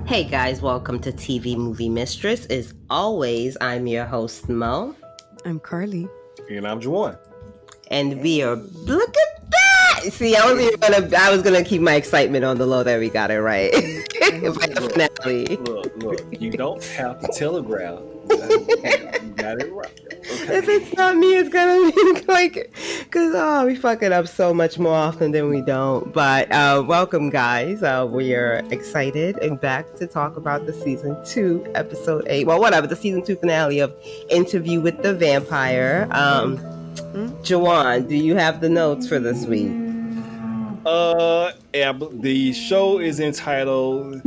Hey guys, welcome to TV Movie Mistress. As always, I'm your host Mo. I'm Carly. And I'm Juwan. And we are look at that! See, I was gonna keep my excitement on the low that we got it right. Look, you don't have to telegraph. You got it right. Okay. If it's not me, it's gonna be like, because we fuck it up so much more often than we don't. But welcome, guys. We are excited and back to talk about the season 2, episode 8. Well, whatever, the season 2 finale of Interview with the Vampire. Juwan, do you have the notes for this week? The show is entitled,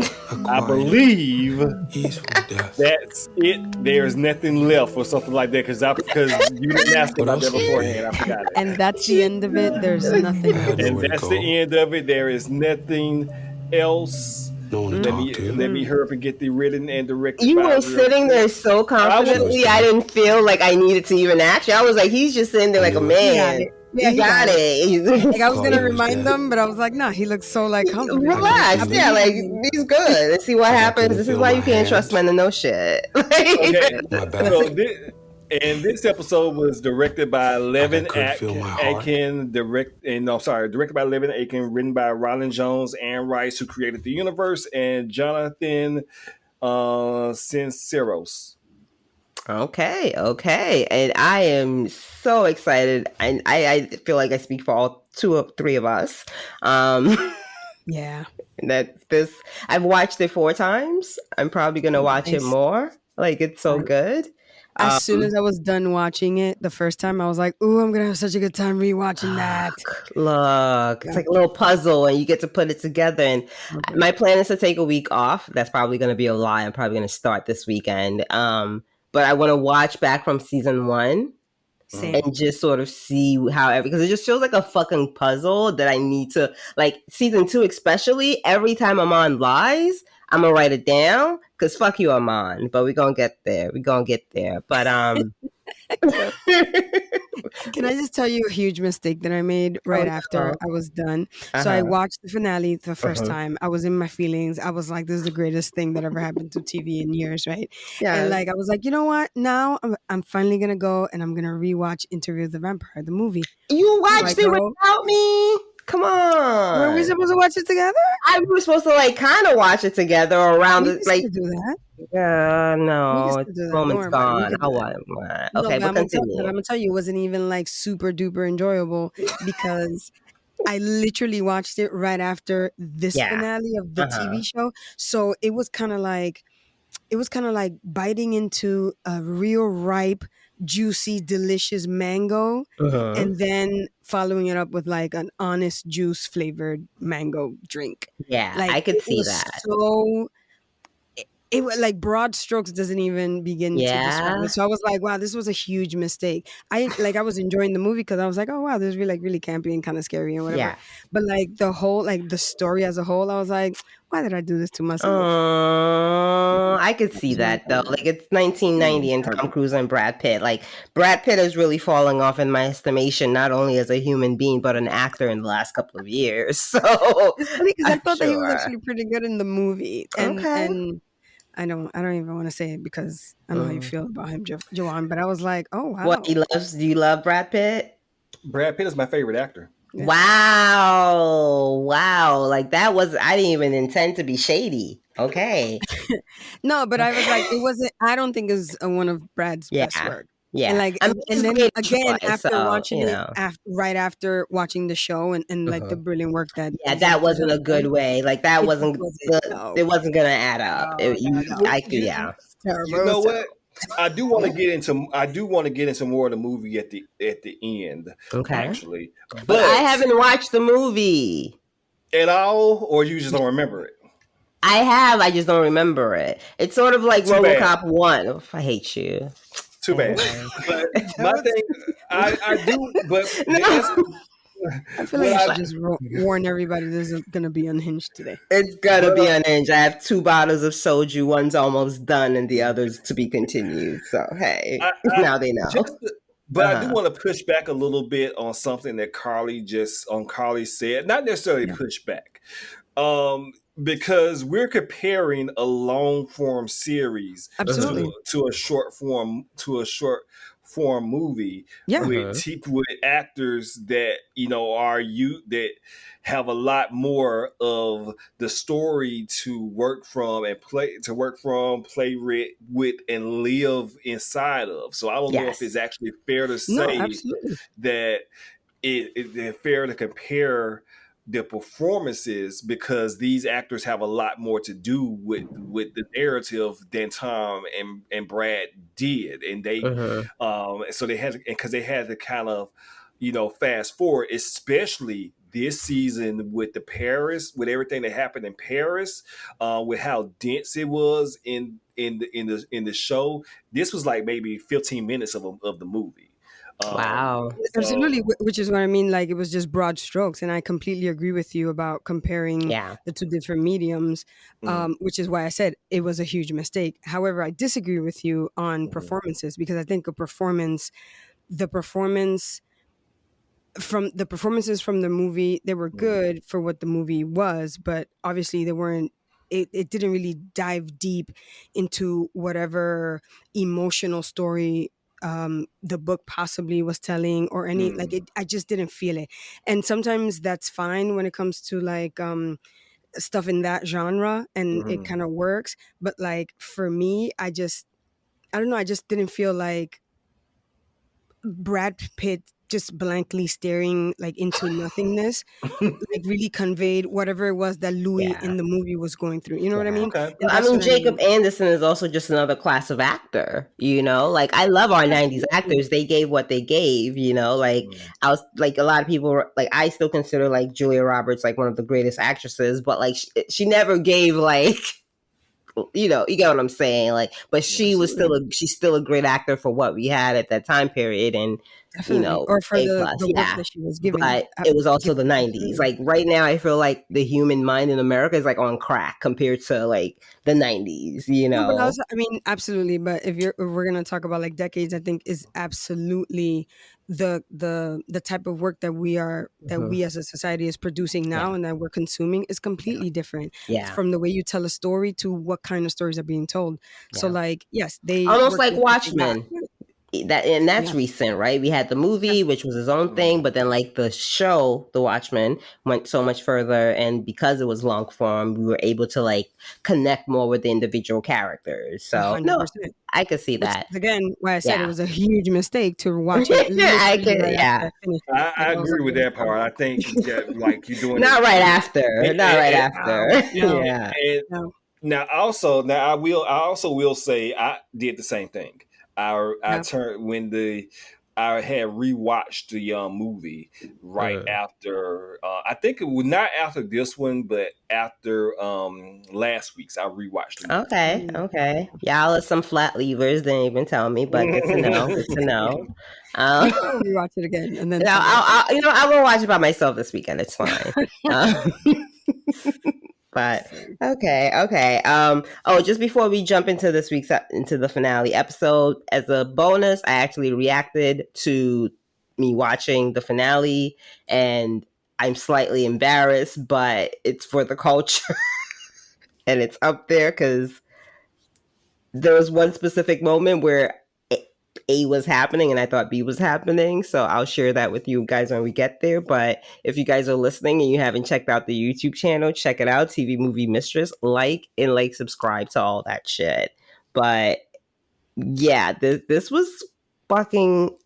I believe, That's It. There's Nothing Left, or something like that, because you didn't ask about that beforehand. I forgot it. And that's the end of it. There's nothing else. And that's the end of it. There is nothing else. Let me hurry up and get the written and directed. You were sitting there so confidently. I didn't feel like I needed to even ask you. I was like, he's just sitting there like a man. Yeah, he got it. Like, I was gonna remind them, but I was like, no, he looks so like comfortable. Relax. Yeah, like he's good. Let's see what happens. This is why you can't trust men to know shit. Okay. This episode was directed by Levin Aiken, directed by Levin Aiken, written by Roland Jones, Anne Rice, who created the universe, and Jonathan Sinceros. Okay. And I am so excited. And I feel like I speak for all 2 or 3 of us. Yeah. I've watched it 4 times. I'm probably going to watch it more. Like, it's so good. As soon as I was done watching it the first time, I was like, ooh, I'm going to have such a good time rewatching that. Look, it's like a little puzzle and you get to put it together. And my plan is to take a week off. That's probably going to be a lie. I'm probably going to start this weekend. But I want to watch back from season 1 and just sort of see because it just feels like a fucking puzzle that I need to, like, season 2 especially, every time Armand lies, I'm going to write it down because fuck you, Armand. But we're going to get there. But, Can I just tell you a huge mistake that I made after I was done? So I watched the finale the first time. I was in my feelings. I was like, this is the greatest thing that ever happened to TV in years, right? Yeah. And like, I was like, you know what? Now I'm finally going to go and I'm going to rewatch Interview with the Vampire, the movie. You watched it without me? Come on. Were we supposed to watch it together? We were supposed to like kind of watch it together around we like to do that. Yeah, no, the moment's gone. Okay, but continue. I'm gonna tell you, it wasn't even like super duper enjoyable because I literally watched it right after this finale of the TV show. So it was kind of like biting into a real ripe, juicy, delicious mango, and then following it up with like an honest juice flavored mango drink. Yeah, like, I could see that. So it was like broad strokes doesn't even begin to describe it. So I was like, wow, this was a huge mistake. I was enjoying the movie because I was like, oh wow, this is really campy and kind of scary and whatever. Yeah. But like the whole, like the story as a whole, I was like, why did I do this to myself? I could see that though. Like, it's 1990 and Tom Cruise and Brad Pitt. Like, Brad Pitt is really falling off in my estimation, not only as a human being but an actor in the last couple of years. So it's funny because I thought that he was actually pretty good in the movie. And I don't even want to say it because I know how you feel about him, Joanne. But I was like, oh wow. What do you love Brad Pitt? Brad Pitt is my favorite actor. Yeah. Wow. Like, I didn't even intend to be shady. Okay. No, but I was like, it wasn't, I don't think it's one of Brad's best work. Yeah. And like, and then again, after watching it, right after watching the show and like the brilliant work that. Yeah, that wasn't a good way. Like, that wasn't it wasn't going to add up. Terrible. You know what? I do want to get into more of the movie at the end. Okay. Actually, but I haven't watched the movie at all, or you just don't remember it. I have. I just don't remember it. It's sort of like RoboCop 1. Oh, I hate you. Too bad. But my thing, I do. But I feel like I should just warn everybody this is going to be unhinged today. It's going to be unhinged. I have 2 bottles of soju. One's almost done and the other's to be continued. So, hey, now they know. I do want to push back a little bit on something that Carly said. Not necessarily push back. because we're comparing a long form series Absolutely. to a short form movie Yeah. with actors that are that have a lot more of the story to work from and play with and live inside of. So I don't know if it's actually fair to No, say absolutely. that it's fair to compare the performances, because these actors have a lot more to do with the narrative than Tom and Brad did, and they so they had because they had to kind of fast forward, especially this season with with everything that happened in Paris, with how dense it was in the show. This was like maybe 15 minutes of the movie. Wow. Absolutely, which is what I mean. Like, it was just broad strokes, and I completely agree with you about comparing the two different mediums, which is why I said it was a huge mistake. However, I disagree with you on performances, because I think the performances from the movie, they were good for what the movie was, but obviously they weren't. It didn't really dive deep into whatever emotional story the book possibly was telling, or any like it. I just didn't feel it, and sometimes that's fine when it comes to like stuff in that genre, and it kind of works. But like for me, I don't know. I just didn't feel like Brad Pitt just blankly staring like into nothingness like really conveyed whatever it was that Louis in the movie was going through. You know what I mean? Okay. And I that's mean, what I Jacob mean. Anderson is also just another class of actor, like I love our 90s actors. They gave what they gave, like I was like, a lot of people like, I still consider like Julia Roberts like one of the greatest actresses, but like she never gave like you get what I'm saying, like, but she's still a great actor for what we had at that time period, and Definitely. Or for A the plus, work that she was given. but it was also the Given. 90s. Like right now, I feel like the human mind in America is like on crack compared to like the 90s. No, but also, I mean, absolutely. But if we're gonna talk about like decades, I think is absolutely the type of work that we as a society is producing now and that we're consuming is completely different from the way you tell a story to what kind of stories are being told. So like, yes, they almost worked like with what they got. Watchmen. That's recent, right? We had the movie, which was his own thing, but then like the show, The Watchmen, went so much further, and because it was long form, we were able to like connect more with the individual characters. So no, 100%. I could see Which that. is again why I said it Yeah, was a huge mistake to watch it I literally could. right Yeah, after I finished it. I Like, I was agree with like, that part. I think that like you're doing not it. right after. Not right no, after. no, Yeah. And no, now I also will say I did the same thing. I no. turned when I had rewatched the movie right after. I think it was not after this one, but after last week's. I rewatched the Okay. Y'all are some flat leavers. Didn't even tell me, but good to know. Good to know. We can all rewatch it again and then tell us. I will watch it by myself this weekend. It's fine. But okay. Just before we jump into this week's into the finale episode, as a bonus, I actually reacted to me watching the finale, and I'm slightly embarrassed, but it's for the culture, and it's up there because there was one specific moment where A was happening and I thought B was happening. So I'll share that with you guys when we get there. But if you guys are listening and you haven't checked out the YouTube channel, check it out. TV Movie Mistress. Like, subscribe to all that shit. But yeah, this was fucking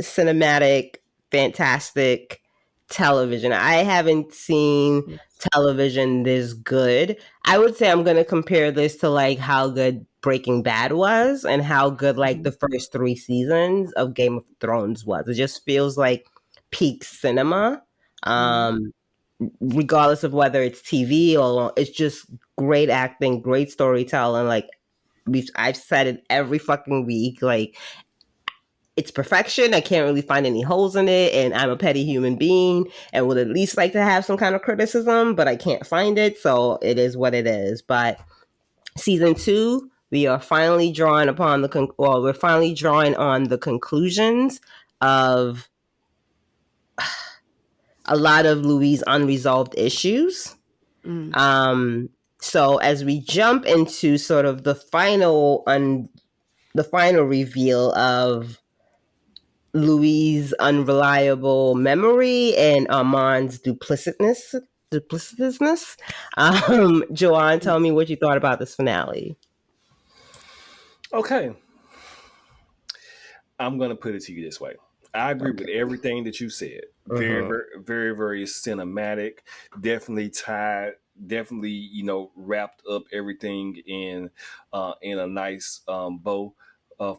cinematic, fantastic television. I haven't seen television this good. I would say I'm going to compare this to like how good Breaking Bad was and how good like the first 3 seasons of Game of Thrones was. It just feels like peak cinema. Regardless of whether it's TV or it's just great acting, great storytelling. Like I've said it every fucking week. Like it's perfection. I can't really find any holes in it, and I'm a petty human being and would at least like to have some kind of criticism, but I can't find it, so it is what it is. But season 2, we are finally drawing upon we're finally drawing on the conclusions of a lot of Louis' unresolved issues. So as we jump into sort of the final reveal of Louis' unreliable memory and Armand's duplicitousness. Joanne, tell me what you thought about this finale. Okay. I'm going to put it to you this way. I agree with everything that you said. Very, very, very, very cinematic. Definitely tied. Definitely, wrapped up everything in a nice bow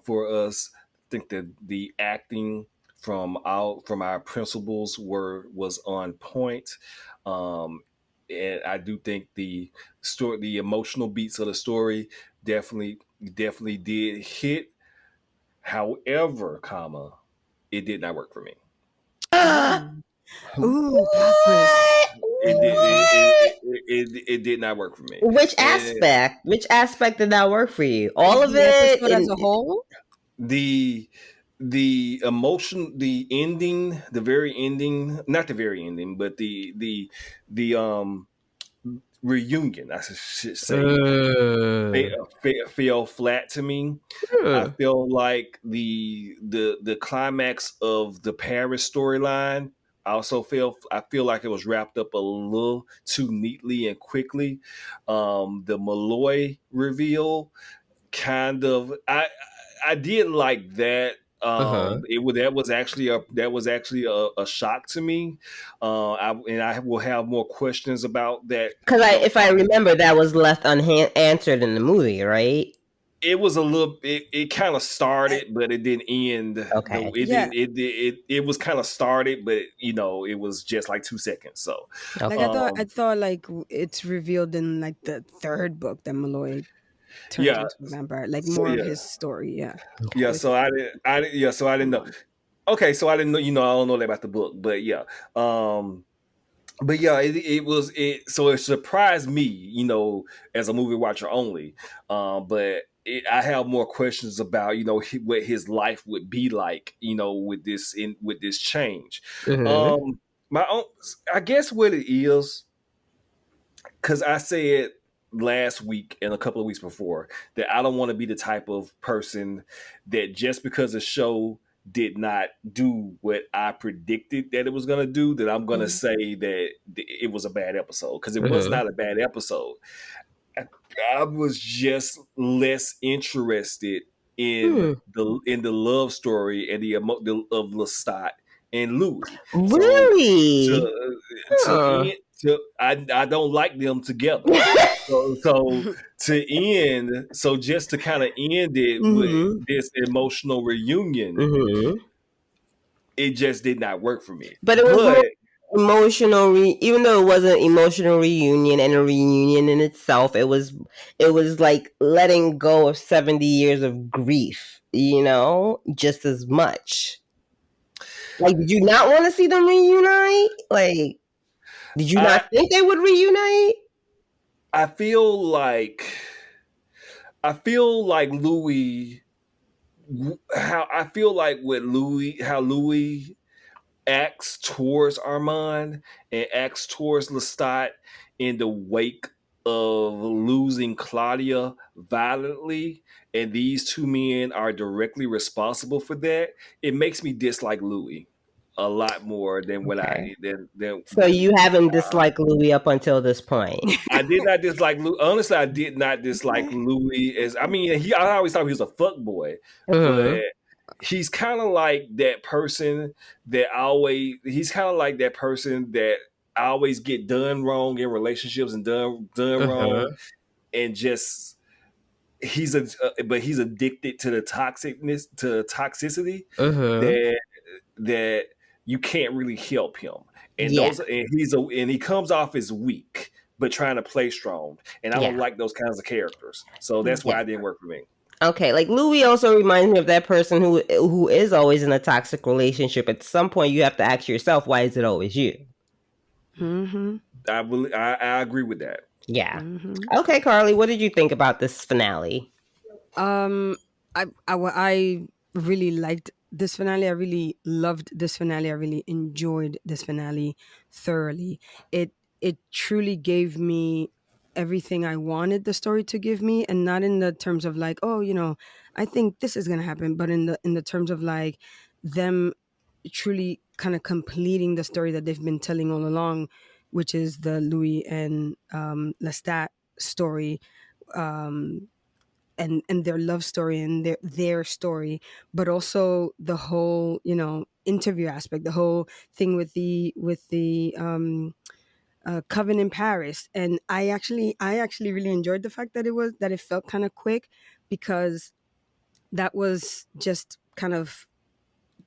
for us. I think that the acting from our principals was on point. And I do think the emotional beats of the story definitely did hit. However, it did not work for me. Ooh, plot twist. It did not work for me. Which aspect? Which aspect did not work for you? All of the it episode as a whole? The emotion, the ending, the very ending, not the very ending, but the reunion, I should say, fell flat to me. I feel like the climax of the Paris storyline I feel like it was wrapped up a little too neatly and quickly. The Malloy reveal kind of I did like that. That was actually a shock to me. I will have more questions about that because if I remember, that was left unanswered in the movie, right? It was a little. It kind of started, but it didn't end. Okay. It was kind of started, but it was just like 2 seconds. So, like I thought like it's revealed in like the third book that Malloy turns into a vampire, like more of his story. Yeah. Yeah. So I didn't know. Okay, so I didn't know. I don't know that about the book, but yeah. But yeah, so it surprised me, as a movie watcher only. But I have more questions about, what his life would be like, with this change. My own, I guess what it is, because I said last week and a couple of weeks before that I don't want to be the type of person that just because a show did not do what I predicted that it was going to do, that I'm going to say that it was a bad episode, because it was not a bad episode. I was just less interested in the love story and the of Lestat and Louis. Really? I don't like them together. so just to kind of end it with this emotional reunion, it just did not work for me. But it was more emotional, even though it was an emotional reunion and a reunion in itself. It was like letting go of 70 years of grief, just as much. Like, did you not want to see them reunite? Like, did you not think they would reunite? I feel like Louis. How Louis acts towards Armand and acts towards Lestat in the wake of losing Claudia violently, and these two men are directly responsible for that. It makes me dislike Louis a lot more than when So you haven't disliked Louis up until this point. I did not dislike Louis. Honestly, I did not dislike Louis. I always thought he was a fuck boy, but he's kind of like that person that I always get done wrong in relationships and done wrong, and just he's addicted to the toxicity that you can't really help him, and he comes off as weak but trying to play strong, and I don't like those kinds of characters, so that's why it didn't work for me. Okay, like Louis also reminds me of that person who is always in a toxic relationship. At some point, you have to ask yourself, why is it always you? I agree with that. Yeah. Okay, Carly, what did you think about this finale? I really liked this finale. I really loved this finale. I really enjoyed this finale thoroughly. It truly gave me everything I wanted the story to give me, and not in the terms of like, oh, I think this is gonna happen, but in the terms of like them truly kind of completing the story that they've been telling all along, which is the Louis and Lestat story, um, and their love story and their story, but also the whole interview aspect, the whole thing with the coven in Paris. And I actually really enjoyed the fact that it felt kind of quick, because that was just kind of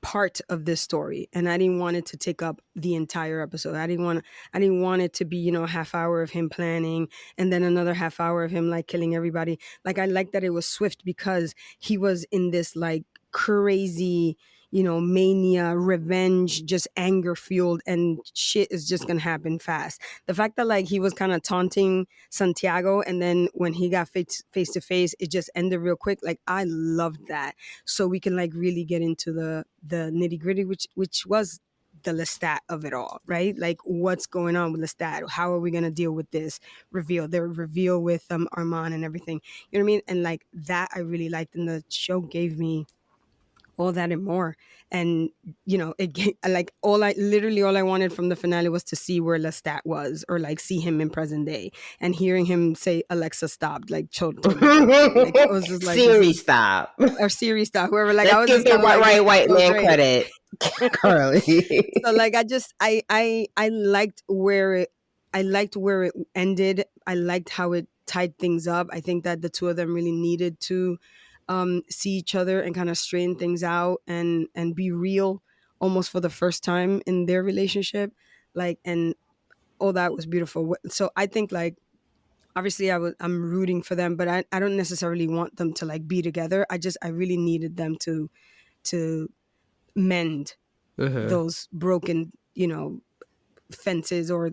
part of this story, and I didn't want it to take up the entire episode. I didn't want it to be a half hour of him planning and then another half hour of him like killing everybody. Like, I like that it was swift, because he was in this like crazy mania, revenge, just anger fueled, and shit is just gonna happen fast. The fact that like he was kind of taunting Santiago, and then when he got face to face, it just ended real quick. Like, I loved that. So we can like really get into the nitty gritty, which was the Lestat of it all, right? Like, what's going on with Lestat? How are we gonna deal with this reveal? The reveal with Armand and everything. You know what I mean? And like that, I really liked, and the show gave me all that and more. And it gave, like, all I wanted from the finale was to see where Lestat was, or like see him in present day, and hearing him say Alexa stopped, like totally like I was just like, Siri stop, or Siri stop, whoever. Like, let's I was give just the kind of like, white so man great. credit. Carly. So like I liked where it ended. I liked how it tied things up. I think that the two of them really needed to see each other and kind of straighten things out and be real, almost for the first time in their relationship. Like, and all that was beautiful. So I think, like, obviously I'm rooting for them, but I don't necessarily want them to like be together. I really needed them to mend those broken fences, or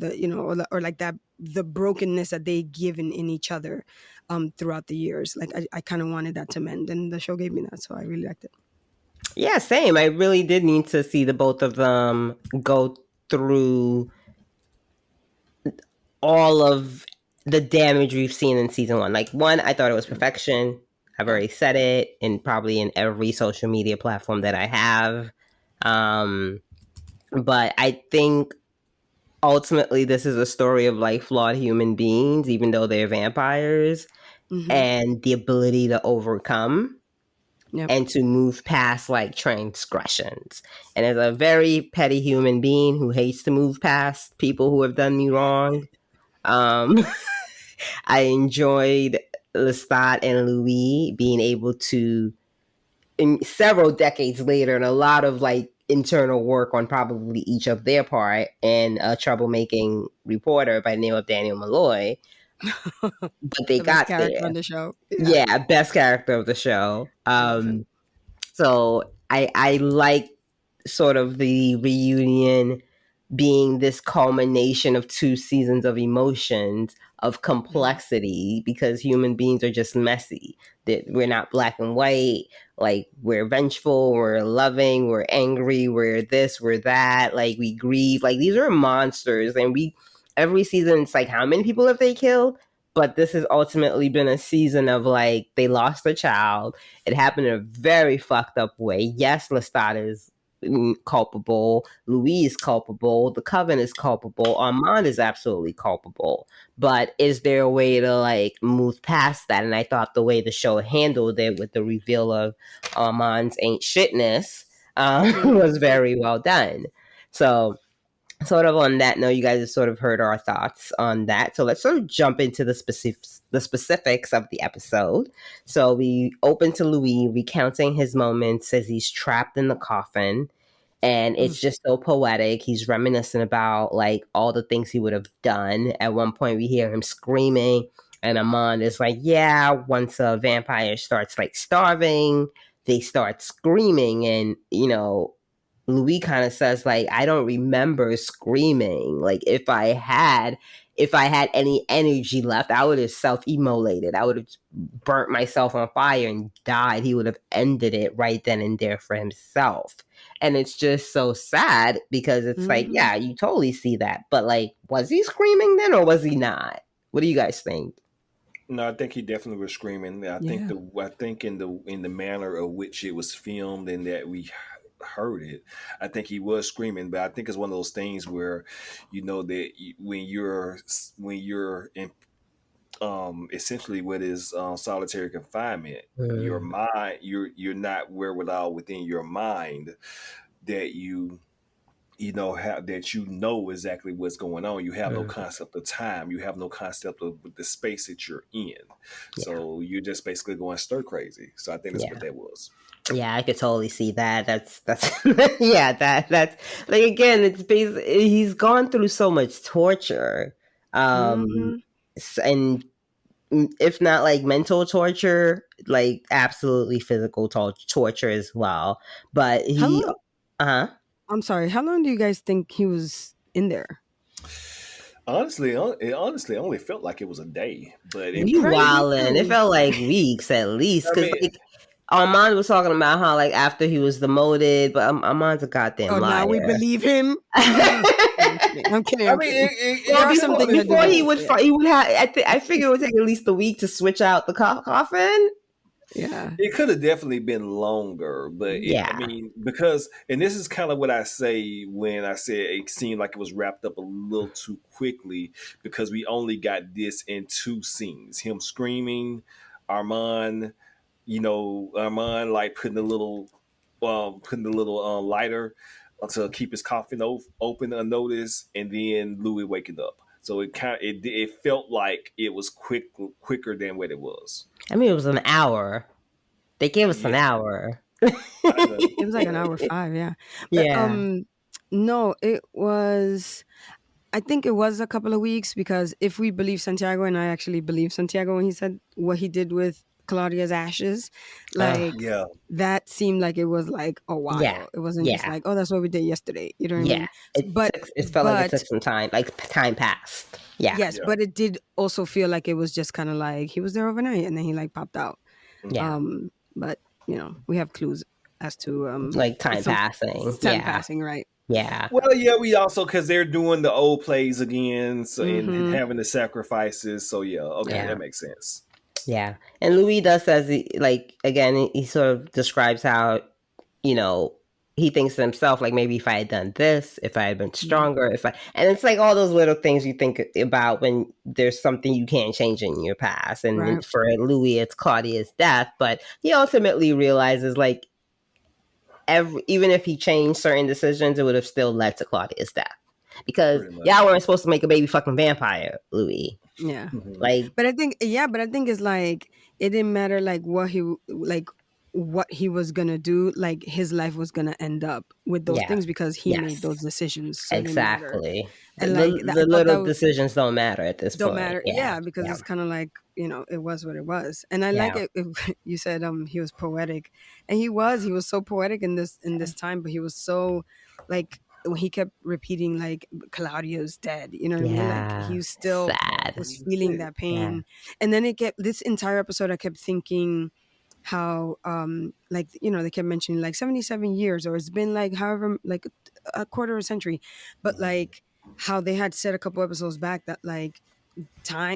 or like that, the brokenness that they given in each other throughout the years. Like, I kind of wanted that to mend, and the show gave me that, so I really liked it. Yeah, same. I really did need to see the both of them go through all of the damage we've seen in season 1. Like, one, I thought it was perfection. I've already said it, and probably in every social media platform that I have. But I think ultimately this is a story of like flawed human beings, even though they're vampires, and the ability to overcome and to move past like transgressions. And as a very petty human being who hates to move past people who have done me wrong, I enjoyed Lestat and Louis being able to, in several decades later, and a lot of like internal work on probably each of their part, and a troublemaking reporter by the name of Daniel Malloy. But they got best character there. on the show. Yeah, best character of the show. So I like sort of the reunion being this culmination of 2 seasons of emotions, of complexity, because human beings are just messy. That we're not black and white. Like, we're vengeful, we're loving, we're angry, we're this, we're that. Like, we grieve. Like, these are monsters, and every season it's like, how many people have they killed? But this has ultimately been a season of like, they lost a child. It happened in a very fucked up way. Yes, Lestat is culpable. Louis is culpable. The coven is culpable. Armand is absolutely culpable. But is there a way to like move past that? And I thought the way the show handled it with the reveal of Armand's ain't shitness was very well done. So, sort of on that note, you guys have sort of heard our thoughts on that. So let's sort of jump into the specifics of the episode. So we open to Louis recounting his moments as he's trapped in the coffin. And it's just so poetic. He's reminiscing about like all the things he would have done. At one point we hear him screaming, and Armand is like, yeah, once a vampire starts like starving, they start screaming. And, Louis kind of says like, I don't remember screaming. Like, if I had any energy left, I would have self-immolated. I would have burnt myself on fire and died. He would have ended it right then and there for himself. And it's just so sad, because it's like, yeah, you totally see that. But like, was he screaming then, or was he not? What do you guys think? No, I think he definitely was screaming. I think in the manner of which it was filmed and that we heard it, I think he was screaming. But I think it's one of those things where, that when you're in essentially what is solitary confinement, your mind, you're not wherewithal within your mind that that exactly what's going on. You have no concept of time. You have no concept of the space that you're in. So you're just basically going stir crazy. So I think that's what that was. Yeah, I could totally see that. That's yeah, that's like, again, it's basically he's gone through so much torture. And if not like mental torture, like absolutely physical torture as well. But he I'm sorry, how long do you guys think he was in there? Honestly, it only felt like it was a day, but it felt like weeks at least. Because like Armand was talking about how like after he was demoted, but Armand's a goddamn liar. Now we believe him. I'm kidding. I mean, before he would have. I figure it would take at least a week to switch out the coffin. Yeah, it could have definitely been longer, but because, and this is kind of what I say when I said it seemed like it was wrapped up a little too quickly, because we only got this in 2 scenes: him screaming, Armand like putting the little lighter to keep his coffin open unnoticed, and then Louis waking up. So it felt like it was quicker than what it was. I mean, it was an hour. They gave us an hour. It was like an hour 5, yeah. But, no, it was. I think it was a couple of weeks, because if we believe Santiago, and I actually believe Santiago when he said what he did with Claudia's ashes, like that seemed like it was like a while. It wasn't just like, oh, that's what we did yesterday. You know what I mean? It felt like it took some time. Like time passed. Yes, but it did also feel like it was just kind of like he was there overnight and then he like popped out. But we have clues as to like time passing. Time passing, right? Yeah. Well, we also, because they're doing the old plays again, so and having the sacrifices. So that makes sense. Yeah, and Louis does says he sort of describes how he thinks to himself, like, maybe if I had done this, if I had been stronger, and it's like all those little things you think about when there's something you can't change in your past. And for Louis, it's Claudia's death, but he ultimately realizes, like, even if he changed certain decisions, it would have still led to Claudia's death, because y'all weren't supposed to make a baby fucking vampire, Louis. Yeah. But I think it's like it didn't matter like what he was gonna do, like his life was gonna end up with those things because he made those decisions. So exactly. And the little decisions don't matter at this point. Don't matter. Yeah, because it's kind of like, it was what it was. And I like it. You said he was poetic, and he was so poetic in this time, but he was so like, when he kept repeating like Claudio's dead, you know what I mean? Like he was still was feeling that pain. And then this entire episode I kept thinking how like, they kept mentioning like 77 years, or it's been like however, like a quarter of a century, but like how they had said a couple episodes back that like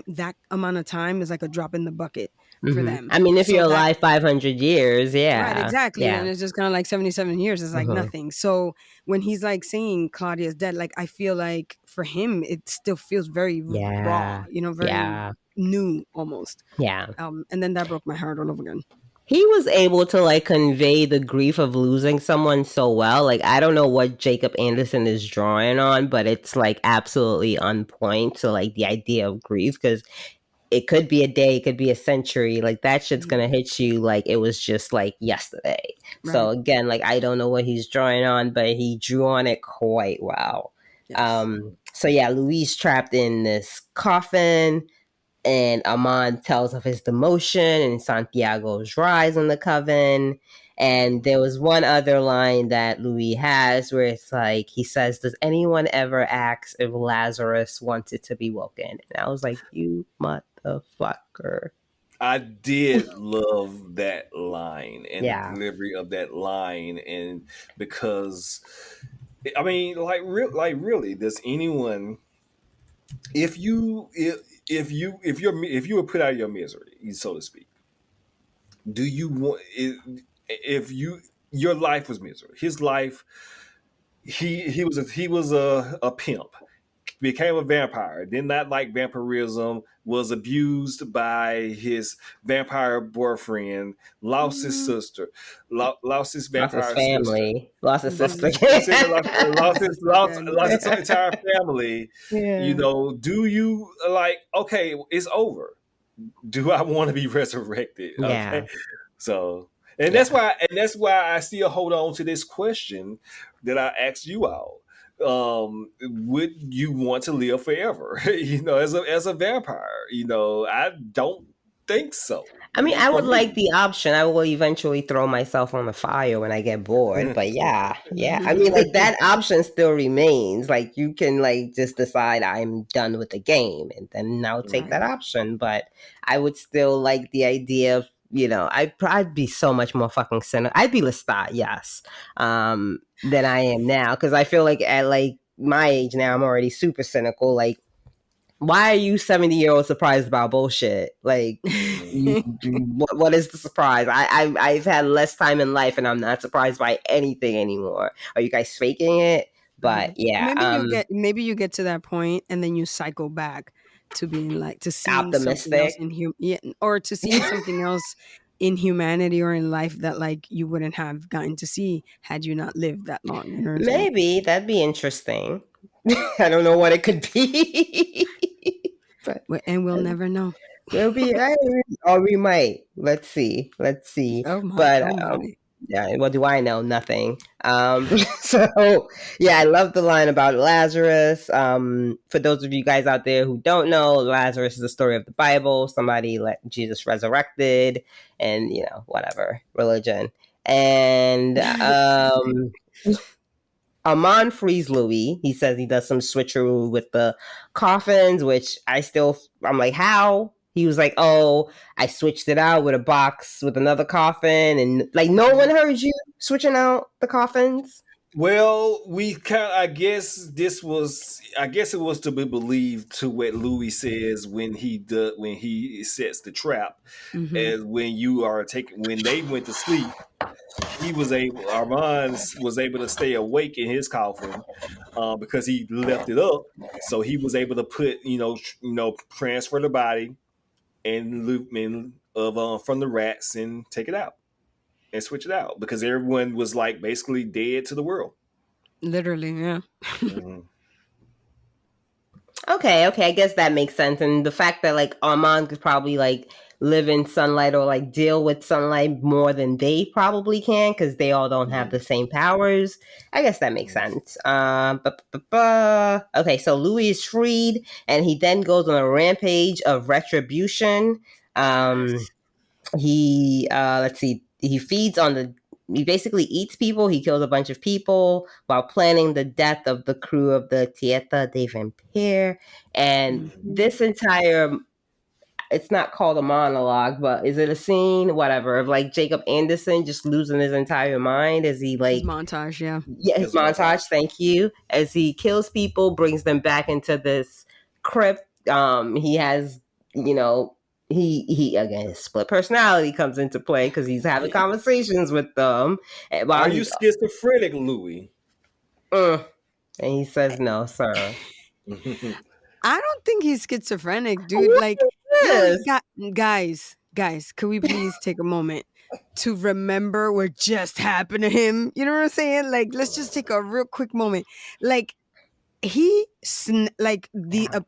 that amount of time is like a drop in the bucket for them. I mean, if you're alive 500 years, right, exactly. And it's just kind of like 77 years is like nothing. So when he's like saying Claudia's dead, like I feel like for him it still feels very raw, very new almost. And then that broke my heart all over again. He was able to like convey the grief of losing someone so well. Like, I don't know what Jacob Anderson is drawing on, but it's like absolutely on point to like the idea of grief, because it could be a day, it could be a century. Like, that shit's gonna hit you like it was just like yesterday. Right. So again, like, I don't know what he's drawing on, but he drew on it quite well. Yes. So yeah, Louis trapped in this coffin, and Armand tells of his demotion and Santiago's rise in the coven. And there was one other line that Louis has where it's like, he says, does anyone ever ask if Lazarus wanted to be woken? And I was like, you motherfucker. I did love that line and the delivery of that line. And because, I mean, really, does anyone, if if you were put out of your misery, so to speak, do you want if your life was misery? His life, he was a pimp, became a vampire, did not like vampirism, was abused by his vampire boyfriend, lost his sister, lost his Lost his vampire sister, family, lost his sister. lost his entire family. Yeah. Do you like? Okay, it's over. Do I want to be resurrected? Yeah. Okay, so. That's why I still hold on to this question that I asked you all. Would you want to live forever? As a vampire. I don't think so. I mean, I For would me. like the option. I will eventually throw myself on the fire when I get bored. But yeah. I mean, like that option still remains. Like you can like just decide I'm done with the game, and then I'll take that option. But I would still like the idea of, I'd be so much more fucking cynical. I'd be Lestat, yes, than I am now, because I feel like at like my age now, I'm already super cynical. Like, why are you 70-year-old surprised about bullshit? Like, what is the surprise? I've had less time in life, and I'm not surprised by anything anymore. Are you guys faking it? But yeah, maybe you get to that point, and then you cycle back to being like to seeing something else optimistic, or to seeing something else in humanity or in life that like you wouldn't have gotten to see had you not lived that long. You know what I'm saying? Maybe that'd be interesting. I don't know what it could be, but we'll never know. We'll be, or we might. Let's see. Oh my, but yeah, what do I know? Nothing. So yeah, I love the line about Lazarus. For those of you guys out there who don't know, Lazarus is the story of the Bible. Somebody let Jesus resurrected, and whatever religion. And Armand frees Louis. He says he does some switcheroo with the coffins, which I'm like, how? He was like, oh, I switched it out with a box with another coffin, and like no one heard you switching out the coffins. Well, I guess it was to be believed to what Louis says when he sets the trap, as when they went to sleep, Armand was able to stay awake in his coffin because he left it up, so he was able to put transfer the body and from the rats and take it out and switch it out because everyone was like basically dead to the world. Literally, yeah. Okay, I guess that makes sense. And the fact that like Armand could probably like live in sunlight or like deal with sunlight more than they probably can because they all don't have the same powers. I guess that makes sense. Okay, so Louis is freed and he then goes on a rampage of retribution. He let's see, he basically eats people. He kills a bunch of people while planning the death of the crew of the Tieta de Vampire. And this entire, it's not called a monologue, but is it a scene? Whatever, of like Jacob Anderson just losing his entire mind as he like... His montage, yeah. Yeah, his montage, thank you. As he kills people, brings them back into this crypt. He has, he again, his split personality comes into play because he's having conversations with them. Are you schizophrenic, Louis? And he says, "No, sir." I don't think he's schizophrenic, dude. What guys, could we please take a moment to remember what just happened to him? You know what I'm saying? Like, let's just take a real quick moment. Like, he the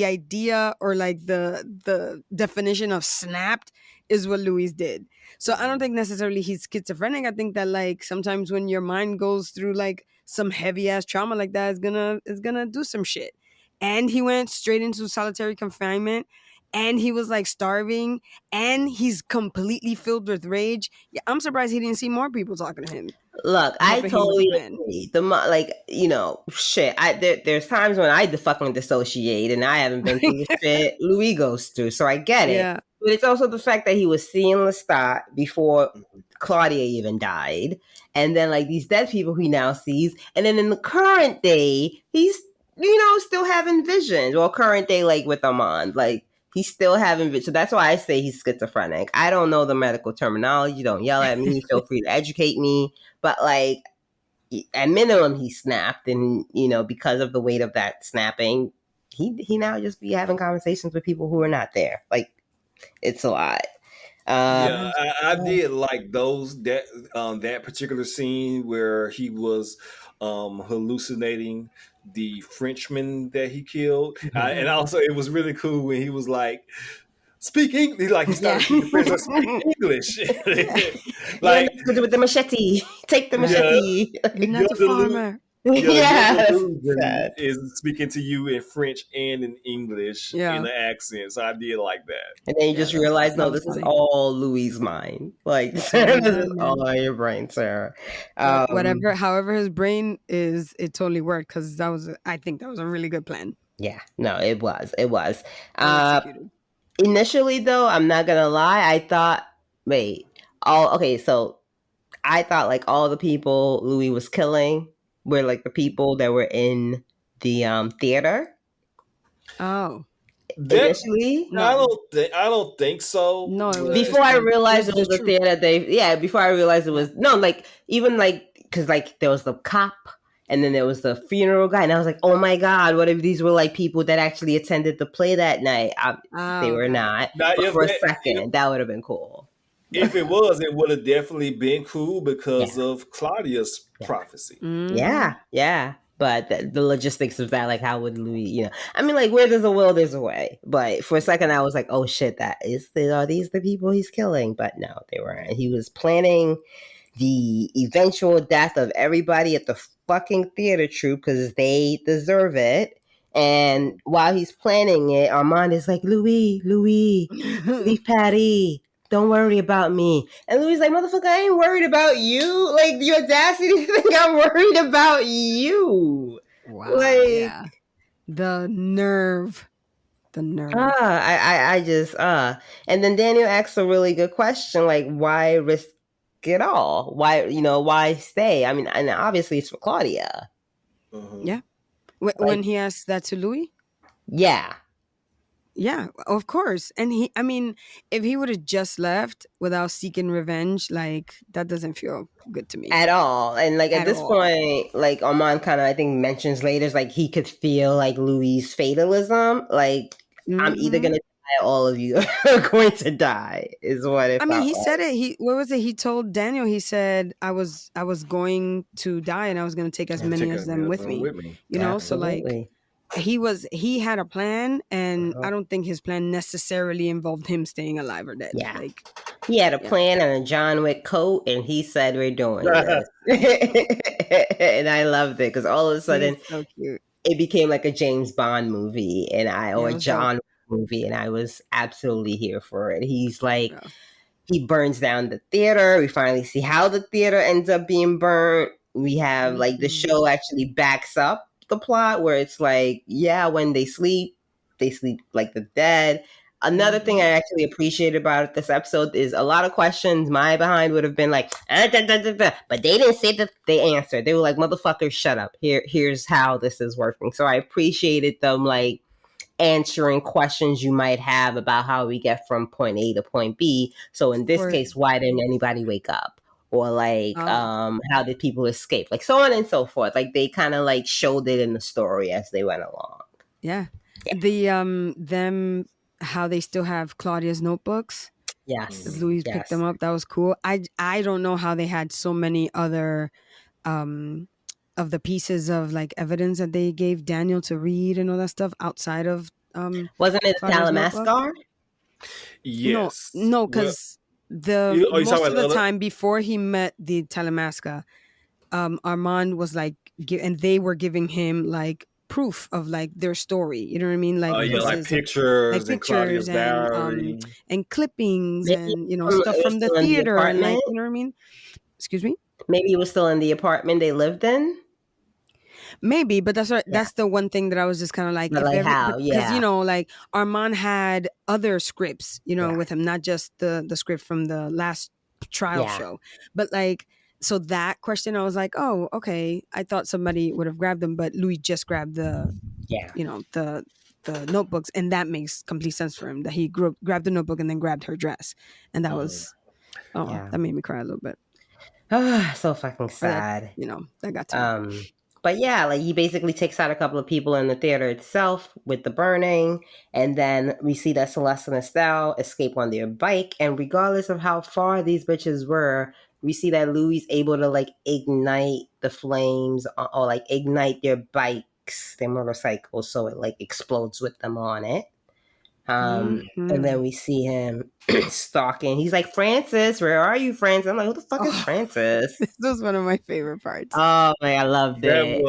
idea or like the definition of snapped is what Louis did. So I don't think necessarily he's schizophrenic. I think that like sometimes when your mind goes through like some heavy ass trauma like that, it's gonna do some shit. And he went straight into solitary confinement, and he was like starving, and he's completely filled with rage. Yeah, I'm surprised he didn't see more people talking to him. Look, I totally agree. Shit. There's times when I fucking dissociate and I haven't been through the shit Louis goes through, so I get it. Yeah. But it's also the fact that he was seeing Lestat before Claudia even died, and then like these dead people he now sees, and then in the current day, he's still having visions. Well, current day, like with Armand, like he's still having visions. So that's why I say he's schizophrenic. I don't know the medical terminology. Don't yell at me. Feel free to educate me. But like at minimum, he snapped, and because of the weight of that snapping, he now just be having conversations with people who are not there. Like it's a lot. Yeah, I did like that particular scene where he was hallucinating the Frenchman that he killed, and also it was really cool when he was like, "Speak English!" Like he started speaking French, like, "Speak English!" Like with the machete, take the machete. You're not a farmer. Yeah, is speaking to you in French and in English in an accent. So I did like that. And then you just realize, no, this is all Louis' mind. Like this is all in your brain, Sarah. However his brain is, it totally worked, because I think that was a really good plan. Yeah, no, it was. Initially, though, I'm not gonna lie, I thought, so I thought like all the people Louis was killing were like the people that were in the theater. Oh. Initially? No. I don't think so. No, before I realized it was the theater, before I realized it was because like there was the cop and then there was the funeral guy, and I was like, oh my God, what if these were like people that actually attended the play that night? They were not. But for a second, that would have been cool. If it was, it would have definitely been cool because of Claudia's prophecy. Mm-hmm. Yeah. But the logistics of that, like how would Louis, I mean, like where there's a will, there's a way. But for a second, I was like, oh shit, are these the people he's killing? But no, they weren't. He was planning the eventual death of everybody at the fucking theater troupe because they deserve it. And while he's planning it, Armand is like, Louis, leave Patty. Don't worry about me. And Louis like, motherfucker, I ain't worried about you. Like, the audacity to think I'm worried about you. Wow. Like, the nerve. I just, and then Daniel asks a really good question, like, why risk it all? Why stay? I mean, and obviously it's for Claudia. Mm-hmm. Yeah. When he asked that to Louis? Yeah. Yeah, of course. And if he would have just left without seeking revenge, like that doesn't feel good to me at all. And like at this point, like Armand kind of I think mentions later, like he could feel like Louis' fatalism. Like I'm either gonna die, all of you are going to die. Is what it. He said it. What was it? He told Daniel. He said, "I was going to die, and I was going to take as many of them with me." So like. He had a plan, and I don't think his plan necessarily involved him staying alive or dead. Yeah. Like he had a plan and a John Wick coat, and he said, we're doing this. And I loved it because all of a sudden so cute. It became like a James Bond movie or a John Wick movie, and I was absolutely here for it. He's like he burns down the theater. We finally see how the theater ends up being burnt. We have like the show actually backs up the plot where it's like, when they sleep like the dead. Another thing I actually appreciated about this episode is a lot of questions my behind would have been like, but they didn't say that they answered. They were like, motherfucker, shut up. Here's how this is working. So I appreciated them like answering questions you might have about how we get from point A to point B. So in this case, why didn't anybody wake up? Or like, how did people escape? Like so on and so forth. Like they kind of like showed it in the story as they went along. Yeah. The how they still have Claudia's notebooks. Yes. Louis picked them up. That was cool. I don't know how they had so many other of the pieces of like evidence that they gave Daniel to read and all that stuff outside of wasn't it Talamascar? Yes. No, because most of the time before he met the Talamasca, Armand was like, and they were giving him like proof of like their story. You know what I mean? Like like pictures and Claudia's diary and clippings and stuff from the theater and like you know what I mean? Excuse me? Maybe it was still in the apartment they lived in. Maybe, but that's the one thing that I was just kind of like, because like Armand had other scripts, with him, not just the script from the last trial show, but like So that question, I was like, oh, okay. I thought somebody would have grabbed them, but Louis just grabbed the notebooks, and that makes complete sense for him. That he grabbed the notebook and then grabbed her dress, and that was that made me cry a little bit. So fucking sad. That got to me. But yeah, like he basically takes out a couple of people in the theater itself with the burning, and then we see that Celeste and Estelle escape on their bike, and regardless of how far these bitches were, we see that Louis able to like ignite the flames or like ignite their bikes, their motorcycles, so it like explodes with them on it. And then we see him stalking. He's like, Francis, where are you, Francis? I'm like, who the fuck is Francis? This was one of my favorite parts. Oh man, I loved it.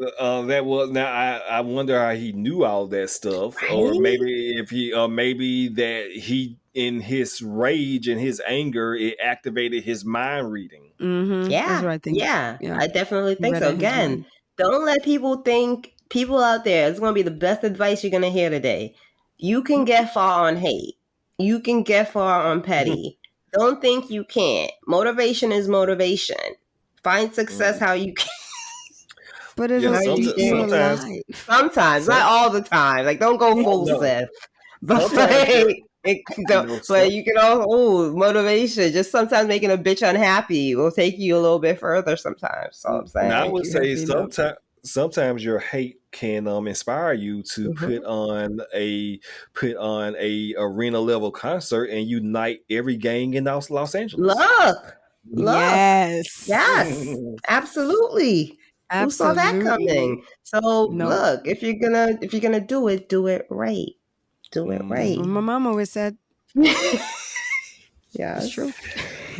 That was now. I wonder how he knew all that stuff, right? Or maybe if he, maybe that he, in his rage and his anger, it activated his mind reading. Yeah, that's what I think. Yeah, I definitely think so. Again, don't let people think. People out there, it's going to be the best advice you're going to hear today. You can get far on hate. You can get far on petty. Don't think you can't. Motivation is motivation. Find success how you can. But it's sometimes, not all the time. Like, don't go full Seth. But but you can also motivation. Just sometimes making a bitch unhappy will take you a little bit further. Sometimes, so I'm saying. I would say sometimes your hate can inspire you to put on a arena level concert and unite every gang in Los Angeles. Look. Yes, absolutely. Who saw that coming? So look, if you're gonna do it right. Do it right. My mom always said. Yeah, it's true.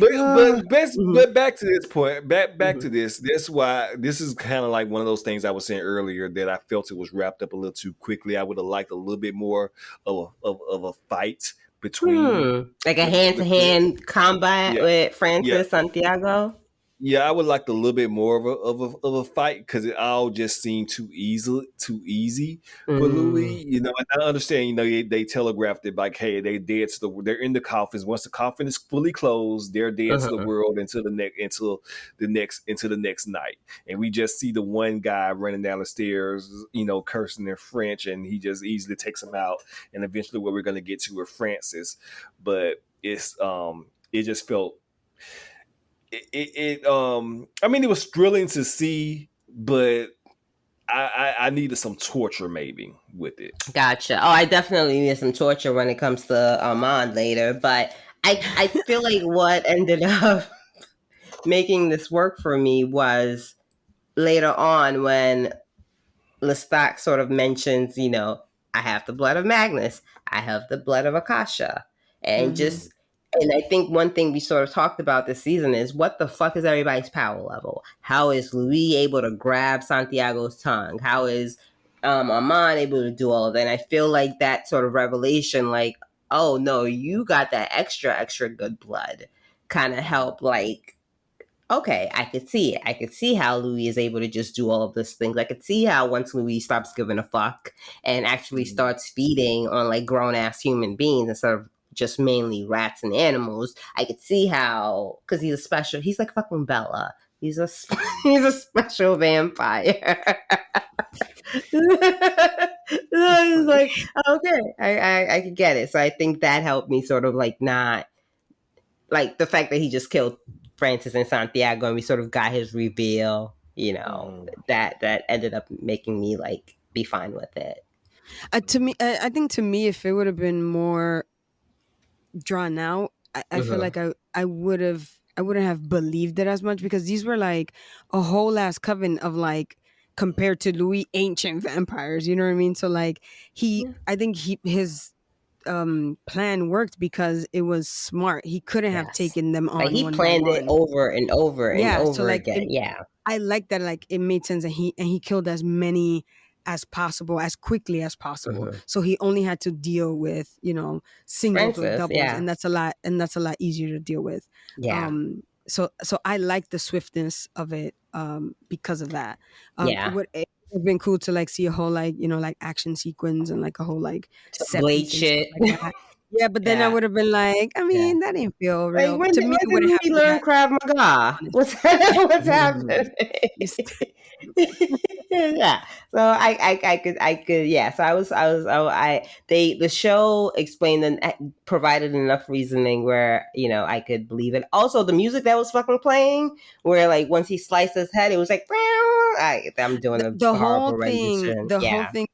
But back to this point, back to this. That's why this is kind of like one of those things I was saying earlier that I felt it was wrapped up a little too quickly. I would have liked a little bit more of a fight between like a hand-to-hand combat with Francis Santiago. Yeah, I would like a little bit more of a fight because it all just seemed too easy for Louis. And I understand. They telegraphed it like, hey, they're in the coffins. Once the coffin is fully closed, they're dead to the world until the next night. And we just see the one guy running down the stairs, cursing in French, and he just easily takes him out. And eventually, what we're going to get to is Francis, but it just felt. It was thrilling to see, but I needed some torture maybe with it. Gotcha. Oh, I definitely needed some torture when it comes to Armand later, but I feel like what ended up making this work for me was later on when Lestat sort of mentions, I have the blood of Magnus, I have the blood of Akasha, and and I think one thing we sort of talked about this season is what the fuck is everybody's power level? How is Louis able to grab Santiago's tongue? How is Armand able to do all of that? And I feel like that sort of revelation, like, oh no, you got that extra good blood, kind of help. Like, okay, I could see it. I could see how Louis is able to just do all of these things. I could see how once Louis stops giving a fuck and actually starts feeding on like grown ass human beings instead of just mainly rats and animals, I could see how, because he's like fucking Bella. He's a special vampire. He's like, okay, I could get it. So I think that helped me sort of like not, like the fact that he just killed Francis and Santiago and we sort of got his reveal, that ended up making me like be fine with it. To me, I think if it would have been more drawn out, I feel like I wouldn't have believed it as much, because these were like a whole ass coven of like, compared to Louis, ancient vampires, you know what I mean? So like I think his plan worked because it was smart. He couldn't have taken them on. Like he planned it over and over and over again. I like that. Like it made sense, and he killed as many as possible, as quickly as possible. So he only had to deal with singles or doubles, and that's a lot easier to deal with. So I like the swiftness of it because of that. It would have been cool to like see a whole like like action sequence and like a whole like blade shit. Like that. Yeah, but then I would have been like, I mean, that didn't feel real. Like, To me, it when wouldn't did have Louis been learn that Krav Maga? honest. What's happening? Yeah. So I could yeah. So the show explained and provided enough reasoning where I could believe it. Also, the music that was fucking playing, where like once he sliced his head, it was like I'm doing The a whole horrible thing, rendition. the whole Yeah. thing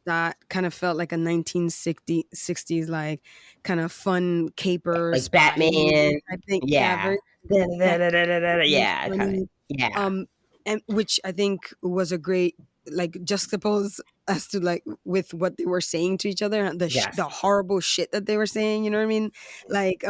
that kind of felt like a 1960s like kind of fun caper Like spy movie Batman. type thing. Yeah, Yeah. very that very Yeah. Kind of. funny. Yeah. And which I think was a great like juxtapose as to like with what they were saying to each other, Yes. the horrible shit that they were saying. You know what I mean? Like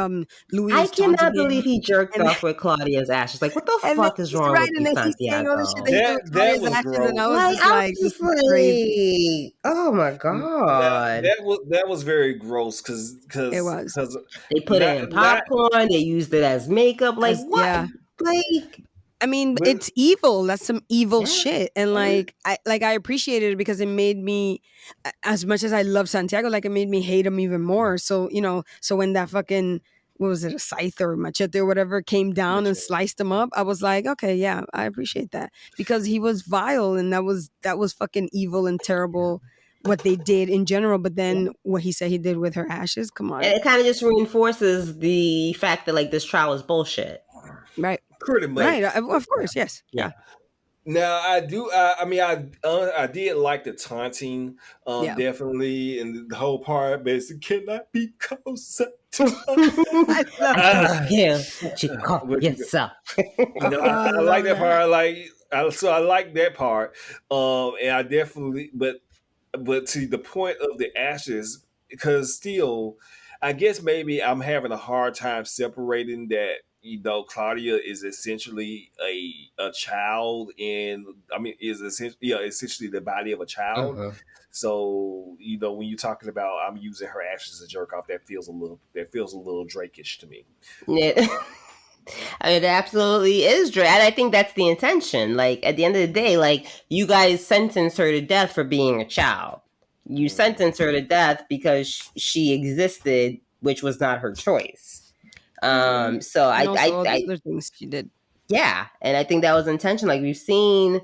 Louis I is taunting cannot him, believe he jerked and off with Claudia's ashes. Like, what the and then fuck is he's wrong right, with and you, then he's saying all the shit that Santiago? he did with That Claudia's was ashes, and I gross. was Like, just I was like, this just is crazy. like, oh my god. That was very gross It was. because They put it in popcorn. They used it as makeup. Like, what? Yeah. Like, I mean, but, it's evil. That's some evil yeah. shit. And like I appreciated it because it made me, as much as I love Santiago, like it made me hate him even more. So, so when that fucking, what was it, a scythe or machete or whatever came down and sliced him up, I was like, okay, yeah, I appreciate that. Because he was vile, and that was fucking evil and terrible what they did in general. But then what he said he did with her ashes, come on. And it kind of just reinforces the fact that like this trial is bullshit. Right. pretty much. Right. Of course, yes. Yeah. Now I do. I mean, I did like the taunting, definitely, and the whole part. Basically, cannot be closer to I love you call yourself. I like that part. I like that part. And I definitely, but to the point of the ashes, because still, I guess maybe I'm having a hard time separating that. Claudia is essentially a child, and I mean, is essentially the body of a child. Uh-huh. So when you're talking about I'm using her ashes as a jerk off, that feels a little Drake-ish to me. Yeah. I mean, it absolutely is Drake, and I think that's the intention. Like at the end of the day, like you guys sentence her to death for being a child. You sentence her to death because she existed, which was not her choice. So and also all the other things she did. Yeah, and I think that was intentional. Like we've seen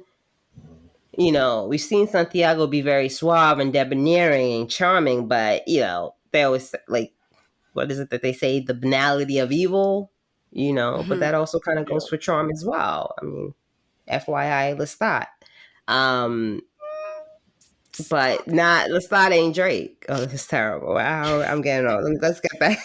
Santiago be very suave and debonair and charming, but they always like, what is it that they say? The banality of evil, but that also kind of goes for charm as well. I mean, FYI, Lestat. But not Lestat ain't Drake. Oh, this is terrible. Wow, I'm getting old. Let's get back.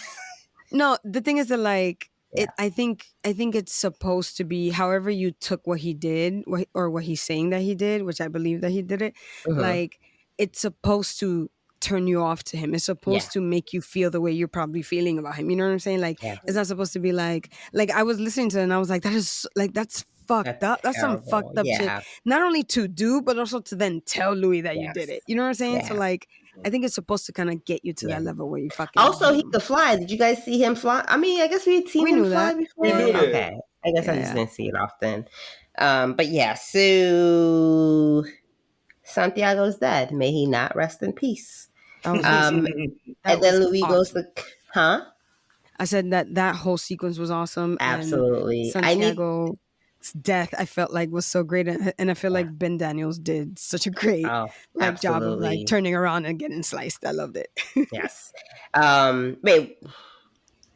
No, the thing is that like I think it's supposed to be however you took what he did or what he's saying that he did, which I believe that he did it. Like it's supposed to turn you off to him. It's supposed to make you feel the way you're probably feeling about him. You know what I'm saying? Like it's not supposed to be like I was listening to it and I was like, that's fucked up. That's some fucked up shit. Not only to do, but also to then tell Louis that you did it. You know what I'm saying? So like I think it's supposed to kind of get you to that level where you fucking. Also, he could fly. Did you guys see him fly? I mean, I guess we'd seen him fly before. We knew that. Okay, I guess I just didn't see it often. But yeah, so Santiago's dead. May he not rest in peace. And then Louis goes to, I said that whole sequence was awesome. Absolutely. And Santiago's death, I felt like was so great, and I feel like Ben Daniels did such a great job of like turning around and getting sliced. I loved it. Yes. Wait,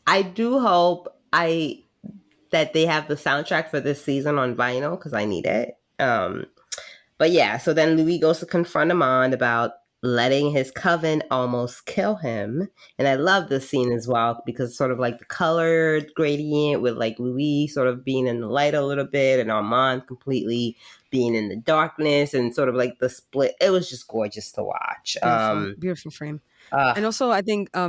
I do hope that they have the soundtrack for this season on vinyl because I need it. But yeah, so then Louis goes to confront Armand about letting his coven almost kill him. And I love this scene as well because sort of like the colored gradient with like Louis sort of being in the light a little bit and Armand completely being in the darkness and sort of like the split. It was just gorgeous to watch. Beautiful frame. And also I think, I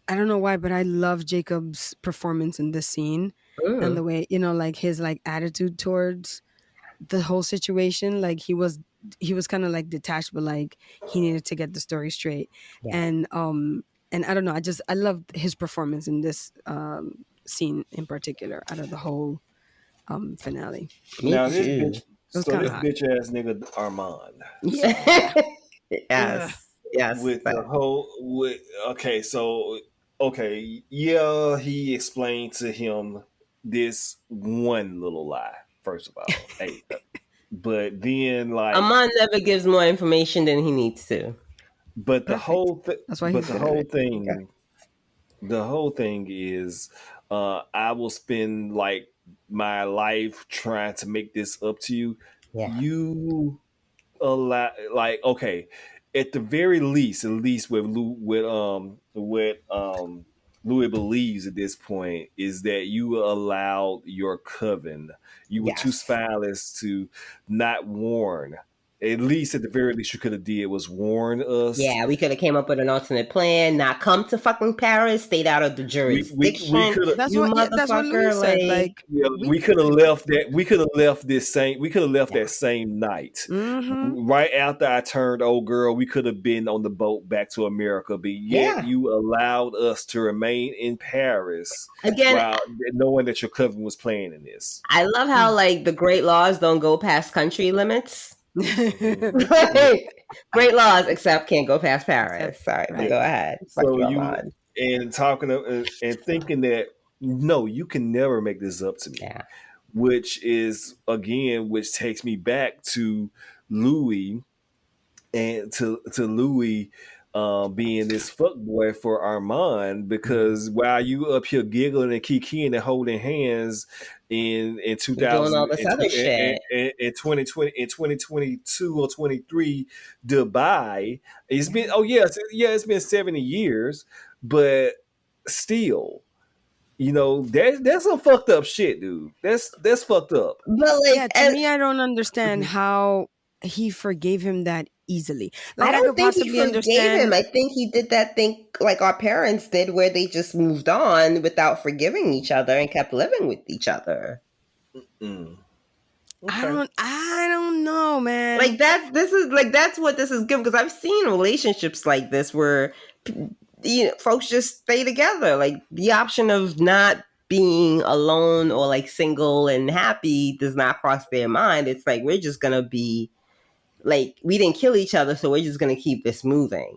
don't know why, but I love Jacob's performance in this scene and the way, like his like attitude towards the whole situation. Like he was kind of like detached, but like he needed to get the story straight. And I don't know, I loved his performance in this scene in particular out of the whole finale. Now this bitch ass nigga Armand. Yes. With the whole okay, so okay, yeah, he explained to him this one little lie, first of all. Hey, but then like Armand never gives more information than he needs to. but the Perfect. whole That's why but he's the good at whole it. Okay. thing the whole thing is I will spend like my life trying to make this up to you. Yeah. You allow like okay, at the very least, at least with Louis believes at this point is that you allowed your coven. You were too Yes. spineless to not warn. At least, at the very least, you could have did was warn us. Yeah, we could have came up with an alternate plan, not come to fucking Paris, stayed out of the We jurisdiction. could have You That's what Louis motherfucker, said. like Like yeah, we we could have left that. We could have left this same. We could have left yeah. that same night, mm-hmm. right after I turned old girl. We could have been on the boat back to America, but yet Yeah. you allowed us to remain in Paris Again, while knowing that your cousin was playing in this. I love how like the great laws don't go past country limits. Great laws, except can't go past Paris. Sorry, but Right. go ahead. Fuck So you, you Armand. and talking and thinking that no, you can never make this up to me. Yeah. Which is again, which takes me back to Louis and to Louis being this fuck boy for Armand because while you up here giggling and kikiing and holding hands in You're doing 2000 all this other shit. in 2020 in 2022 or 23 Dubai, it's been it's been 70 years, but still, you know, that's some fucked up shit, dude. That's fucked up. But like, Yeah, to me, I don't understand how he forgave him that easily. Like, I I don't could think he possibly forgave him. understand. I think he did that thing like our parents did, where they just moved on without forgiving each other and kept living with each other. Mm. Okay. I don't know, man. Like that. This is like that's what this is good because I've seen relationships like this where folks just stay together. Like the option of not being alone or like single and happy does not cross their mind. It's like we're just gonna be like we didn't kill each other, so we're just gonna keep this moving.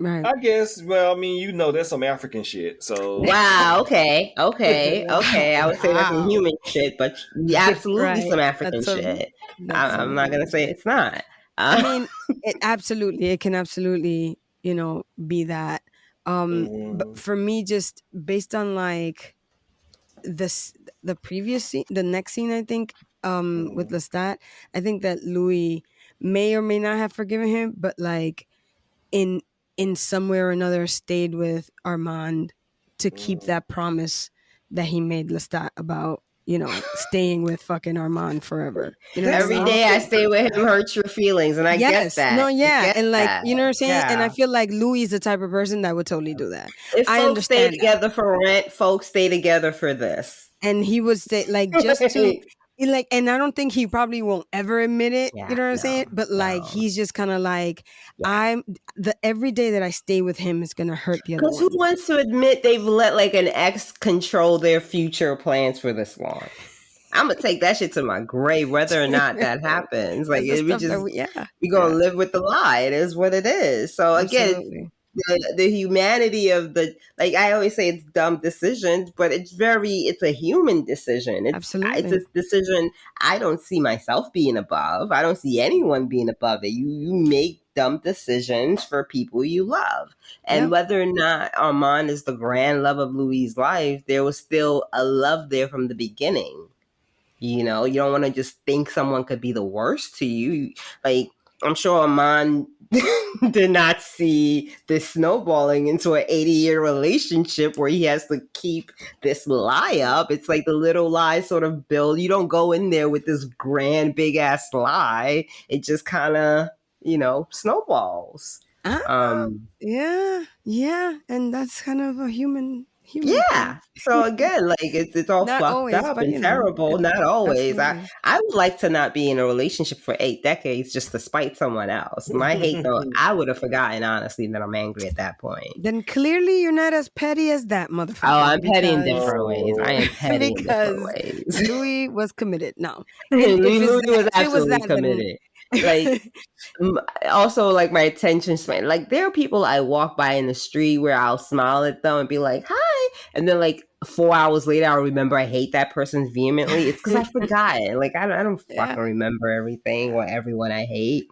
Right. I guess. Well, I mean, you know, that's some African shit. So wow. Okay. Wow. I would say that's some human shit, but absolutely Right. some African shit. I'm not gonna say it's not. I mean, it can absolutely, be that. But for me, just based on like the previous scene, the next scene, I think, with Lestat, I think that Louis may or may not have forgiven him, but like in some way or another stayed with Armand to keep that promise that he made Lestat about, staying with fucking Armand forever. You know, every day I stay with him hurts your feelings, and I get that. No, yeah, and like that. you know what I'm saying. Yeah. And I feel like Louis is the type of person that would totally do that. If I folks stay understand together for rent, folks stay together for this. and he would say like just to like, and I don't think he probably won't ever admit it. Yeah, you know what I'm saying? But like he's just kind of like every day that I stay with him is gonna hurt the other one. Because who wants to admit they've let like an ex control their future plans for this long? I'm gonna take that shit to my grave, whether or not that happens. Like we gonna live with the lie. It is what it is. So again, the humanity of the like I always say it's dumb decisions, but it's a human decision. It's a decision I don't see myself being above. I don't see anyone being above it. You make dumb decisions for people you love. And whether or not Armand is the grand love of Louis' life, there was still a love there from the beginning. You know, you don't want to just think someone could be the worst to you. Like, I'm sure Armand did not see this snowballing into an 80-year relationship where he has to keep this lie up. It's like the little lie sort of build. You don't go in there with this grand, big ass lie. It just kind of, snowballs. Yeah. And that's kind of a human yeah. So again, like it's all not fucked always, up but, and terrible. Not always. Absolutely. I would like to not be in a relationship for 8 decades just to spite someone else. My hate though, I would have forgotten honestly that I'm angry at that point. Then clearly you're not as petty as that motherfucker. Oh, I'm petty in different ways. I am petty in different ways. Louis was committed. No. Louis was absolutely committed. Like, also, like, my attention span. Like, there are people I walk by in the street where I'll smile at them and be like, "Hi," and then like 4 hours later, I'll remember I hate that person vehemently. It's because I forgot. Like, I don't fucking remember everything or everyone I hate.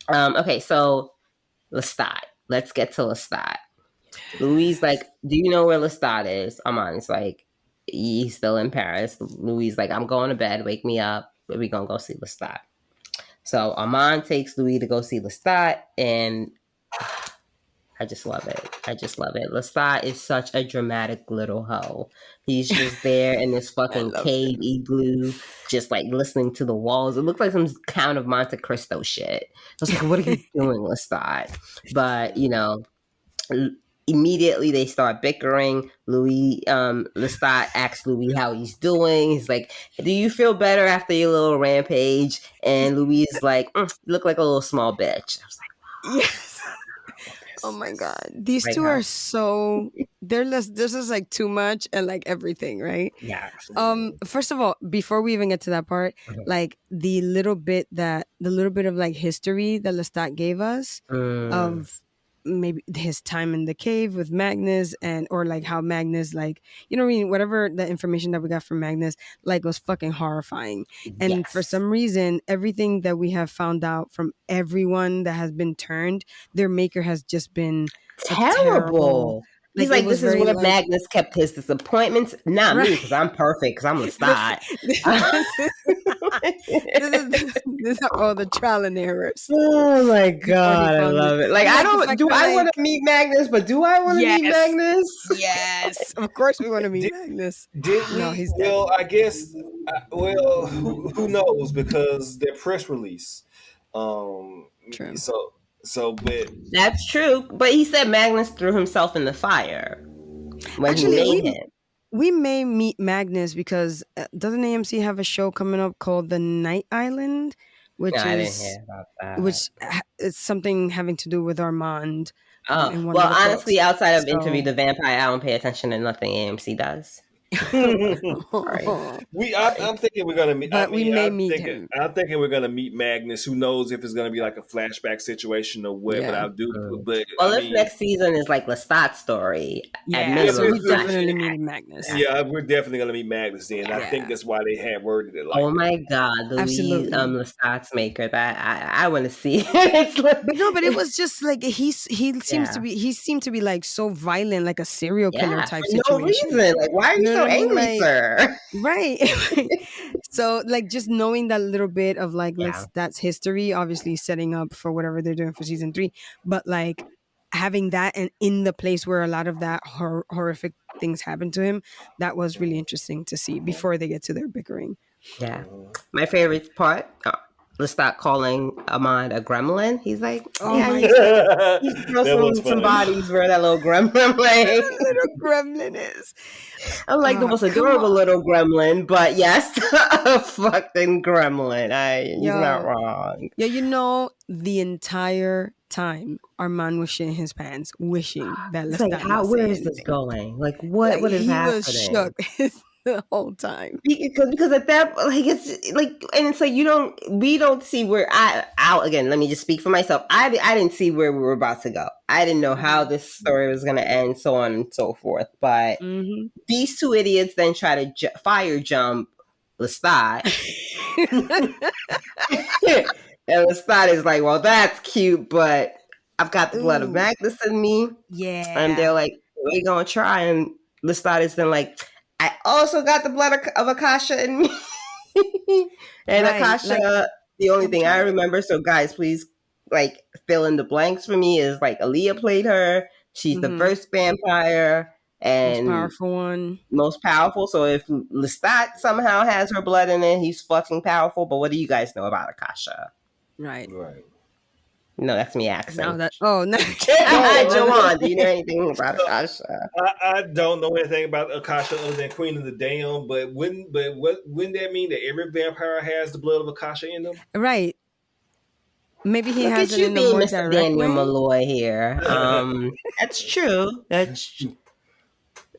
Okay, so Lestat. Let's get to Lestat. Louis like, do you know where Lestat is? Armand's like, he's still in Paris. Louis like, I'm going to bed. Wake me up. We're gonna go see Lestat. So Armand takes Louis to go see Lestat, and I just love it. I just love it. Lestat is such a dramatic little hoe. He's just there in this fucking cave igloo, just like listening to the walls. It looked like some Count of Monte Cristo shit. I was like, what are you doing, Lestat? But, you know, immediately they start bickering. Lestat asks Louis how he's doing. He's like, do you feel better after your little rampage? And Louis is like, you look like a little small bitch. I was like, wow. Yes. Oh my God. These two are so, this is like too much and like everything, right? Yeah. First of all, before we even get to that part, like the little bit of like history that Lestat gave us of maybe his time in the cave with Magnus, and or like how Magnus, like, you know what I mean, whatever the information that we got from Magnus, like, was fucking horrifying. And for some reason, everything that we have found out from everyone that has been turned, their maker has just been terrible. He's like, this is where Magnus kept his disappointments. Not me, because I'm perfect, because I'm Lestat. This is all the trial and errors. Oh my God, I love it. Like, I want to meet Magnus, but do I want to meet Magnus? Yes, of course we want to meet Magnus. He's dead. Well, I guess, who knows, because their press release. True. But that's true. But he said Magnus threw himself in the fire when he made him. We may meet Magnus because doesn't AMC have a show coming up called The Night Island, which I didn't hear about that. Which is something having to do with Armand. Well, honestly, outside of Interview the Vampire, I don't pay attention to nothing AMC does. I'm thinking we're gonna meet. But we may meet him. I'm thinking we're gonna meet Magnus. Who knows if it's gonna be like a flashback situation or what? Yeah. But I do. But this next season is like Lestat's story. Yeah, so we definitely meet Magnus. Yeah, we're definitely gonna meet Magnus then. I think that's why they had worded it like. Oh my God, Louis, Lestat's maker. That I want to see. But it was just like he seemed to be like so violent, like a serial killer type situation. No reason. Like, why are you so angry, sir? Right. So, like, just knowing that little bit of like that's history, obviously setting up for whatever they're doing for season 3, but like having that and in the place where a lot of that horrific things happen to him, that was really interesting to see before they get to their bickering. Yeah. My favorite part, Lestat calling Armand a gremlin. He's like, he throws some bodies where that little gremlin is. I'm like, the most adorable little gremlin, but yes, a fucking gremlin. He's not wrong. Yeah, you know, the entire time Armand was shitting his pants, wishing that Lestat where is this going? Like, what is happening? He was shook the whole time because at that, like, it's like, and it's like we don't see where again, let me just speak for myself. I didn't see where we were about to go. I didn't know how this story was going to end, so on and so forth. But these two idiots then try to fire jump Lestat. And Lestat is like, well, that's cute, but I've got the blood of Magnus in me. Yeah. And they're like, we're going to try. And Lestat is then like, I also got the blood of Akasha in me. And Akasha, like, the only thing I remember, so guys, please, like, fill in the blanks for me, is like Aaliyah played her. She's the first vampire and most powerful. So if Lestat somehow has her blood in it, he's fucking powerful. But what do you guys know about Akasha? Right. No, that's me asking. No. Joanne, do you know anything about Akasha? I don't know anything about Akasha other than Queen of the Damned, but wouldn't that mean that every vampire has the blood of Akasha in them? Right. Maybe he has it in the more Mr. direct Daniel way. Malloy here. That's true.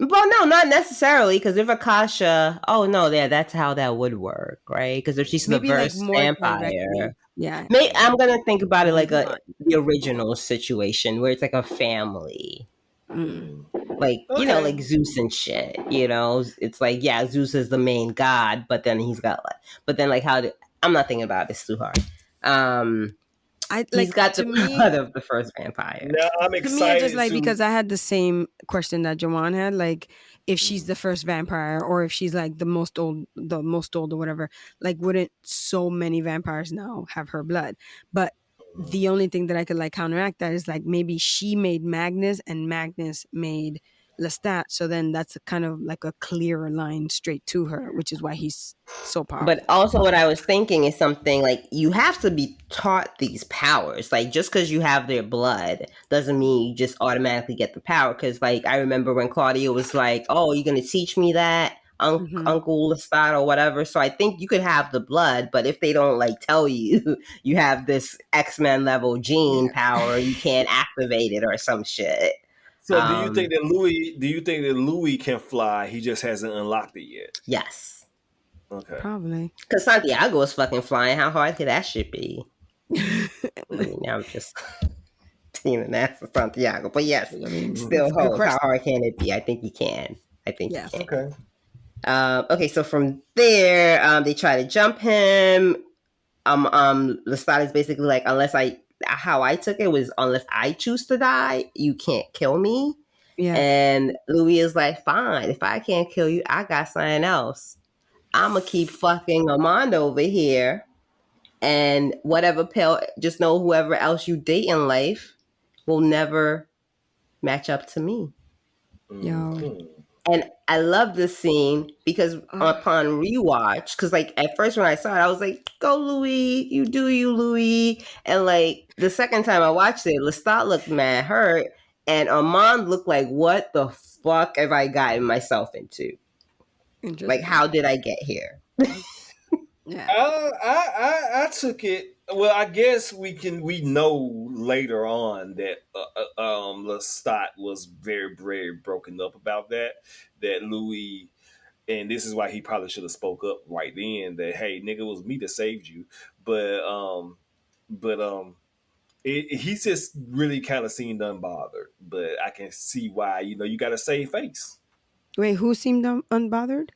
Well, no, not necessarily, because if Akasha, oh no, yeah, that's how that would work, right? Because if she's the Maybe like first more vampire, directly. Yeah. I'm gonna think about it like Not. the original situation where it's like a family, Mm. like Okay. like Zeus and shit. It's like Zeus is the main god, but then he's got but then like I'm not thinking about this too hard. He's got the To me, blood of the first vampire. Now I'm to me, it's just excited like to. because I had the same question that Jawan had, like if she's the first vampire or if she's like the most old or whatever, like wouldn't so many vampires now have her blood? But the only thing that I could like counteract that is like maybe she made Magnus and Magnus made Lestat, so then that's a kind of like a clearer line straight to her, which is why he's so But powerful. also, what I was thinking is something like you have to be taught these powers. Like, just because you have their blood doesn't mean you just automatically get the power. Because, like, I remember when Claudia was like, "Oh, you're gonna teach me that, Mm-hmm. Uncle Lestat or whatever." So I think you could have the blood, but if they don't like tell you you have this X-Men level gene Yeah. power, you can't activate it or some shit. So do you think that Louis? Do you think that Louis can fly? He just hasn't unlocked it yet. Yes. Okay. Probably. Because Santiago is fucking flying. How hard could that shit be? I mean, I'm just seeing an ass for Santiago. But yes, I mean, still good holds. How question. hard can it be? I think you can. I think Yeah. you can. Okay. Okay, so from there, they try to jump him. Lestat is basically like, how I took it was, unless I choose to die, you can't kill me. Yeah. And Louis is like, fine, if I can't kill you, I got something else. I'm gonna keep fucking Armand over here, and whatever pill. Just know whoever else you date in life will never match up to me. Yo. And I love this scene because upon rewatch, because like at first when I saw it, I was like, "Go Louis, you do you, Louis." And like the second time I watched it, Lestat looked mad hurt, and Armand looked like, "What the fuck have I gotten myself into? Like, how did I get here?" Yeah. I took it. Well, I guess we know later on that Lestat was very very broken up about that. That Louis, and this is why he probably should have spoke up right then. That hey, nigga, it was me that saved you. But he's just really kind of seemed unbothered. But I can see why. You got to save face. Wait, who seemed unbothered?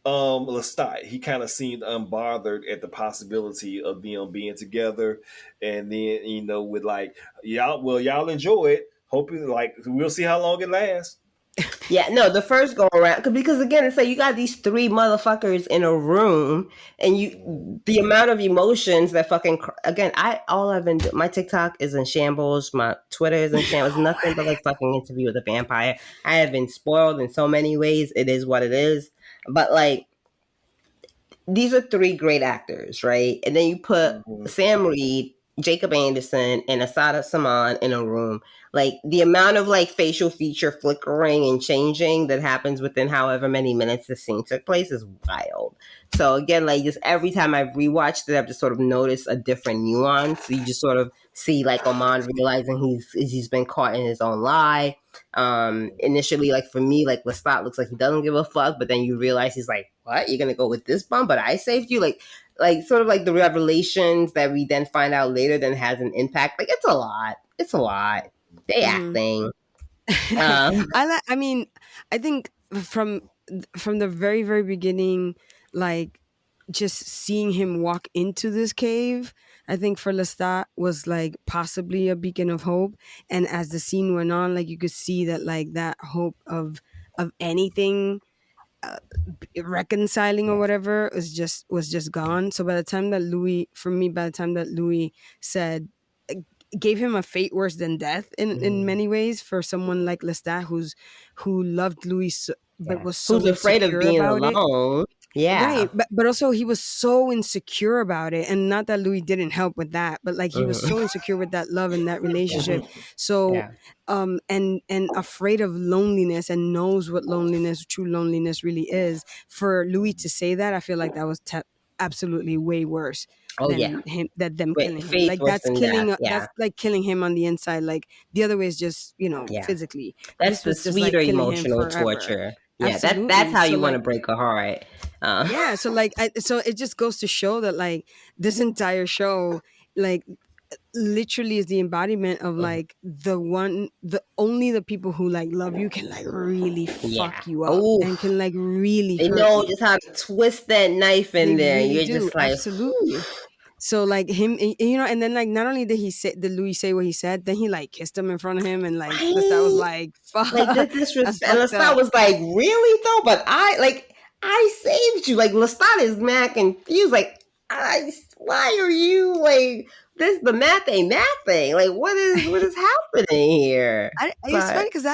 Lestat, he kind of seemed unbothered at the possibility of them being together, and then with like y'all enjoy it, hoping like we'll see how long it lasts. Yeah, no, the first go around, because again, it's like you got these three motherfuckers in a room, and the amount of emotions that fucking again, my TikTok is in shambles, my Twitter is in shambles, nothing but like fucking Interview with a Vampire. I have been spoiled in so many ways. It is what it is, but like these are three great actors, right? And then you put Sam Reed, Jacob Anderson, and Asada Saman in a room. Like the amount of like facial feature flickering and changing that happens within however many minutes the scene took place is wild. So again, like just every time I've rewatched it, I've just sort of noticed a different nuance. So you just sort of see like Armand realizing he's been caught in his own lie. Initially, like for me, like Lestat looks like he doesn't give a fuck, but then you realize he's like, what? You're gonna go with this bum, but I saved you? Like sort of like the revelations that we then find out later then has an impact. Like it's a lot. It's a lot. They acting. I mean, I think from the very very beginning, like just seeing him walk into this cave, I think for Lestat was like possibly a beacon of hope. And as the scene went on, like you could see that like that hope of anything reconciling or whatever was just gone. So by the time that Louis said, gave him a fate worse than death in many ways for someone like Lestat who loved Louis but was so who's afraid of insecure being about it. alone. Yeah. Right, but also he was so insecure about it, and not that Louis didn't help with that, but like he was so insecure with that love and that relationship. So and afraid of loneliness, and knows what true loneliness really is. For Louis to say that, I feel like that was absolutely way worse than them killing him. Like that's like killing him on the inside. Like the other way is just, physically. That's this was the just sweeter like killing him emotional forever. torture. Yeah, Absolutely. that's how you want to break a heart. Yeah, so like so it just goes to show that like this entire show like literally is the embodiment of like only the people who like love you can like really fuck you up and can like really they hurt know you. just how to twist that knife in there. Really You're do. just like, absolutely. So like him, and then like not only did Louis say what he said, then he like kissed him in front of him, and like Lestat was like, "Fuck." Like this disrespect. And Lestat was like, "Really though?" But I saved you. Like Lestat is mad confused. Like, why are you like this? The math ain't mathing. Like, what is happening here? It's funny because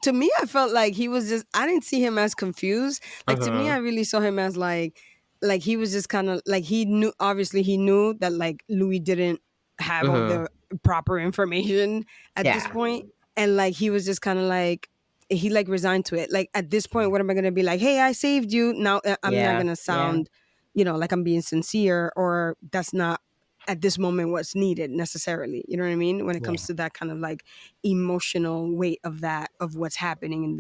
to me, I felt like he was just. I didn't see him as confused. Like to me, I really saw him as like he was just kind of like he knew. Obviously, he knew that like Louis didn't have all the proper information at this point, and like he was just kind of like he like resigned to it. Like at this point, what am I gonna be like? Hey, I saved you. Now I'm not gonna sound, like I'm being sincere, or that's not at this moment what's needed necessarily. You know what I mean? When it comes to that kind of like emotional weight of what's happening in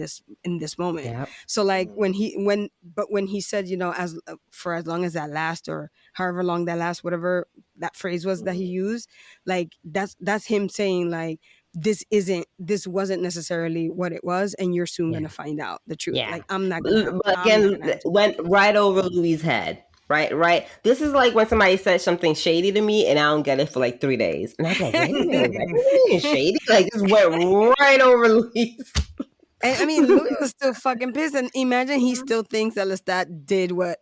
this moment. Yep. So like when he said, as for as long as that lasts, or however long that lasts, whatever that phrase was that he used, like that's him saying like, this wasn't necessarily what it was, and you're soon gonna find out the truth. Like I'm not gonna. But again, went right over Louis' head. Right. This is like when somebody says something shady to me and I don't get it for like 3 days. And I'm like, wait a minute, what do you mean shady? Like, just went right over Louis. And I mean, Louis was still fucking pissed. And imagine he still thinks that Lestat did what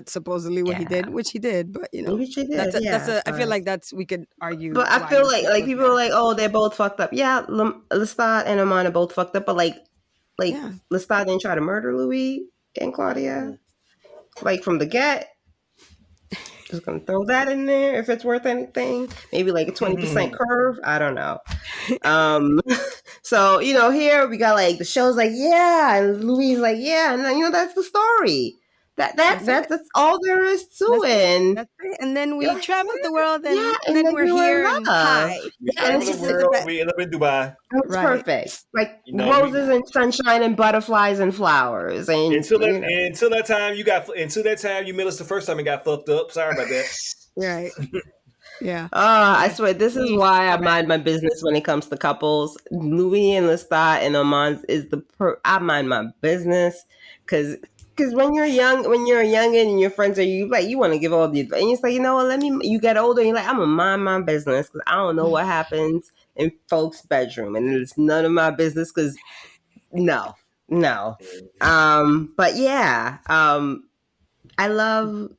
supposedly what he did, which he did. But, which he did, I feel like we could argue. But I feel like people are like, oh, they're both fucked up. Yeah, Lestat and Armand are both fucked up. But like Lestat didn't try to murder Louis and Claudia. Like from the get. Just gonna throw that in there if it's worth anything. Maybe like a 20% curve. I don't know. So here we got like the show's like, yeah, and Louis like, yeah, and then that's the story. That's all there is to it. That's it. And then we traveled the world, and then we're here and hi. We traveled the world. We end up in Dubai. It's perfect. Like roses and sunshine and butterflies and flowers. And until that time you met us the first time and got fucked up. Sorry about that. Right. Yeah. I swear, this is why I mind my business when it comes to couples. Louis and Lestat and Armand is I mind my business because when you're young, when you're a youngin' and your friends are you want to give all the advice, and it's like, what, you get older and you're like, I'm gonna mind my business because I don't know what happens in folks' bedroom, and it's none of my business because no. But yeah, I love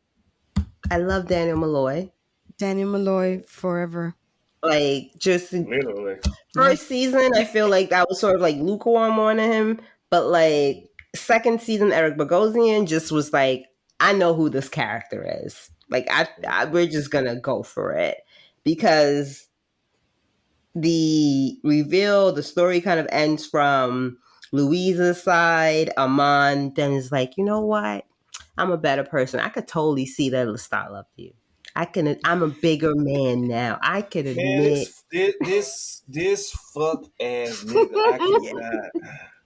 Daniel Malloy. Daniel Malloy forever. Like just literally. First season, I feel like I was sort of like lukewarm on him, but like second season, Eric Bogosian just was like, I know who this character is. Like we're just gonna go for it because the story kind of ends from Louisa's side. Armand then is like, you know what? I'm a better person. I could totally see that Lestat loved you. I'm a bigger man now. I can admit this fuck ass nigga. I cannot.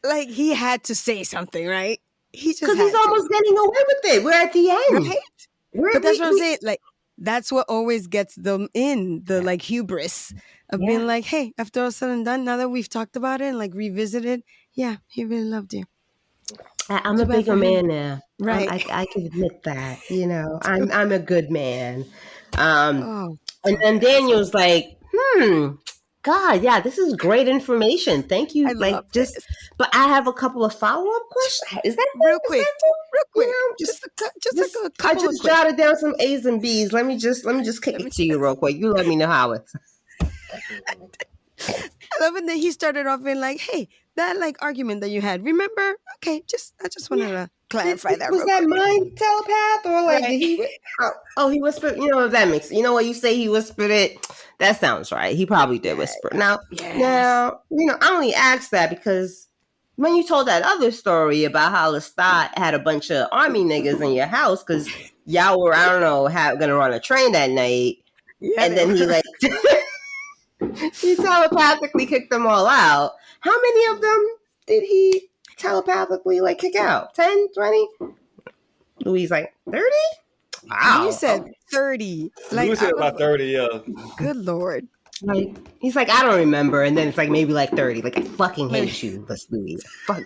Like he had to say something, right? He's almost getting away with it. We're at the end, right? But that's what I'm saying. Like that's what always gets them in the like hubris of being like, hey, after all said and done, now that we've talked about it and like revisited, yeah, he really loved you. I'm a bigger man now, right? I can admit that. I'm a good man. And then Daniel's like, God, yeah, this is great information. Thank you. But I have a couple of follow-up questions. Is that real quick? Just a couple. I just jotted down some A's and B's. Let me just kick it to you real quick. You let me know how it's. I love it that he started off in like, hey, that like argument that you had, remember? Okay, I just wanted to clarify that. Was that mind telepath or like did he? He whispered. If that makes. What you say? He whispered it. That sounds right. He probably did whisper. Now, I only asked that because when you told that other story about how Lestat had a bunch of army niggas in your house, because y'all were, I don't know, gonna run a train that night. Yeah, and then he like he telepathically kicked them all out. How many of them did he telepathically like kick out? 10, 20? Louis like 30? Wow. He said 30. Like, Louis said about 30, yeah. Good Lord. Like, he's like, I don't remember. And then it's like maybe like 30. Like, I fucking hate you, Louis. Fuck.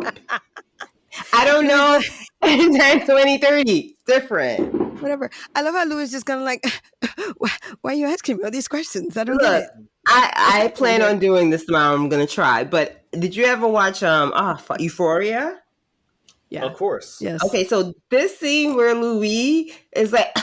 I don't know. 10, 20, 30. Different. Whatever. I love how Louis just kind of like, why are you asking me all these questions? I don't get it. I plan on doing this tomorrow. I'm going to try. But did you ever watch Euphoria? Yeah. Of course. Yes. Okay, so this scene where Louis is like,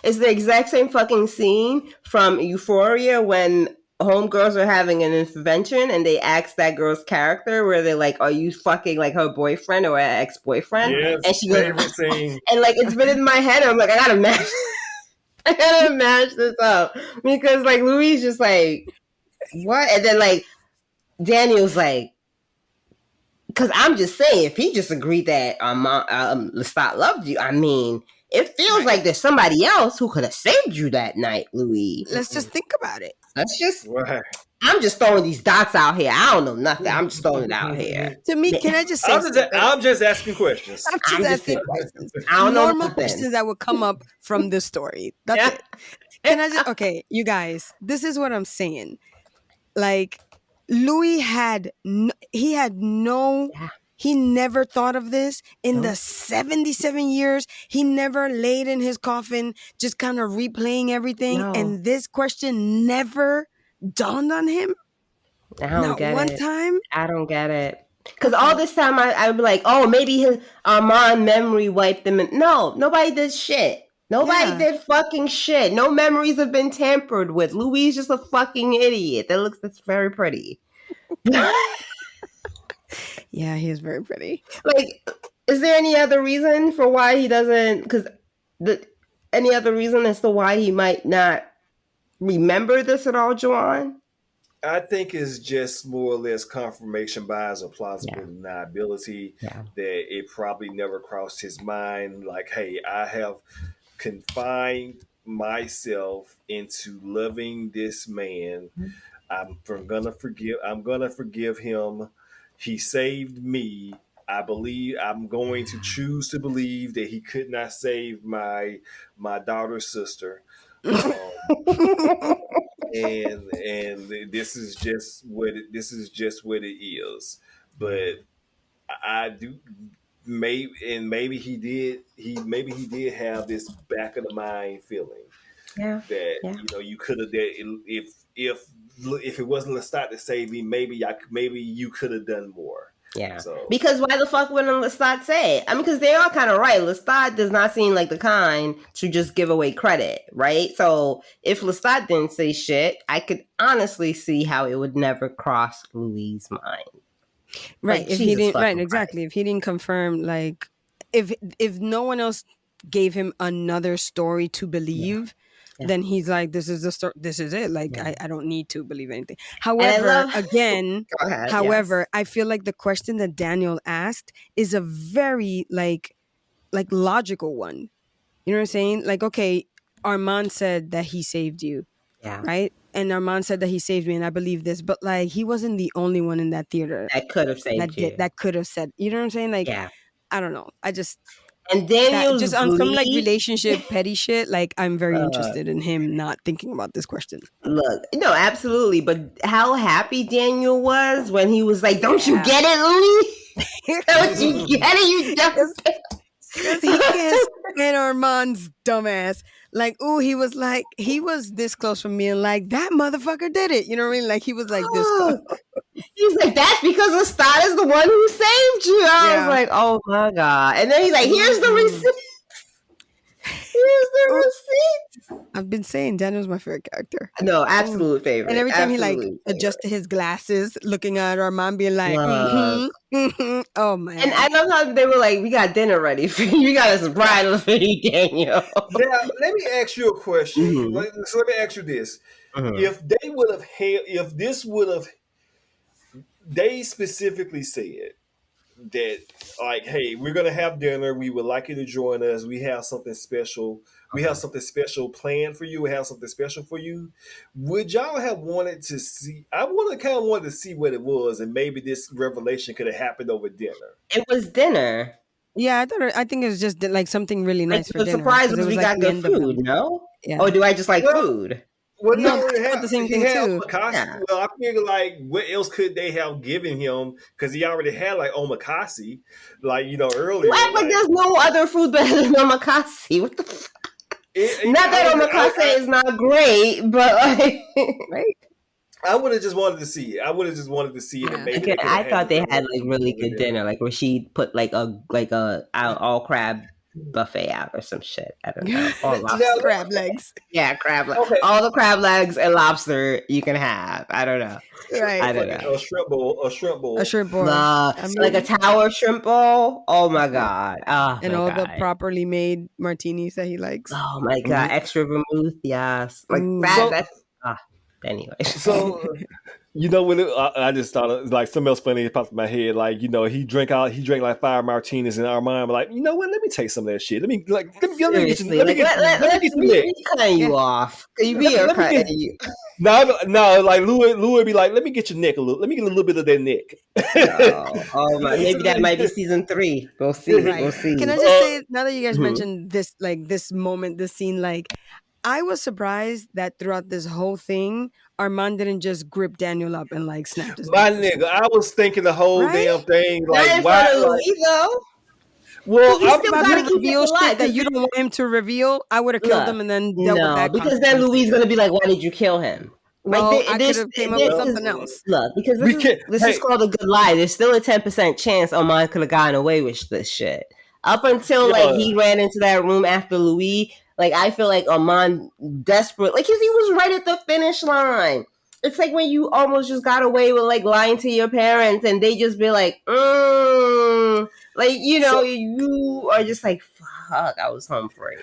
it's the exact same fucking scene from Euphoria when homegirls are having an intervention and they ask that girl's character where they're like, are you fucking like her boyfriend or her ex-boyfriend? Yes, and she goes, and like it's been in my head. I'm like, I gotta match this up because like Louis just like, what? And then like Daniel's like, because I'm just saying, if he just agreed that Lestat loved you, I mean, it feels like there's somebody else who could have saved you that night, Louis. Let's just think about it. Let's just. I'm just throwing these dots out here. I don't know nothing. I'm just throwing it out here. To me, can I just say I'm just asking questions. I'm just asking questions. I don't know normal questions that would come up from this story. That's it. Can I just okay, you guys? This is what I'm saying. Like Louis he never thought of this in the 77 years. He never laid in his coffin, just kind of replaying everything. No. And this question never dawned on him. I don't get it. Not one time. I don't get it. Because all this time I'd be like, oh, maybe his Armand memory wiped him. No, nobody did shit. Nobody did fucking shit. No memories have been tampered with. Louis is just a fucking idiot. That's very pretty. Yeah, he is very pretty. Like, is there any other reason for why he doesn't? Any other reason as to why he might not remember this at all, Joanne? I think it's just more or less confirmation bias or plausible deniability that it probably never crossed his mind. Like, hey, I have confined myself into loving this man. I'm gonna forgive him. He saved me. I'm going to choose to believe that he could not save my daughter's sister. And this is just what it is. But I do maybe he did have this back of the mind feeling that you could have if it wasn't Lestat to save me, maybe you could have done more. Yeah. So. Because why the fuck wouldn't Lestat say it? I mean, because they are kind of right. Lestat does not seem like the kind to just give away credit, right? So if Lestat didn't say shit, I could honestly see how it would never cross Louis' mind. Right. Like, if he didn't, right, exactly. Christ. If he didn't confirm, like, if no one else gave him another story to believe. Yeah. Then he's like, this is the story. This is it. Like, I don't need to believe anything. However, I feel like the question that Daniel asked is a very like logical one. You know what I'm saying? Like, okay, Armand said that he saved you. Yeah. Right? And Armand said that he saved me, and I believe this. But like, he wasn't the only one in that theater that could have saved you. That could have said. You know what I'm saying? Like, I don't know. And Daniel's just on some like relationship petty shit, like I'm very interested in him not thinking about this question. Look, no, absolutely. But how happy Daniel was when he was like, don't you get it, Louis? Don't you get it, you dumb? Because he can't stand Armand's dumbass. Like, he was this close from me, and like that motherfucker did it. You know what I mean? Like he was like this close. He's like, that's because Lestat is the one who saved you. I was like, oh my God. And then he's like, here's the receipt. Here's the receipt. I've been saying Daniel's my favorite character. No, absolute favorite. And every time he like adjusted his glasses, looking at Armand, being like, oh man. And I love how they were like, we got dinner ready for you. We got a surprise for you, Daniel. Now, let me ask you a question. Mm-hmm. So let me ask you this. Mm-hmm. If they specifically said, that like, hey, we're gonna have dinner. We would like you to join us. We have something special. We have something special planned for you. We have something special for you. Would y'all have wanted to see? I kind of wanted to see what it was, and maybe this revelation could have happened over dinner. It was dinner. Yeah, I think it was just like something really nice for the dinner. surprise It was was we like got the good end of food. them. No, Yeah. or do I just like food? Well, no, I thought the same thing too. Yeah. Well, I figure like, what else could they have given him? Because he already had like omakase, like earlier. You act like there's no other food better than omakase. What the fuck? Not that omakase is not great, but like, right? I would have just wanted to see it. I would have just wanted to see it. And maybe I thought they had like really good dinner, like where she put like a all crab buffet out or some shit. I don't know. All lobster. Crab legs. Yeah, crab legs. Okay. All the crab legs and lobster you can have. I don't know. Right. I don't know. A shrimp bowl. A shrimp bowl. Like a tower shrimp bowl. Oh my god. Oh, and all the properly made martinis that he likes. Oh my god. Extra vermouth. Yes. Like that's anyway. So when I just thought of, like, something else funny popped in my head. Like, he drank like 5 martinis, and Armand was like, you know what? Let me taste some of that shit. Let me get you off. No, like Louis would be like, let me get your neck a little. Let me get a little bit of that neck. Oh my, maybe that might be season 3. We'll see. Right. We'll see. Can I just say, now that you guys mentioned this, like this moment, this scene, like, I was surprised that throughout this whole thing, Armand didn't just grip Daniel up and like snap his My nigga, I was thinking the whole damn thing, like, why? Though? Well, I'm about to reveal shit that you don't want him to reveal. I would have killed him and then dealt with that. Because then Louis is gonna be like, "Why did you kill him?" Well, I could have came up with something else. Look, because this is called a good lie. There's still a 10% chance Armand could have gotten away with this shit. Up until like he ran into that room after Louis. Like, I feel like Armand desperate, like, because he was right at the finish line. It's like when you almost just got away with like lying to your parents, and they just be like, like, you are just like, fuck, I was home free.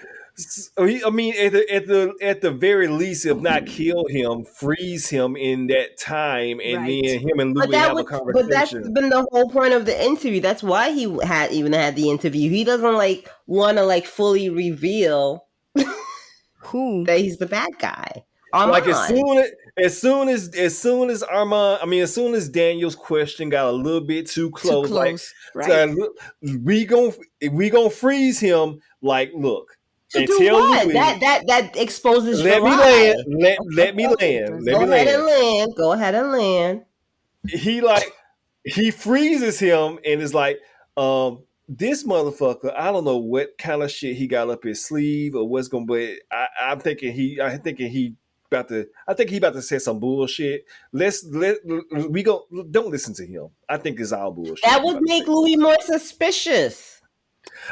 I mean, at the very least, if not kill him, freeze him in that time, and then him and Louis have a conversation. But that's been the whole point of the interview. That's why he had the interview. He doesn't like want to like fully reveal who that he's the bad guy. Armand. Like as soon as Armand, I mean, as soon as Daniel's question got a little bit too close. Like, right. So we gonna freeze him. Like, look. To do what? Louis, that exposes your lie. Let me land. Go ahead and land. He freezes him and is like, this motherfucker, I don't know what kind of shit he got up his sleeve or what's going, but I think he about to say some bullshit. Don't listen to him. I think it's all bullshit. That would make Louis more suspicious.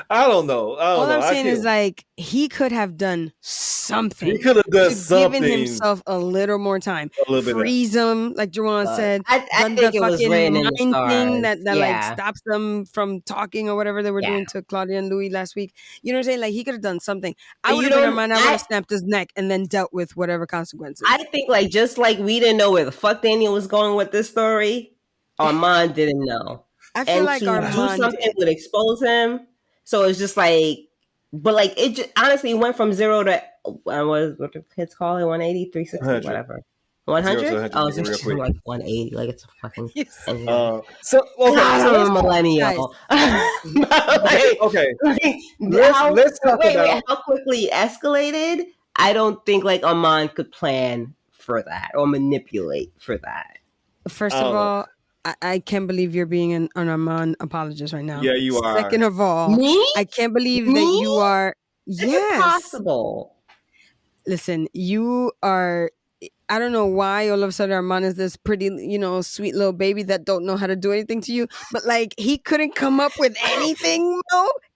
I don't know. All I'm saying is, like, he could have done something. He could have done something. Given himself a little more time. Freeze him, like Jerwan said. I think it was written in the stars. Thing that like stops them from talking or whatever they were doing to Claudia and Louis last week. You know what I'm saying? Like, he could have done something. I would have been Armand. I would have snapped his neck and then dealt with whatever consequences. I think, like, just like we didn't know where the fuck Daniel was going with this story, Armand didn't know. I feel like Armand do something would expose him. So it's just like, but like it just, honestly went from 0 to what the kids call it, 180, 360, whatever. 100? Oh, it's just like 180, like it's a fucking. I'm a millennial. Okay. Let's talk about how quickly it escalated. I don't think like Armand could plan for that or manipulate for that. First of all, I can't believe you're being an Armand apologist right now. Yeah, you are. Second of all, I can't believe that you are. Yes, impossible. Listen, you are. I don't know why all of a sudden Armand is this pretty, sweet little baby that don't know how to do anything to you. But like, he couldn't come up with anything,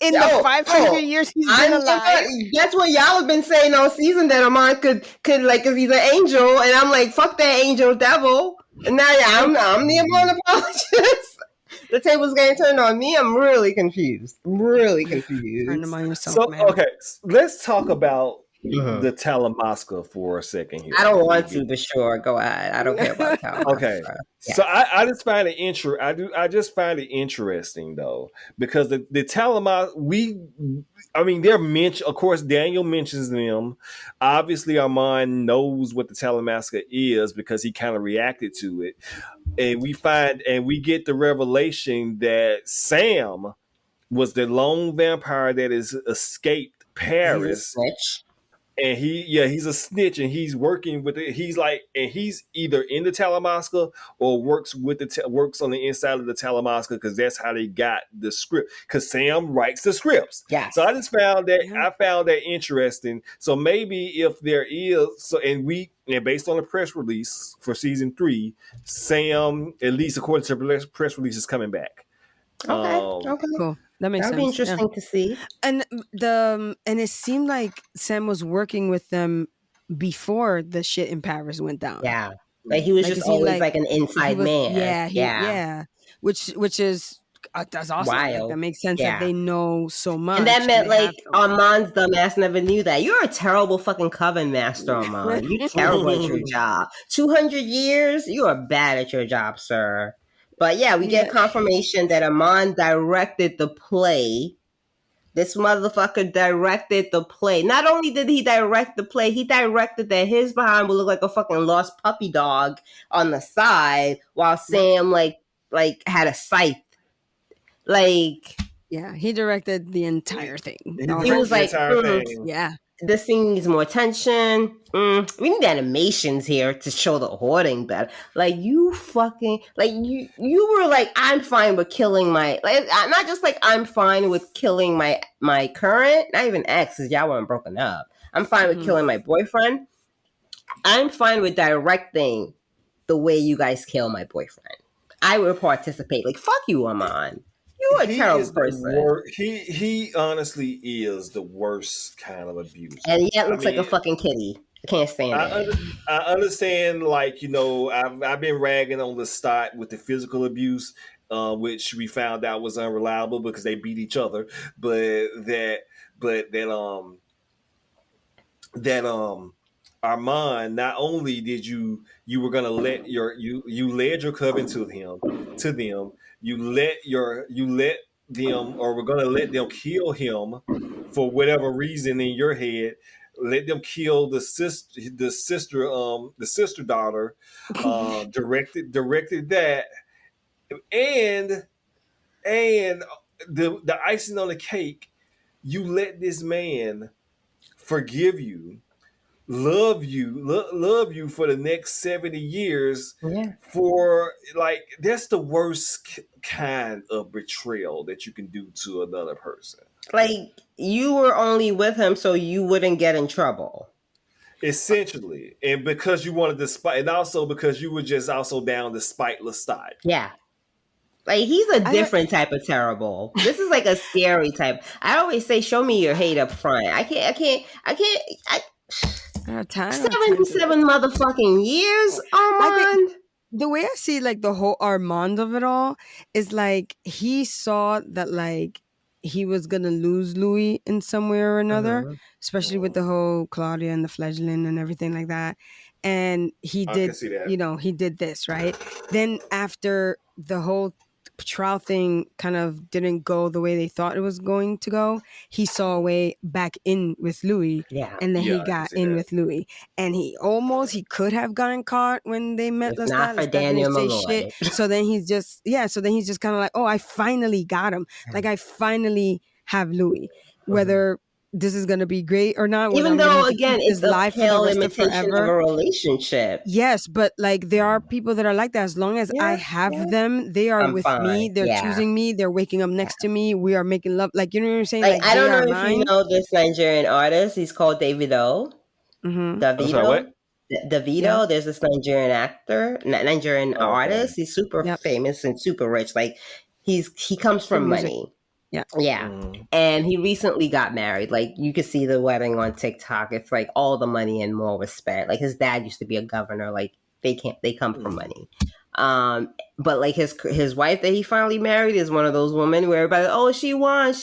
in the 500 years he's been alive. That's what y'all have been saying all season, that Armand could like, because he's an angel, and I'm like, fuck that angel devil. And now I'm the Armand apologist. The table's getting turned on me. I'm really confused. Turn them on yourself, man. Okay, let's talk about the Talamasca for a second here. I don't want to, but sure, go ahead. I don't care about Talamasca. Okay, yeah. So I just find it I just find it interesting though, because the Talamasca, they're mentioned. Of course, Daniel mentions them. Obviously, Armand knows what the Talamasca is because he kind of reacted to it, and we get the revelation that Sam was the lone vampire that has escaped Paris. And he's a snitch, and he's working with it. He's either in the Talamasca or works on the inside of the Talamasca, because that's how they got the script. Because Sam writes the scripts. Yes. So I just found that interesting. So maybe if there is, and based on the press release for season 3, Sam, at least according to the press release, is coming back. Okay. Cool. That makes sense. That'd be interesting to see. And it seemed like Sam was working with them before the shit in Paris went down. Yeah, like he was just always like an inside man. Yeah. Which is that's awesome. Like, that makes sense that they know so much, and that meant like Armand's dumbass never knew that. You're a terrible fucking coven master, Armand. You're terrible at your job. 200 years, you are bad at your job, sir. But yeah, we get confirmation that Armand directed the play. This motherfucker directed the play. Not only did he direct the play, he directed that his behind would look like a fucking lost puppy dog on the side, while Sam like had a scythe. Like, yeah, he directed the entire thing. He was like, yeah. This thing needs more attention. We need animations here to show the hoarding better. Like, you fucking, like, you were like, I'm fine with killing my, like, not just like I'm fine with killing my current, not even ex, because y'all weren't broken up. I'm fine with killing my boyfriend. I'm fine with directing the way you guys kill my boyfriend. I would participate. Like, fuck you, Armand. You're a terrible person. He honestly is the worst kind of abuser. And yet looks like a fucking kitty. I can't stand it. I understand, like, I've been ragging on Lestat with the physical abuse, which we found out was unreliable because they beat each other. But Armand, not only did you were gonna let you led your coven to them. You let them, or we're gonna let them kill him for whatever reason in your head. Let them kill the sister daughter. Directed that, and the icing on the cake. You let this man forgive you. Love you for the next 70 years. For, like, that's the worst kind of betrayal that you can do to another person. Like, you were only with him so you wouldn't get in trouble, essentially, and because you wanted to spite, and also because you were just also down to spite Lestat. Yeah, like, he's a different type of terrible. This is like a scary type. I always say, show me your hate up front. I can't 77 motherfucking years, Armand. The way I see, like, the whole Armand of it all is, like, he saw that, like, he was gonna lose Louis in some way or another, especially with the whole Claudia and the fledgling and everything like that. And he did, he did this, right? Then after the whole trial thing kind of didn't go the way they thought it was going to go, he saw a way back in with Louis, and then he got in with Louis, and he could have gotten caught when they met. Not for Daniel Malloy. So then he's just kind of like, oh, I finally got him. Like, I finally have Louis, whether this is going to be great or not. Even though, again, it's a pale imitation of a relationship. Yes, but, like, there are people that are like that. As long as I have them, they are with me. They're choosing me. They're waking up next to me. We are making love. Like, you know what I'm saying? Like, I don't know if you know this Nigerian artist. He's called Davido. Davido. Yeah. There's this Nigerian actor, Nigerian artist. He's super famous and super rich. Like, he comes from money. Yeah. And he recently got married. Like, you could see the wedding on TikTok. It's like all the money and more respect. Like, his dad used to be a governor. Like, they come from money. But, like, his wife that he finally married is one of those women where everybody, oh, she won.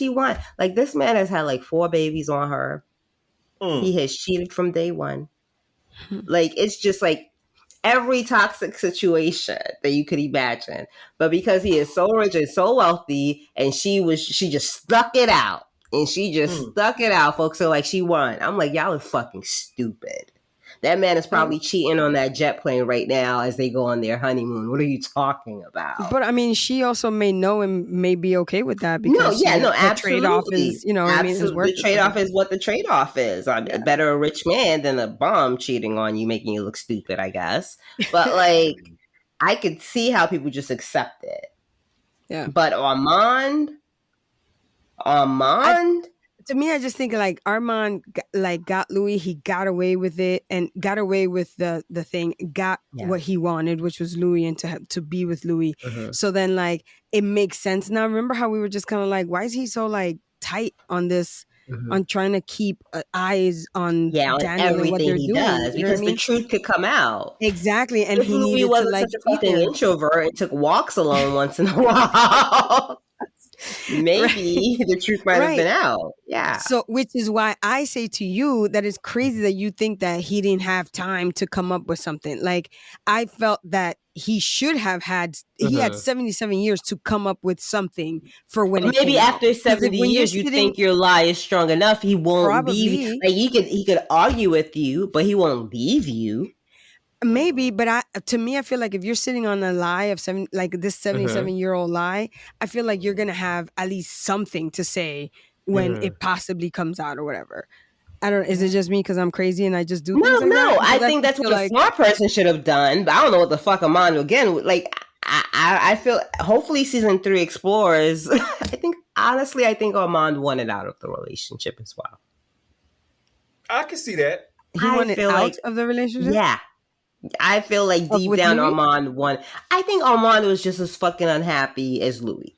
Like, this man has had like 4 babies on her. He has cheated from day one. Like, it's just like every toxic situation that you could imagine. But because he is so rich and so wealthy, and she just stuck it out. And she just stuck it out, folks. So like she won. I'm like, y'all are fucking stupid. That man is probably cheating on that jet plane right now as they go on their honeymoon. What are you talking about? But I mean, she also may know and may be okay with that because absolutely. The trade-off is, is worth the trade-off is what the trade-off is. Better a rich man than a bum cheating on you, making you look stupid, I guess. But like, I could see how people just accept it. Yeah. But Armand. To me, I just think like Armand got Louis, he got away with it and got away with the thing, got what he wanted, which was Louis, and to be with Louis. So then like it makes sense now. Remember how we were just kind of like, why is he so like tight on this, on trying to keep eyes on Daniel and what they're doing? Does, because the truth could come out. Exactly. And he Louis needed wasn't to like such a fucking introvert and took walks alone once in a while. Maybe the truth might have been out. Yeah. So, which is why I say to you that it's crazy that you think that he didn't have time to come up with something. Like, I felt that he should have had, he had 77 years to come up with something for when it maybe came after out. 70 years, you think your lie is strong enough. He won't leave. Like, he could argue with you, but he won't leave you. Maybe, but to me, I feel like if you're sitting on a lie of this 77-year-old lie, I feel like you're gonna have at least something to say when it possibly comes out or whatever. I don't. Is it just me because I'm crazy and I just do things like that? I think that's what a smart person should have done. But I don't know what the fuck Armand again. Like I feel. Hopefully, season 3 explores. I think Armand wanted out of the relationship as well. I can see that. He wanted out of the relationship. Yeah. I feel like deep down Louis? Armand won. I think Armand was just as fucking unhappy as Louis.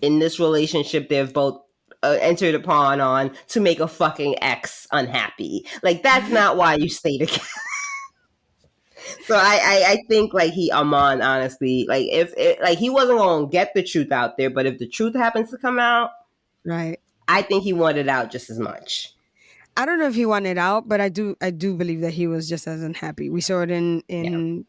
In this relationship, they've both entered upon on to make a fucking ex unhappy. Like, that's not why you stay together. So I think like Armand honestly, like if he wasn't gonna get the truth out there, but if the truth happens to come out, right, I think he wanted out just as much. I don't know if he wanted out, but I do believe that he was just as unhappy. We saw it in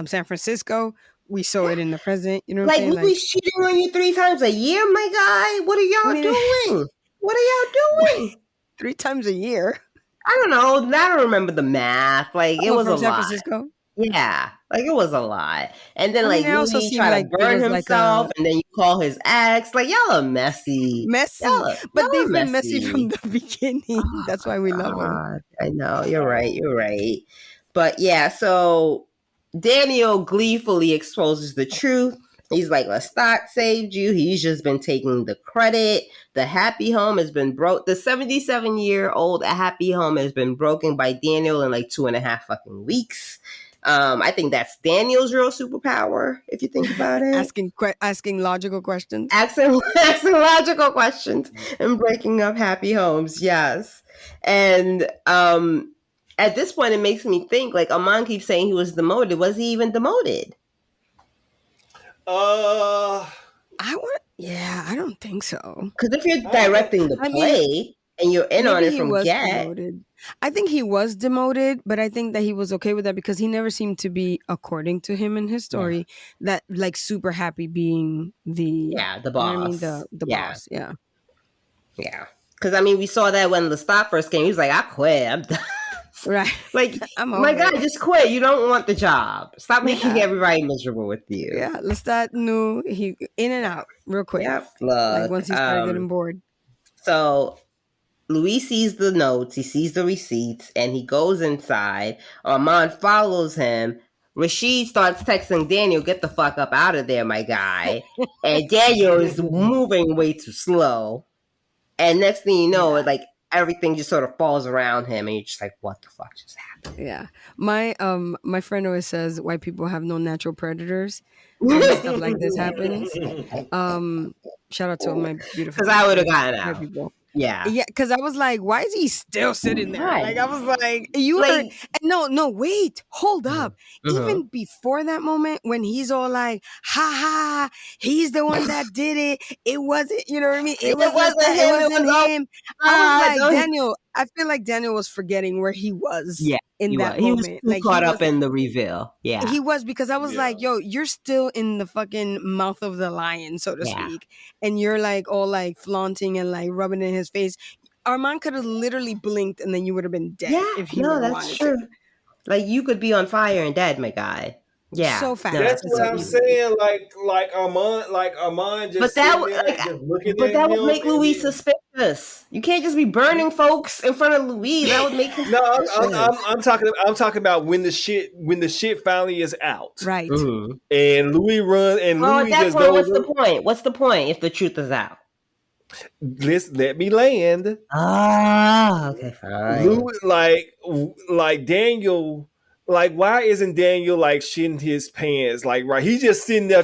San Francisco. We saw it in the present. You know what I'm saying? Louis cheating on you 3 times a year, my guy. What are y'all doing? What are y'all doing? 3 times a year? I don't know. I don't remember the math. Like, it was a San lot. Francisco? Yeah, like it was a lot. And then Louis tried to burn himself, and then you call his ex. Like, y'all are messy. But they've been messy from the beginning. That's why we love them. I know. You're right. But yeah, so Daniel gleefully exposes the truth. He's like, Lestat saved you. He's just been taking the credit. The happy home has been broke. The 77-year-old happy home has been broken by Daniel in like 2.5 fucking weeks. I think that's Daniel's real superpower, if you think about it. Asking logical questions. Asking logical questions and breaking up happy homes, yes. And at this point, it makes me think, like, Armand keeps saying he was demoted. Was he even demoted? I don't think so. Because if you're directing the play and you're in on it from get... Demoted. I think he was demoted, but I think that he was okay with that because he never seemed to be, according to him in his story, that like super happy being the boss. You know what I mean? The boss, yeah. Yeah. Because, I mean, we saw that when Lestat first came. He was like, I quit. I'm done. Right. Like, my God, just quit. You don't want the job. Stop making everybody miserable with you. Yeah, Lestat knew he in and out real quick. Yep. Look, like once he started getting bored. So Louis sees the notes, he sees the receipts, and he goes inside. Armand follows him. Rashid starts texting Daniel, get the fuck up out of there, my guy. And Daniel is moving way too slow. And next thing you know, like, everything just sort of falls around him, and you're just like, what the fuck just happened? Yeah. My friend always says white people have no natural predators. And stuff like this happens. Shout out to my beautiful... Because I would have gotten out. People. Yeah. Yeah, because I was like, why is he still sitting there? Right. Like, I was like, you like, no, wait, hold up. Even before that moment, when he's all like, ha, he's the one that did it. It wasn't, you know what I mean? It wasn't him. I was like, Daniel, I feel like Daniel was forgetting where he was in that he was moment. too caught up in the reveal. Yeah. He was, because I was like, yo, you're still in the fucking mouth of the lion, so to speak. And you're like all like flaunting and like rubbing it in his face. Armand could have literally blinked and then you would have been dead if he would have wanted to. Like, you could be on fire and dead, my guy. Yeah, so fast. That's what I'm saying. Like Armand just sitting there, just looking but at that him. would make Louis suspicious. You can't just be burning folks in front of Louis. That would make him I'm talking about when the shit finally is out, right? Mm-hmm. And Louis runs, and Louis just goes. What's the point? What's the point if the truth is out? Let me land. Okay, fine. Louis, like Daniel. Like, why isn't Daniel like shitting his pants? Like, right, he's just sitting there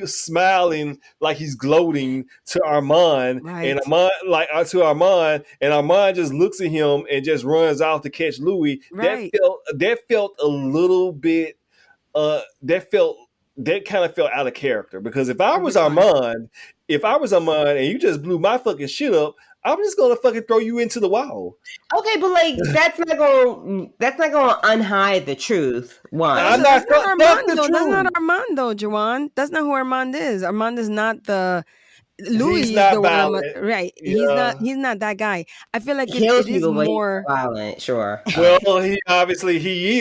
smiling, like he's gloating to Armand, and Armand just looks at him and just runs off to catch Louis. Right. That felt a little bit. That kind of felt out of character, because if I was Armand and you just blew my fucking shit up, I'm just gonna fucking throw you into the wall. Okay, but like that's not gonna unhide the truth. One, that's not Armand though. That's not Armand though, Juwan. That's not who Armand is. Armand is not the Louis. He's not violent. Right? Yeah. He's not that guy. I feel like it is more violent. Sure. Well, he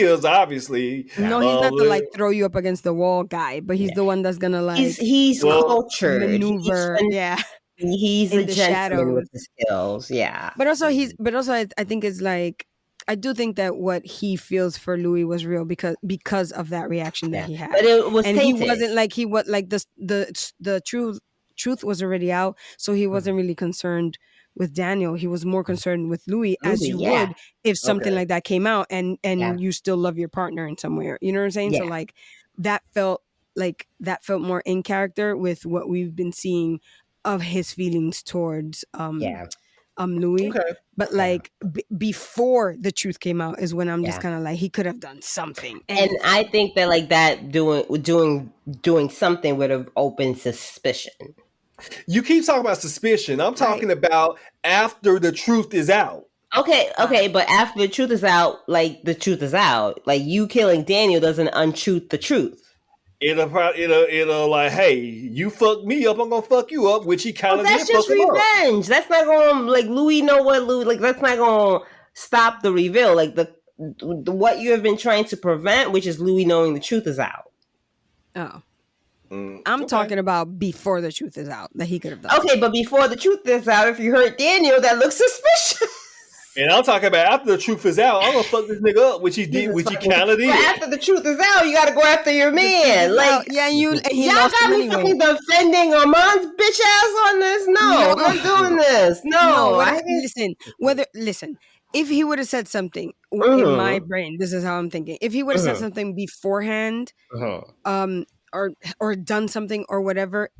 is obviously. No, he's not the like throw you up against the wall guy, but he's the one that's gonna like. He's cultured. Maneuver. He's a gentleman with the skills, But also I think it's like, I do think that what he feels for Louis was real because of that reaction that he had. But it was tainted. He wasn't like the truth was already out, so he wasn't really concerned with Daniel. He was more concerned with Louis, as you would if something like that came out and you still love your partner in some way. You know what I'm saying? So like that felt more in character with what we've been seeing of his feelings towards Louis. But like before the truth came out is when I'm just kind of like, he could have done something. And I think that like that doing something would have opened suspicion. You keep talking about suspicion. I'm talking about after the truth is out. Okay, but after the truth is out, like the truth is out, like you killing Daniel doesn't untruth the truth. It'll like, hey, you fucked me up, I'm gonna fuck you up, which he kind of did. That's just revenge. That's not gonna like Louis know what Louis like. That's not gonna stop the reveal. Like the what you have been trying to prevent, which is Louis knowing the truth is out. Oh, I'm talking about before the truth is out that he could have done. Okay, but before the truth is out, if you hurt Daniel, that looks suspicious. And I'm talking about after the truth is out, I'm gonna fuck this nigga up, which he did, which he kind of did. But after the truth is out, you gotta go after your man. Like, y'all got me fucking defending Armand's bitch ass on this. No, I'm not doing this. No, listen. If he would have said something in my brain, this is how I'm thinking. If he would have said something beforehand, or done something or whatever,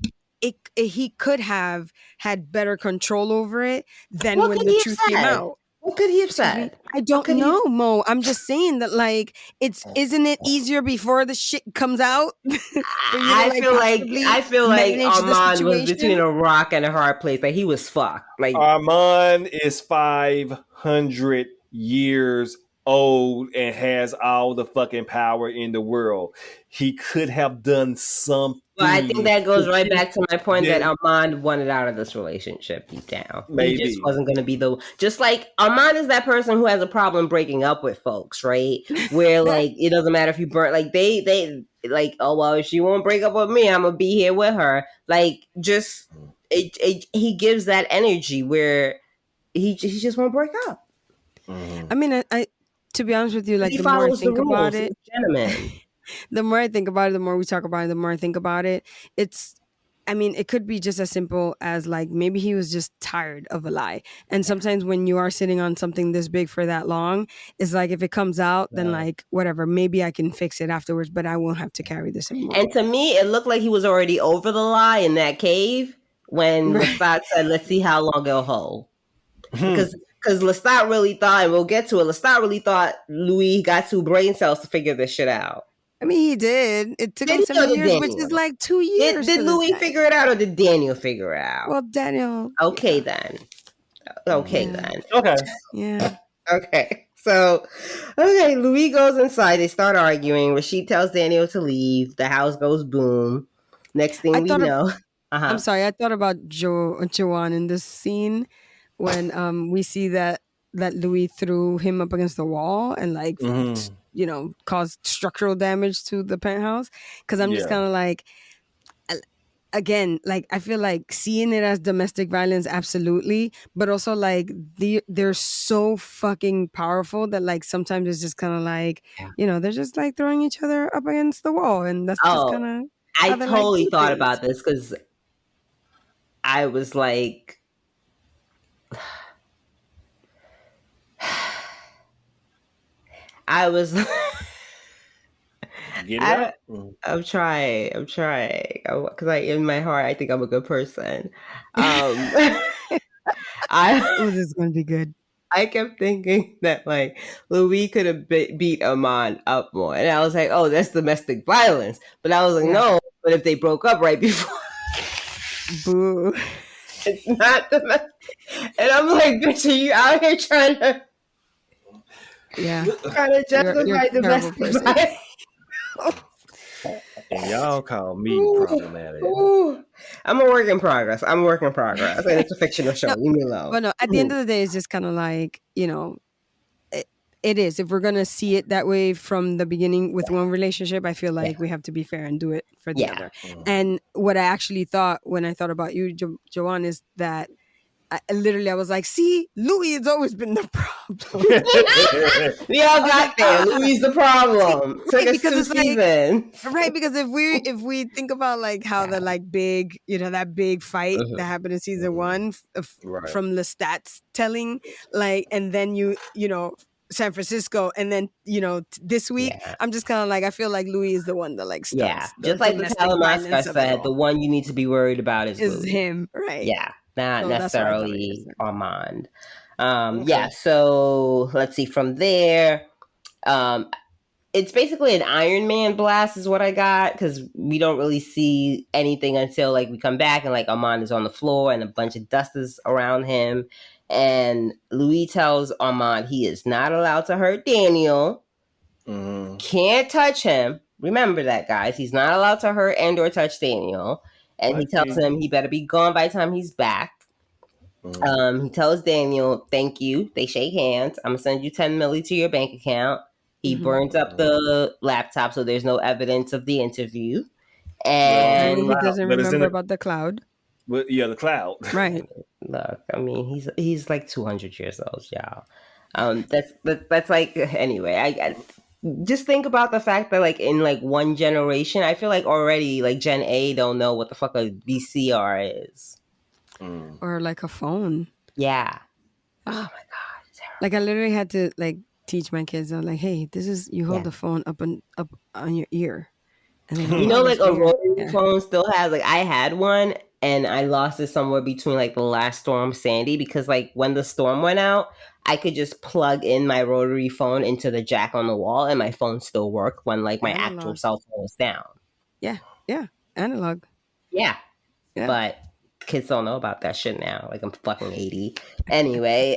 he could have had better control over it than when the truth came out. What could he have said? I don't know, Mo. I'm just saying that, like, isn't it easier before the shit comes out? I feel like Armand was between a rock and a hard place. Like, he was fucked. Like, Armand is 500 years old and has all the fucking power in the world. He could have done something. Well, I think that goes right back to my point that Armand wanted out of this relationship deep down. Maybe. He just wasn't going to be just like Armand is that person who has a problem breaking up with folks, right? Where like, it doesn't matter if you burn, like they like, oh, well, if she won't break up with me, I'm going to be here with her. Like, just, he gives that energy where he just won't break up. I mean, I to be honest with you, like, the more I think about it, the more I think about it, the more we talk about it, the more I think about it, it could be just as simple as like, maybe he was just tired of a lie. And sometimes when you are sitting on something this big for that long, it's like, if it comes out, then like, whatever, maybe I can fix it afterwards, but I won't have to carry this anymore. And to me, it looked like he was already over the lie in that cave when Lestat said, let's see how long it'll hold. Because Lestat really thought, and we'll get to it, Lestat really thought Louis got 2 brain cells to figure this shit out. I mean, he did. It took him some years, which is like 2 years. Did Louis figure it out, or did Daniel figure it out? Well, Daniel. Okay, then. Okay, then. Okay. Yeah. Okay. So, okay, Louis goes inside. They start arguing. Rashid tells Daniel to leave. The house goes boom. Next thing we know. I'm sorry, I thought about Joanne in this scene when we see that Louis threw him up against the wall and like caused structural damage to the penthouse. Because I'm just kind of like, again, like I feel like seeing it as domestic violence, absolutely, but also like they're so fucking powerful that like sometimes it's just kind of like they're just like throwing each other up against the wall, and that's just kind of I totally thought about this because I was like, I'm trying because in my heart I think I'm a good person. This is gonna be good. I kept thinking that like Louis could have beat Armand up more, and I was like, oh, that's domestic violence. But I was like, no. But if they broke up right before, boo, it's not domestic. And I'm like, bitch, are you out here trying to justify domestic violence? And y'all call me problematic. I'm a work in progress. And it's a fictional show. Leave me alone. But no, at the end of the day, it's just kind of like, it is. If we're going to see it that way from the beginning with one relationship, I feel like we have to be fair and do it for the other. And what I actually thought when I thought about you, Joanne, is that I was like, see, Louis has always been the problem. We all got there. Louis is the problem. Right, because it's like, because if we think about like how the like big, that big fight that happened in season 1 from Lestat's telling, like, and then San Francisco, and then this week, I'm just kind of like, I feel like Louis is the one that like starts. Just like the Talamasca said, the one you need to be worried about is him, right? Yeah. Not necessarily Armand. So let's see from there. It's basically an Iron Man blast is what I got, because we don't really see anything until like we come back and like Armand is on the floor and a bunch of dust is around him. And Louis tells Armand he is not allowed to hurt Daniel. Can't touch him. Remember that, guys. He's not allowed to hurt and or touch Daniel. And he tells him he better be gone by the time he's back. He tells Daniel, thank you. They shake hands. I'm going to send you 10 million to your bank account. He burns up the laptop so there's no evidence of the interview. And he doesn't remember about the cloud. Well, the cloud. Right. Look, I mean, he's like 200 years old, y'all. That's like, anyway, I just think about the fact that like in like one generation, I feel like already like Gen A don't know what the fuck a VCR is. Or like a phone. Yeah. Oh my God. Terrible. Like I literally had to like teach my kids. I'm like, hey, this is, you hold the phone up on your ear. And then like a rotary phone still has, like I had one and I lost it somewhere between like the last storm Sandy, because like when the storm went out, I could just plug in my rotary phone into the jack on the wall and my phone still worked when like my actual cell phone was down. Yeah. Analog. Yeah. But kids don't know about that shit now. Like I'm fucking 80. Anyway,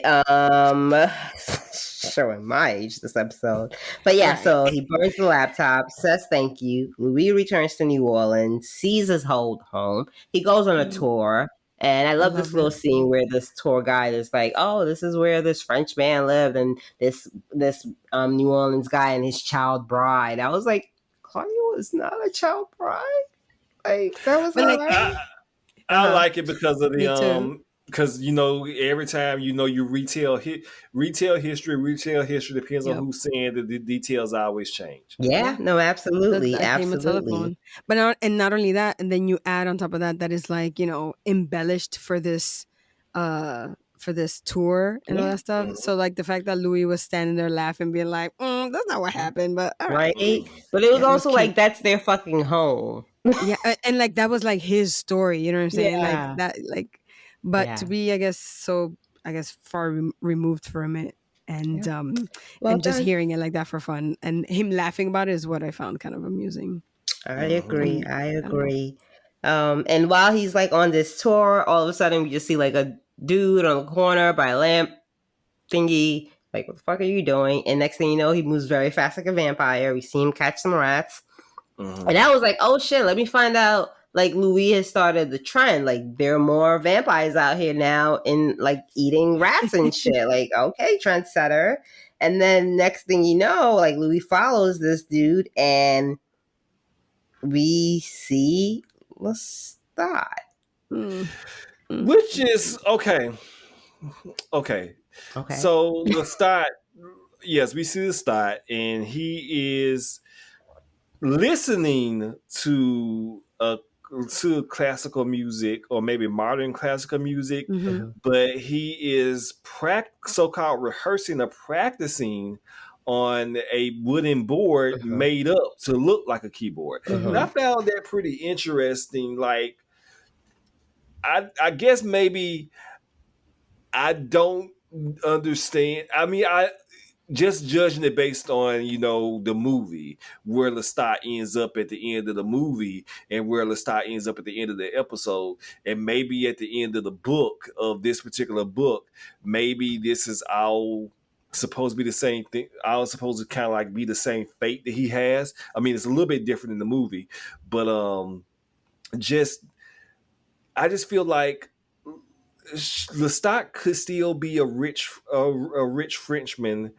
showing my age this episode. But so he burns the laptop, says thank you. Louis returns to New Orleans, sees his old home. He goes on a tour. And I love this little scene where this tour guide is like, oh, this is where this French man lived, and this New Orleans guy and his child bride. I was like, Claudia was not a child bride? Like, that was I like it because of the because every time you retell history depends on who's saying the details always change. No, absolutely. But not only that, and then you add on top of that is like embellished for this tour and all that stuff. So like the fact that Louis was standing there laughing, being like, that's not what happened, but all right. But it was also like, that's their fucking home. And like that was like his story, you know what I'm saying? Like that, like, but to be, I guess, far removed from it, and and just hearing it like that for fun, and him laughing about it is what I found kind of amusing. I agree. And while he's like on this tour, all of a sudden we just see like a dude on the corner by a lamp thingy. Like, what the fuck are you doing? And next thing you know, he moves very fast like a vampire. We see him catch some rats. Mm-hmm. And I was like, oh shit, let me find out. Like, Louis has started the trend. Like, there are more vampires out here now in, like, eating rats and shit. Like, okay, trendsetter. And then next thing you know, like, Louis follows this dude and we see Lestat. Which is, okay. So Lestat, yes, we see Lestat, and he is listening to classical music, or maybe modern classical music, but he is so-called rehearsing or practicing on a wooden board made up to look like a keyboard. And I found that pretty interesting. Like, I guess maybe I don't understand. I mean, I just judging it based on, you know, the movie, where Lestat ends up at the end of the movie and where Lestat ends up at the end of the episode, and maybe at the end of the book, of this particular book, maybe this is all supposed to be the same thing. I was supposed to kind of like be the same fate that he has. I mean, it's a little bit different in the movie, but I just feel like Lestat could still be a rich Frenchman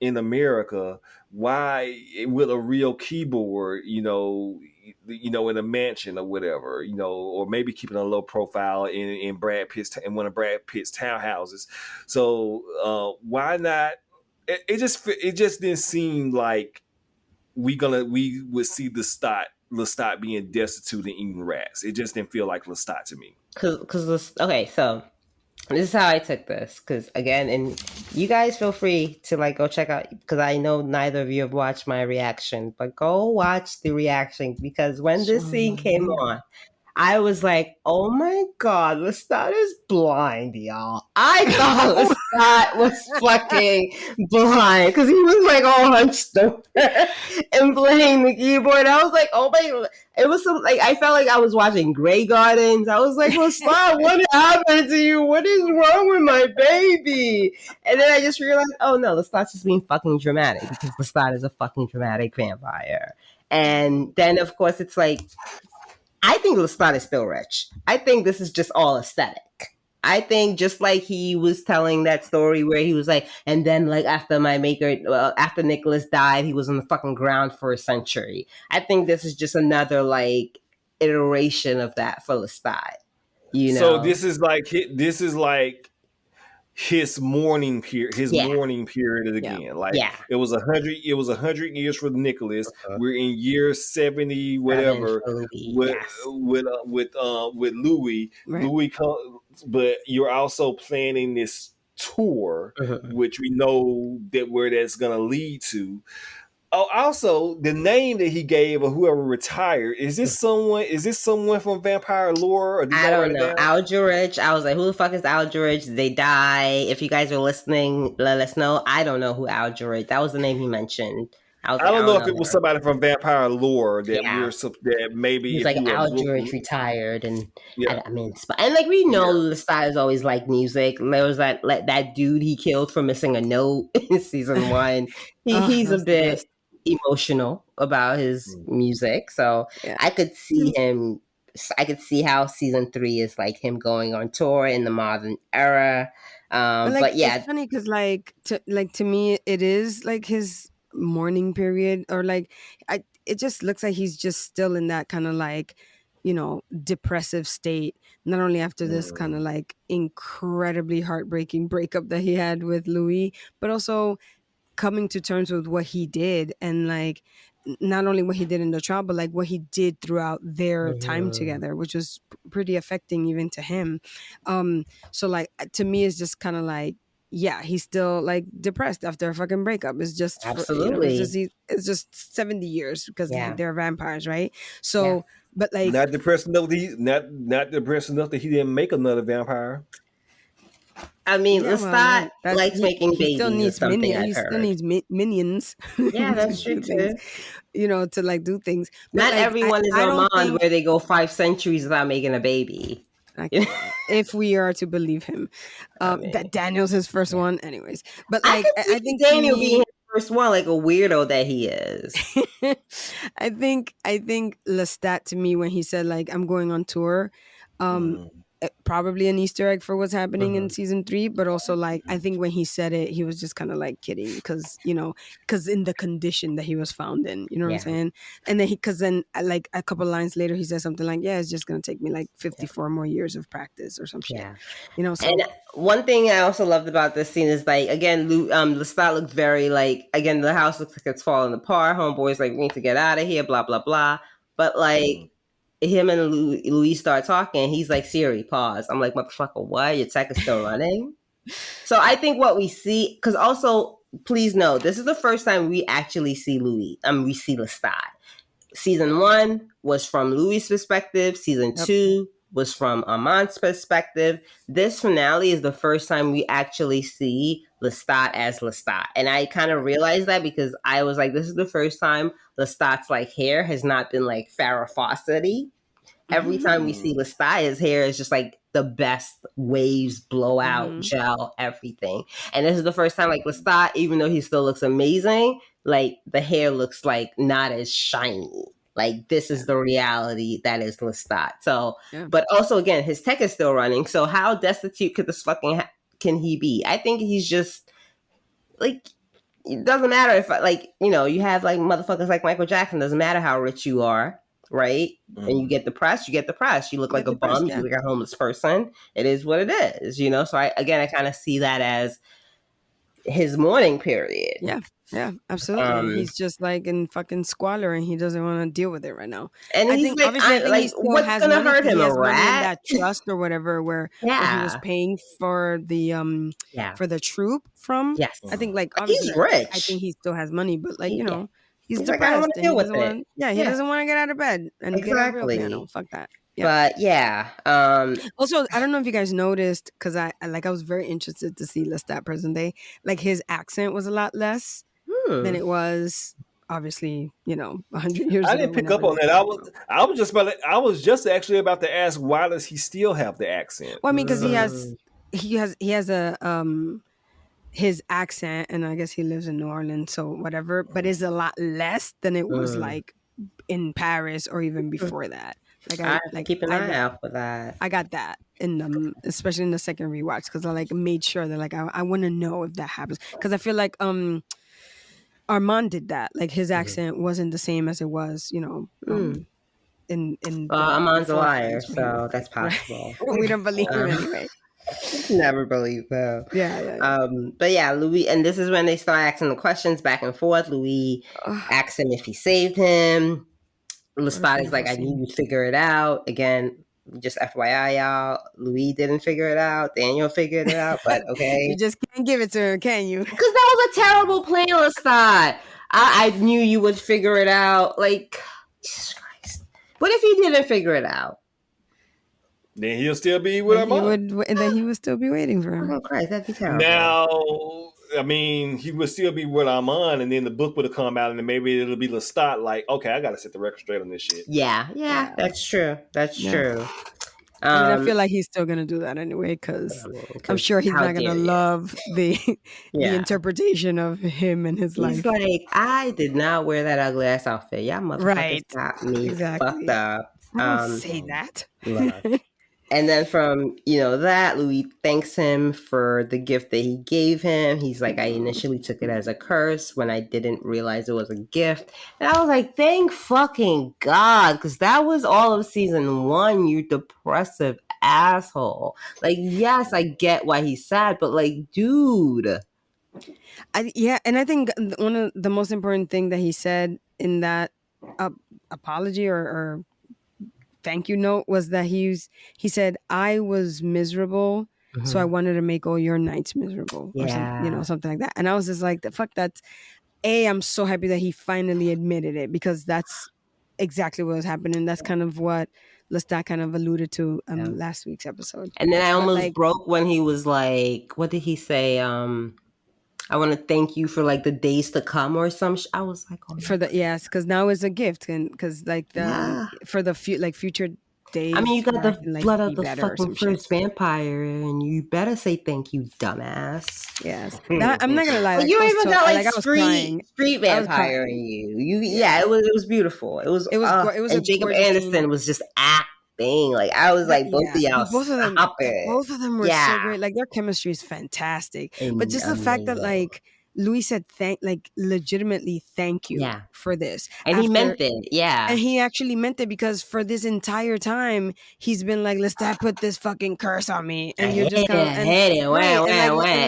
in America. Why, with a real keyboard, you know, in a mansion or whatever, you know, or maybe keeping a low profile in one of Brad Pitt's townhouses. So why not? It just didn't seem like we would see Lestat being destitute and eating rats. It just didn't feel like Lestat to me. Okay, so this is how I took this, because again, and you guys feel free to like go check out, because I know neither of you have watched my reaction, but go watch the reaction, because when this scene came on, I was like, oh my God, Lestat is blind, y'all. I thought Lestat was fucking blind, because he was like all hunched over and playing the keyboard. I was like, oh my, it was some, like, I felt like I was watching Grey Gardens. I was like, Lestat, what happened to you? What is wrong with my baby? And then I just realized, oh no, Lestat's just being fucking dramatic, because Lestat is a fucking dramatic vampire. And then, of course, it's like, I think Lestat is still rich. I think this is just all aesthetic. I think just like he was telling that story where he was like, and then like after after Nicholas died, he was on the fucking ground for a century. I think this is just another like iteration of that for Lestat. You know? So this is like his mourning period. Mourning period again. Like it was 100 years for Nicholas. We're in year 70, whatever, with Louis. Right. Louis, but you're also planning this tour, which we know that where that's gonna lead to. Oh, also the name that he gave of whoever retired, is this someone from vampire lore? Or I don't know. Aldrich. I was like, who the fuck is Aldrich? They die. If you guys are listening, let us know. I don't know who Aldrich. That was the name he mentioned. I don't know if it was somebody from vampire lore that maybe he's like Aldrich retired, and I mean, and like we know, Lestat is always like music. There was that dude he killed for missing a note in season 1. He's a bit emotional about his music, so I could see him. I could see how season 3 is like him going on tour in the modern era. But yeah, it's funny because to me it is like his mourning period, or like it just looks like he's just still in that kind of like, you know, depressive state, not only after this kind of like incredibly heartbreaking breakup that he had with Louis, but also coming to terms with what he did, and like not only what he did in the trial, but like what he did throughout their time together, which was pretty affecting even to him. So like to me it's just kind of like, yeah, he's still like depressed after a fucking breakup. It's just absolutely it's just 70 years because they're vampires, right? So but like not depressed enough that he didn't make another vampire. I mean, Lestat likes making babies. Still needs minions. He still needs minions. Yeah, that's true too. You know, to like do things. Not like, everyone is Armand where they go 5 centuries without making a baby. I cannot. If we are to believe him, that Daniel's his first one, anyways. But like, I think Daniel being his first one, like a weirdo that he is. I think Lestat, to me, when he said like I'm going on tour, probably an Easter egg for what's happening in season 3, but also like I think when he said it, he was just kind of like kidding because in the condition that he was found in, you know what I'm saying? And then because like a couple lines later he says something like, yeah, it's just gonna take me like 54 more years of practice or some shit. So. And one thing I also loved about this scene is like, again, Lestat looked very like, again, the house looks like it's falling apart. Homeboy's like, we need to get out of here, blah blah blah. But like him and Louis start talking. He's like, Siri, pause. I'm like, motherfucker, what? Your tech is still running? So I think what we see, because also, please know, this is the first time we actually see Louis. We see Lestat. Season 1 was from Louis' perspective. Season 2 was from Armand's perspective. This finale is the first time we actually see Lestat as Lestat. And I kind of realized that because I was like, this is the first time Lestat's like hair has not been like Farrah Fawcett-y. Every time we see Lestat, his hair is just like the best waves, blowout, gel, everything. And this is the first time like Lestat, even though he still looks amazing, like the hair looks like not as shiny. Like this is the reality that is Lestat. So, but also again, his tech is still running. So how destitute could this fucking can he be? I think he's just like, it doesn't matter if like, you have like motherfuckers like Michael Jackson. Doesn't matter how rich you are. Right? And you get the press, you look like a bum, you look like a homeless person. It is what it is, So I kind of see that as his mourning period. Yeah, absolutely. He's just like in fucking squalor and he doesn't want to deal with it right now. And I think he still what's has gonna hurt him? A rat? In that trust or whatever where he was paying for the for the troop from. Yes. I think like obviously he's rich. I think he still has money, but like, he's depressed. He doesn't want to get out of bed and get a real piano. Fuck that. Yeah. But also, I don't know if you guys noticed, because I was very interested to see Lestat present day. Like his accent was a lot less than it was obviously 100 years ago. I didn't pick up on that. I was just actually about to ask, why does he still have the accent? Well, I mean, because he has a his accent, and I guess he lives in New Orleans, so whatever, but it's a lot less than it was like in Paris or even before that. Like I keep an eye out for that. I got that in especially in the second rewatch, because I like made sure that like I want to know if that happens, because I feel like Armand did that. Like his accent wasn't the same as it was, in Armand's a liar, so that's possible. Right. We don't believe him anyway. Never believe him. Yeah. But yeah, Louis, and this is when they start asking the questions back and forth. Louis asks him if he saved him. Lestat is like, I need you to figure it out. Again, just FYI, y'all, Louis didn't figure it out. Daniel figured it out, but okay. You just can't give it to him, can you? Because that was a terrible plan, Lestat. I knew you would figure it out. Like, Jesus Christ. What if he didn't figure it out? Then he'll still be with Armand. Then he would still be waiting for him. Oh Christ, that'd be terrible. Now, I mean, he would still be with Armand, and then the book would have come out, and then maybe it'll be Lestat. Like, okay, I gotta set the record straight on this shit. Yeah, that's true. That's true. I feel like he's still gonna do that anyway, because I'm sure he's not gonna love the interpretation of him and his life. He's like, I did not wear that ugly ass outfit. Y'all motherfuckers got me fucked up. Don't say that. And then from, that, Louis thanks him for the gift that he gave him. He's like, I initially took it as a curse when I didn't realize it was a gift. And I was like, thank fucking God, because that was all of season 1, you depressive asshole. Like, yes, I get why he's sad, but like, dude. And I think one of the most important thing that he said in that apology or thank you note was that he said, I was miserable, so I wanted to make all your nights miserable, or something like that. And I was just like, the fuck, that's I'm so happy that he finally admitted it, because that's exactly what was happening. That's kind of what Lestat kind of alluded to last week's episode. And then I almost broke when he was like, what did he say? I want to thank you for like the days to come or some. I was like, because now it's a gift, and because like for the future Dave I mean, you got the like, blood of be the better or fucking some shit. first vampire, and you better say thank you, dumbass. Yes, I'm not gonna lie. Like, you even got like I was crying. street vampire in you. Yeah, it was beautiful. It was a and Jacob gorgeous Anderson scene. was just acting. Like I was like, both of y'all, both of them, stop it. both of them were so great. Like their chemistry is fantastic. But just the fact that like Louis said legitimately thank you for this. And he meant it. Yeah. And he actually meant it, because for this entire time he's been like, Lestat put this fucking curse on me. And you're just kind of and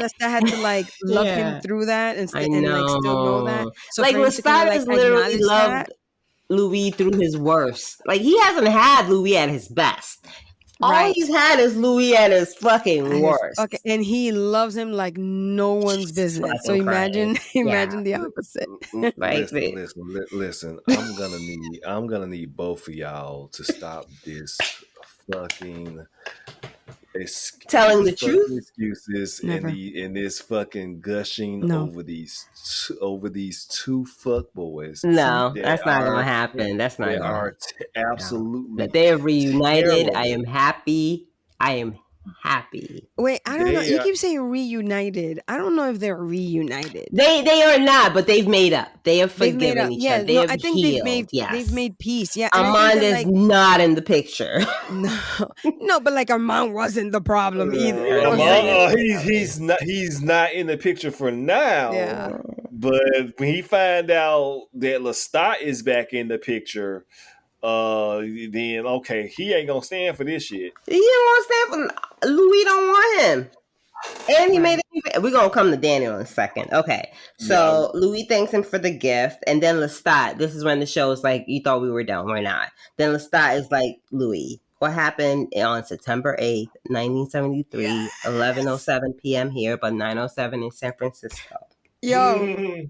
Lestat had to like love him through that and like still know that. So like Lestat has literally loved Louis through his worst. Like he hasn't had Louis at his best. All he's had is Louis at his fucking worst. Okay, and he loves him like no one's business. So imagine the opposite. Listen. I'm gonna need both of y'all to stop this fucking telling the truth excuses and this fucking gushing over these two fuck boys. No, that's not gonna happen. That's not gonna absolutely that they are reunited. Terrible. I am happy. Wait, I don't know. You keep saying reunited. I don't know if they're reunited. They are not, but they've made up. They have forgiven each other. They have I think healed. they've made peace. Yeah, Armand is not in the picture. No, but like Armand wasn't the problem either. He's not in the picture for now. Yeah. But when he find out that Lestat is back in the picture, then okay, he ain't gonna stand for this shit. He don't want to stand for Louis. Don't want him. And he made it. We're gonna come to Daniel in a second. Okay, so Louis thanks him for the gift, and then Lestat. This is when the show is like, you thought we were done, we're not. Then Lestat is like, Louis, what happened on September 8th, 1973, 11:07 p.m. here, but 9:07 in San Francisco. Yo,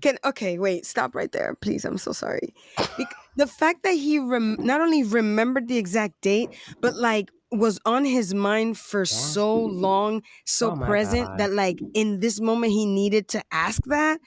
wait, stop right there, please. I'm so sorry. The fact that he not only remembered the exact date, but like was on his mind for so long, so present that like in this moment he needed to ask that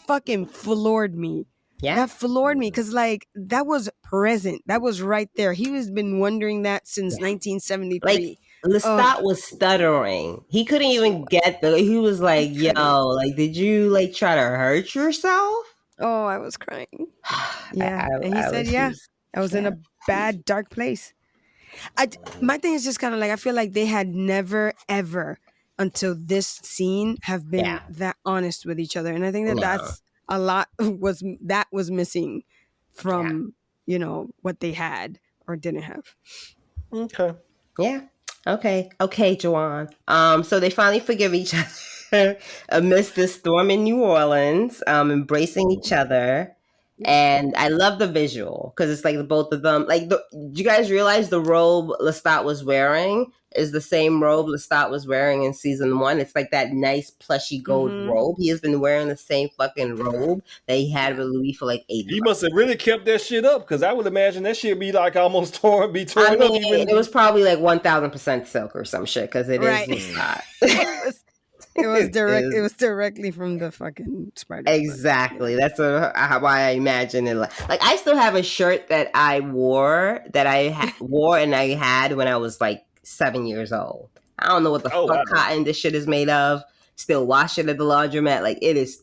fucking floored me. Yeah. That floored me, because like that was present. That was right there. He has been wondering that since 1973. Like, Lestat was stuttering. He couldn't even get he was like, yo, like, did you like try to hurt yourself? Oh, I was crying. Yeah. And he said, I was in a bad, dark place. My thing is just kind of like, I feel like they had never, ever until this scene have been that honest with each other. And I think that that's a lot was missing from, what they had or didn't have. Okay. Yeah. Okay, Joanne. So they finally forgive each other amidst the storm in New Orleans, embracing each other. And I love the visual because it's like the both of them. Like, do you guys realize the robe Lestat was wearing is the same robe Lestat was wearing in season 1? It's like that nice plushy gold robe. He has been wearing the same fucking robe that he had with Louis for like 8 months. He must have really kept that shit up, because I would imagine that shit be like almost torn up. It was probably like 1000% silk or some shit, because it is Lestat. It was directly from the fucking Spider. Exactly. That's why I imagine it. Like I still have a shirt that I wore and I had when I was like 7 years old. I don't know what the fuck cotton this shit is made of. Still wash it at the laundromat. Like it is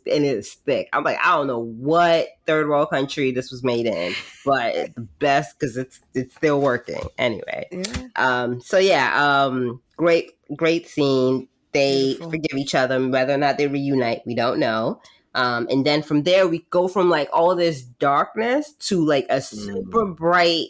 thick. I'm like, I don't know what third world country this was made in, but it's the best because it's still working. Anyway. Great scene. They forgive each other, whether or not they reunite, we don't know. And then from there, we go from like all this darkness to like a super bright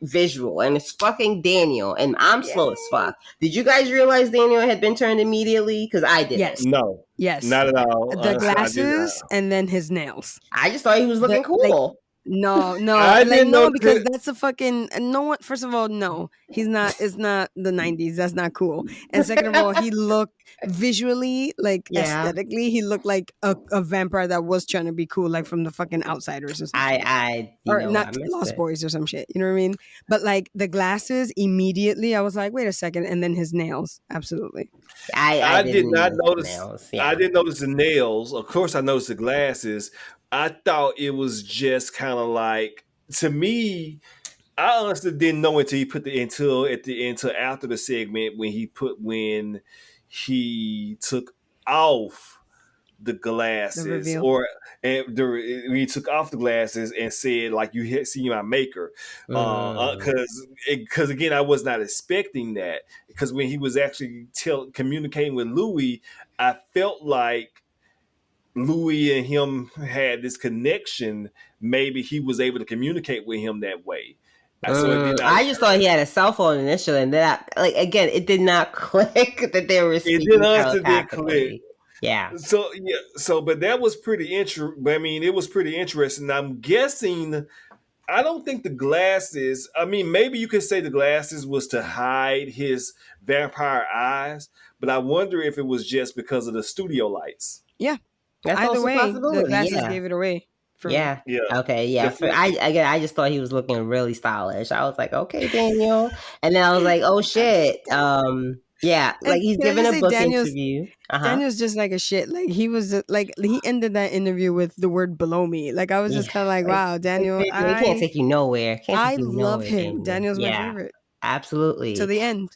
visual, and it's fucking Daniel. And I'm slow as fuck. Did you guys realize Daniel had been turned immediately? Because I didn't. Yes. No. Yes. Not at all. The glasses and then his nails. I just thought he was looking cool. No, because that's a fucking no one. First of all, no, he's not. It's not the 90s. That's not cool. And second of all, he looked visually, like aesthetically, he looked like a vampire that was trying to be cool, like from the fucking Outsiders or something. Not Lost Boys or some shit. You know what I mean? But like the glasses, immediately, I was like, wait a second, and then his nails, absolutely. I did not notice. I didn't notice the nails. Of course, I noticed the glasses. I thought it was just kind of like, to me, I honestly didn't know until he put until after the segment when he took off the The glasses reveal. when he took off the glasses and said like you see my maker, because again I was not expecting that, because when he was actually communicating with Louis, I felt like Louis and him had this connection. Maybe he was able to communicate with him that way. I just thought he had a cell phone initially, and then again, it did not click that they were speaking telepathically. Yeah. So, but that was pretty interesting. I mean, it was pretty interesting. I'm guessing. I don't think the glasses. I mean, maybe you could say the glasses was to hide his vampire eyes, but I wonder if it was just because of the studio lights. Yeah. That's either also way, a possibility. the glasses gave it away. Yeah. Okay. Yeah. I just thought he was looking really stylish. I was like, okay, Daniel. And then I was like, oh shit. Yeah. Like he's giving a book interview. Daniel's just like a shit. Like he was like he ended that interview with the word "below me." Like I was just kind of like, wow, Daniel. He can't take you nowhere. I love him. Daniel's my favorite. Absolutely. To the end.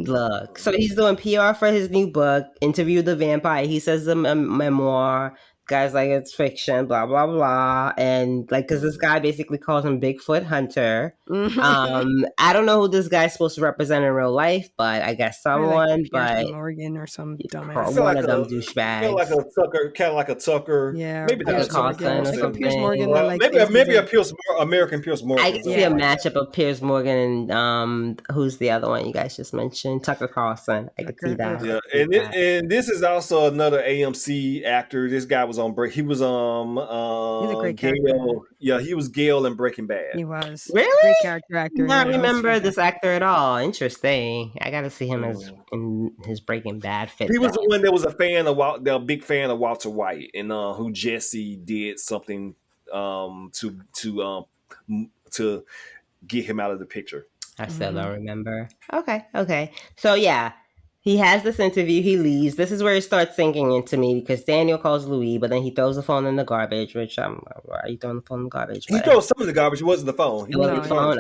Look, so he's doing PR for his new book, Interview the Vampire. He says the memoir. Guy's like, it's fiction, blah, blah, blah. And like, because this guy basically calls him Bigfoot Hunter. I don't know who this guy's supposed to represent in real life, but I guess someone. But Morgan or some dumbass. One of them douchebags. Like a Tucker, kind of like a Tucker. Yeah. Maybe Tucker Carlson or something. Piers Morgan. Maybe a American Piers Morgan. I can see a matchup of Piers Morgan and who's the other one you guys just mentioned? Tucker Carlson. I could see that. Yeah, and this is also another AMC actor. This guy was on break. He was he's a great character. Yeah, he was Gale in Breaking Bad. He was really great character actor. I don't remember this actor at all. Interesting. I got to see him as in his Breaking Bad fit. He was the one that was a big fan of Walter White, and who Jesse did something to get him out of the picture. I still don't remember. Okay. So yeah. He has this interview. He leaves. This is where it starts sinking into me because Daniel calls Louis, but then he throws the phone in the garbage. Which why are you throwing the phone in the garbage? He throws some in the garbage. It wasn't the phone. It wasn't the phone.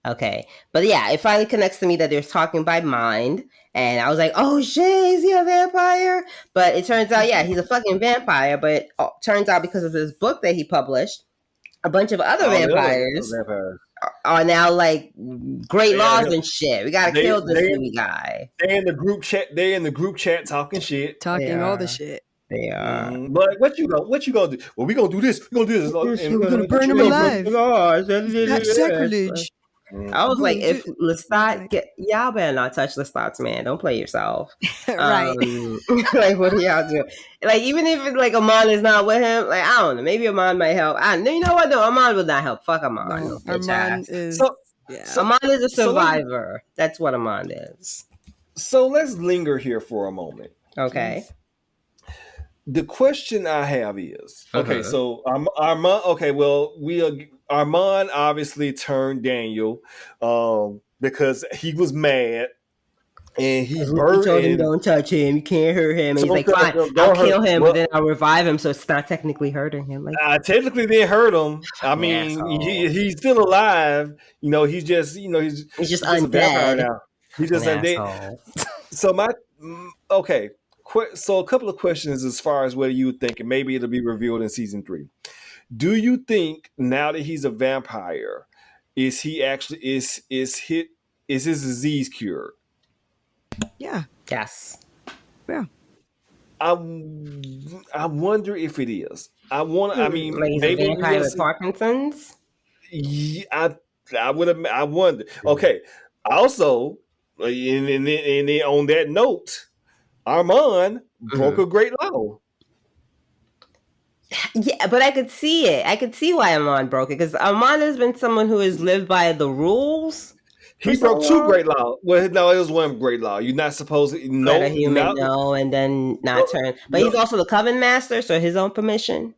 Okay. But yeah, it finally connects to me that they're talking by mind, and I was like, "Oh shit, is he a vampire?" But it turns out, yeah, he's a fucking vampire. But it turns out because of this book that he published, a bunch of other vampires are now like great laws and shit. We gotta kill this Louis guy. They in the group chat. They in the group chat talking shit. Talking all the shit. They are. But what you gonna do? Well, we gonna do this. We gonna do this. And we're gonna burn him alive. That's sacrilege. I was like, if Lestat y'all better not touch Lestat's man. Don't play yourself. Right. Like, what do y'all do? Like, even if like Armand is not with him, like, I don't know, maybe Armand might help. You know what? No, Armand will not help. Fuck Armand. No, Armand is Armand is a survivor. That's what Armand is. So let's linger here for a moment. Okay. The question I have is, okay, so Armand, okay, well, Armand obviously turned Daniel because he was mad and he told him, don't touch him, you can't hurt him. And he's like, fine, I'll kill him, but then I'll revive him, so it's not technically hurting him. Like, technically didn't hurt him. I mean, he's still alive. You know, he's just undead now. He's just undead. So so a couple of questions as far as whether you think, and maybe it'll be revealed in season 3. Do you think now that he's a vampire, is he actually is his disease cured? Yeah. Yes. Yeah. I wonder if it is. I mean, like he's maybe a vampire with Parkinson's. Yeah, I wonder. Okay. Also, and on that note, Armand broke a great law. Yeah, but I could see it. I could see why Armand broke it because Armand has been someone who has lived by the rules. He broke 2 great laws. Well, no, it was 1 great law. You're not supposed to let a human know and then not turn. But he's also the coven master, so his own permission.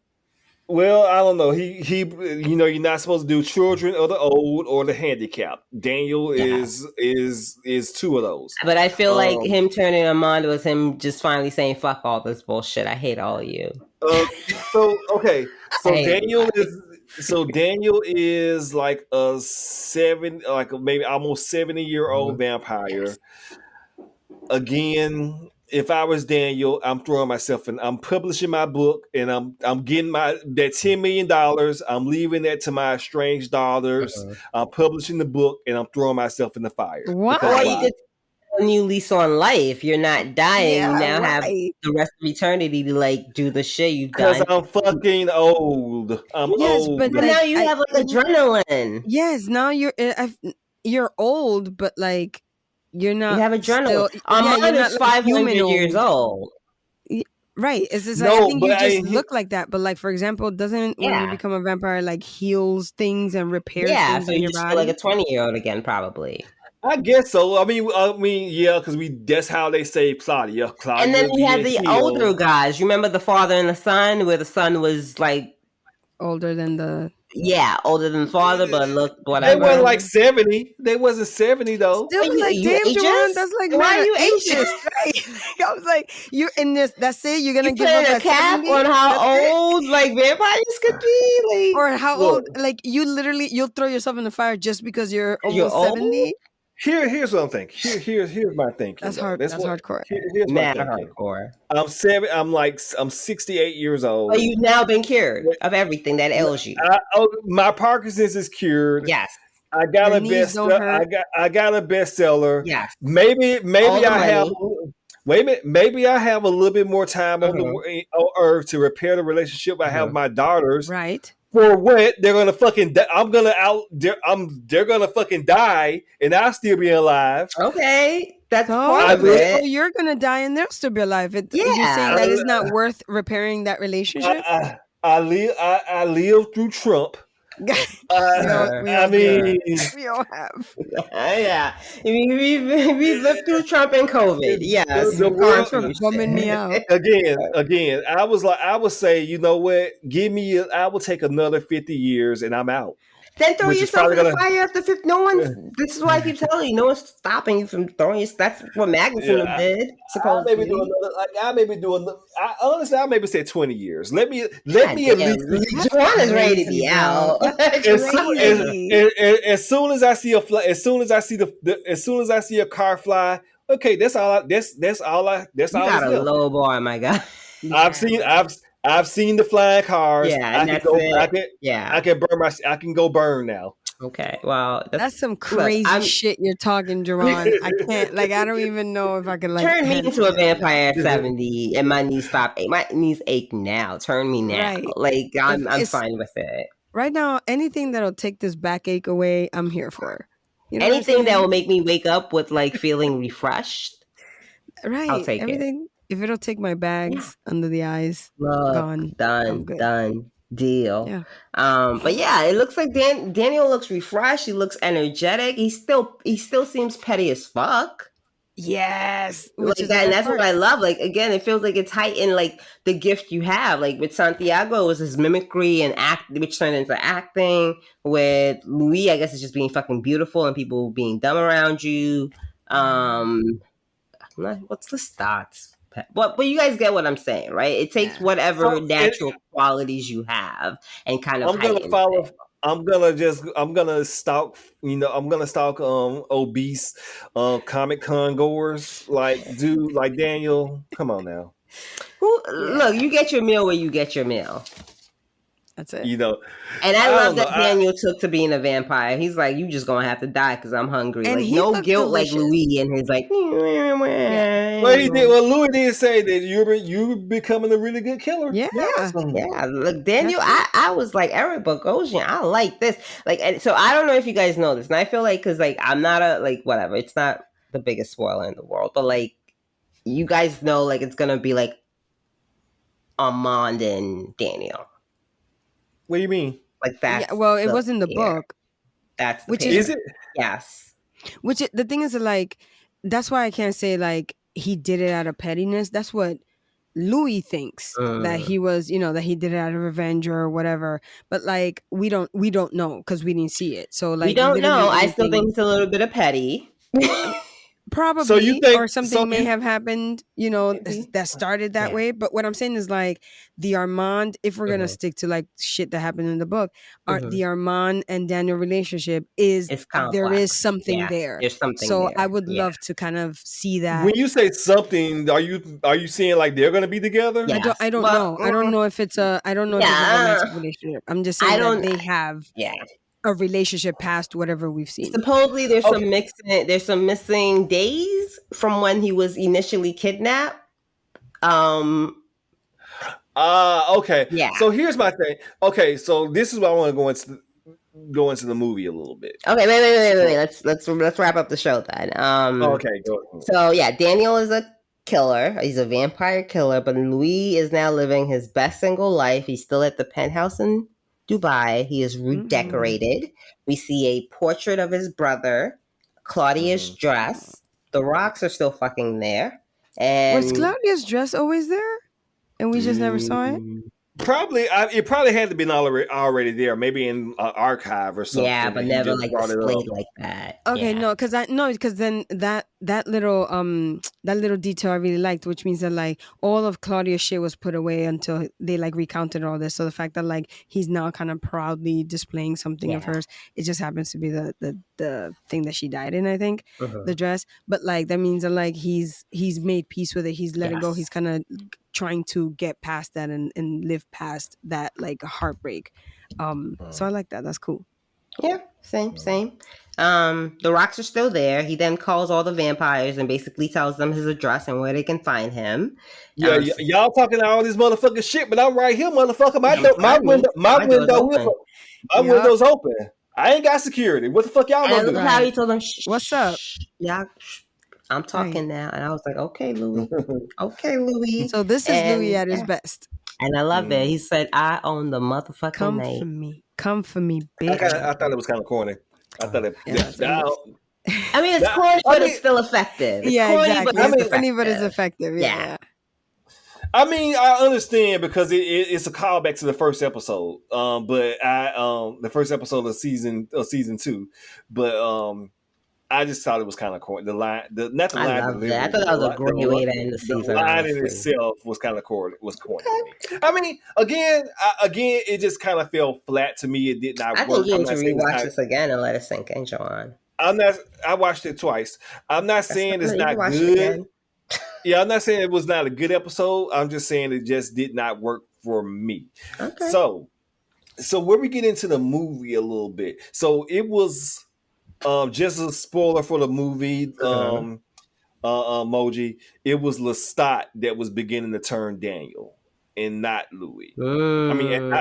Well, I don't know. He you're not supposed to do children or the old or the handicapped. Daniel is 2 of those. But I feel like him turning Armand was him just finally saying, fuck all this bullshit. I hate all of you. So Daniel is So Daniel is like maybe almost 70-year-old vampire. Again, if I was Daniel, I'm throwing myself in. I'm publishing my book, and I'm getting that $10 million. I'm leaving that to my estranged daughters. I'm publishing the book, and I'm throwing myself in the fire. Why? Or you get a new lease on life. You're not dying. Yeah, you now right. have the rest of eternity to like do the shit you've Because done. I'm fucking old. I'm old. But like, now you have like adrenaline. Yes, now you're old, but like you're not. You have adrenaline. Armand is 500 years old. Right. It's just I think you just look like that. But like, for example, doesn't when you become a vampire, like heals things and repairs things so in you your just body? feel like a 20-year-old again, probably. I guess so. I mean, yeah, because that's how they say Claudia. And then you had the older guys. You remember the father and the son, where the son was like older than the older than the father, but look, whatever. They weren't like 70. They wasn't 70 though. Still was like, damn, Jerron, that's like why are you ageist? Right? I was like, you in this? That's it. You're gonna give up a cap 70? on how old like vampires could be, like, or how old? Like you'll throw yourself in the fire just because you're almost 70. Here's what I'm thinking. Here's my thinking. That's hard. That's hardcore. Here's my thinking. Hardcore. I'm 68 years old. But you've now been cured of everything that ails you. My Parkinson's is cured. Yes. I got a bestseller. I got a bestseller. Yes. Maybe I have a little bit more time on earth to repair the relationship I have with my daughters. Right. For what? They're gonna fucking. They're gonna fucking die, and I'll still be alive. Okay, that's part of it. So you're gonna die, and they'll still be alive. You're saying that it's not worth repairing that relationship. I live through Trump. We all have. Yeah. We lived through Trump and COVID. Yes. The world bumming me out. Again. I would say, you know what? I will take another 50 years and I'm out. Then throw yourself in the fire after 50. No one's. This is why I keep telling you. No one's stopping you from throwing your. That's what Magnuson did. Supposedly. I maybe say 20 years. Let me at least. John is ready to be out. As soon as I see a car fly. Okay, that's all. That's all. You got a low bar, my God. I've seen the flying cars. Yeah, I can go burn now. Okay, well, that's some crazy shit you're talking, Jerron. I can't. Like, I don't even know if I can like turn me into a vampire at 70, and my knees stop. My knees ache now. Turn me now. Right. Like I'm fine with it. Right now, anything that'll take this backache away, I'm here for. You know anything that will make me wake up with like feeling refreshed. Right, I'll take everything. If it'll take my bags under the eyes, gone. Done. Deal. Yeah. But yeah, it looks like Daniel looks refreshed. He looks energetic. He still seems petty as fuck. Yes. Like that, and that's what I love. Like, again, it feels like it's heightened, like the gift you have. Like with Santiago, it was his mimicry and which turned into acting. With Louis, I guess it's just being fucking beautiful and people being dumb around you. What's the stats? But you guys get what I'm saying, right? It takes whatever natural qualities you have and kind of. I'm gonna stalk. I'm gonna stalk obese Comic-Con goers like Daniel. Come on now. Look, you get your meal where you get your meal. That's it. And I love that Daniel took to being a vampire. He's like, you just gonna have to die because I'm hungry. And like no guilt delicious. Like Louis and his like. Well, Louis did say that you're becoming a really good killer. Yeah. Look, Daniel, I was like Eric Bogosian. I like this. Like, and so I don't know if you guys know this, and I feel like because like I'm not whatever. It's not the biggest spoiler in the world, but like you guys know, like it's gonna be like Armand and Daniel. What do you mean? Like that? Yeah, well, it was in the book. That's is it? Yes. The thing is, like, that's why I can't say like he did it out of pettiness. That's what Louis thinks that he was, that he did it out of revenge or whatever. But like, we don't know because we didn't see it. So like, we don't know. I still think it's a little bit of petty. Probably, so you think or something may have happened, that started that way. But what I'm saying is like the Armand, if we're gonna stick to like shit that happened in the book, the Armand and Daniel relationship it's there is complex. something there. There's something So there. I would love to kind of see that. When you say something, are you saying like they're gonna be together? Yes. I don't know. I don't know if it's a romantic relationship. I'm just saying that they have a relationship past whatever we've seen. Supposedly there's some missing days from when he was initially kidnapped. Okay. Yeah. So here's my thing. Okay, so this is what I want to go into the movie a little bit. Okay, wait. Let's wrap up the show then. Okay, go ahead. So yeah, Daniel is a killer. He's a vampire killer, but Louis is now living his best single life. He's still at the penthouse in Dubai. He is redecorated. We see a portrait of his brother, Claudia's dress. The rocks are still fucking there. And was Claudia's dress always there? And we just never saw it? Probably, it probably had to be already there, maybe in an archive or something. Yeah, but never like displayed like that. Okay, no, because then that little detail I really liked, which means that like all of Claudia's shit was put away until they like recounted all this. So the fact that like he's now kind of proudly displaying something of hers, it just happens to be the thing that she died in, I think, the dress. But like that means that like he's made peace with it. He's let it go. He's kind of trying to get past that and live past that like heartbreak. So I like that. That's cool. Yeah, same. The rocks are still there. He then calls all the vampires and basically tells them his address and where they can find him. Yeah, y'all talking all this motherfucking shit, but I'm right here, motherfucker. My window's open. I ain't got security. What the fuck y'all gonna do? How he told them, "What's up? Yeah, I'm talking now." And I was like, "Okay, Louis. Okay, Louis." So this is Louis at his best. And I love that. He said, "I own the motherfucking name. Come for me, bitch." I thought it was kind of corny. I thought it. I mean, it's corny, but it's still effective. It's corny, exactly. but it's funny, but it's effective. Yeah. I mean, I understand because it's a callback to the first episode. But the first episode of season 2. But I just thought it was kind of corny. The line, not the line. I thought that was a great way to end the season. The line in itself was kind of corny. Okay. I mean, again, it just kind of fell flat to me. It did not work. I think you need to rewatch this again and let it sink in, Joanne. I watched it twice. I'm not saying it's not good. Yeah, I'm not saying it was not a good episode. I'm just saying it just did not work for me. Okay. So when we get into the movie a little bit, so it was just a spoiler for the movie. Emoji. It was Lestat that was beginning to turn Daniel, and not Louis. I mean,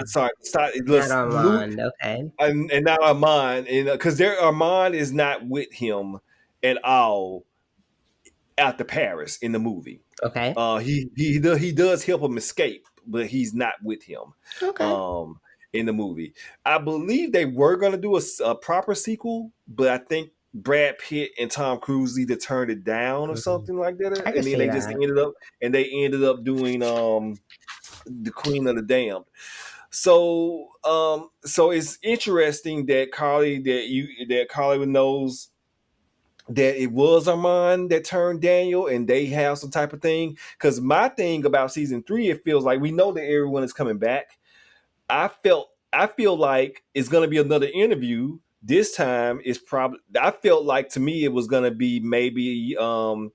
sorry, not Armand. Okay, and not Armand, and because Armand is not with him at all after Paris in the movie. Okay, he does help him escape, but he's not with him. Okay. In the movie, I believe they were going to do a proper sequel, but I think Brad Pitt and Tom Cruise either turned it down or something like that, and then they just ended up doing the Queen of the Damned. So it's interesting that Carly knows that it was Armand that turned Daniel, and they have some type of thing. Because my thing about season 3, it feels like we know that everyone is coming back. I feel like it's going to be another interview. This time it's probably, I felt like to me it was going to be maybe Daniel,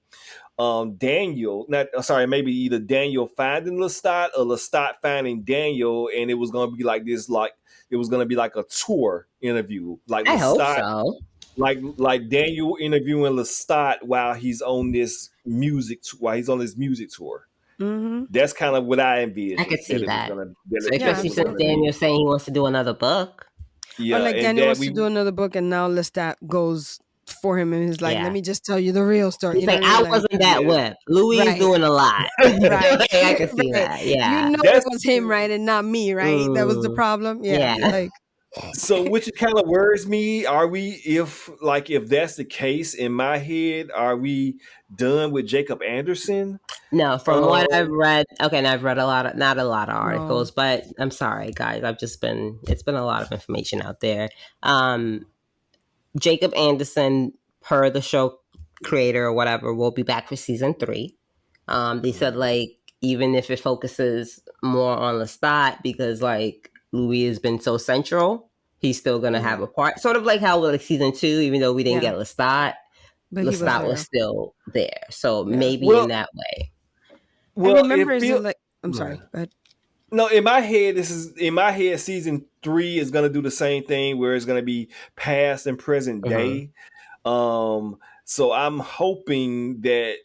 maybe either Daniel finding Lestat or Lestat finding Daniel, and it was going to be like this, like it was going to be like a tour interview. Like I Lestat, hope so. Like Daniel interviewing Lestat while he's on this music tour. Mm-hmm. That's kind of what I envisioned. I could see that. Especially since Daniel's saying he wants to do another book. Yeah, or like Daniel wants to do another book, and now Lestat goes for him and he's like, "Let me just tell you the real story." He's like, I wasn't that whip. Louis is doing a lot. Right. I can see that. Yeah, it was him, right, and not me, right? That was the problem. Yeah. Like. So, which kind of worries me, if that's the case, in my head, are we done with Jacob Anderson? No, from what I've read, and I've read not a lot of articles, but I'm sorry, guys, it's been a lot of information out there. Jacob Anderson, per the show creator or whatever, will be back for season 3. They said like even if it focuses more on Lestat, because like Louis has been so central, he's still gonna have a part. Sort of like how like season 2, even though we didn't get Lestat, but Lestat was still there. So maybe in that way. Well, I remember I'm sorry, go ahead. No, in my head, season 3 is gonna do the same thing where it's gonna be past and present day. So I'm hoping that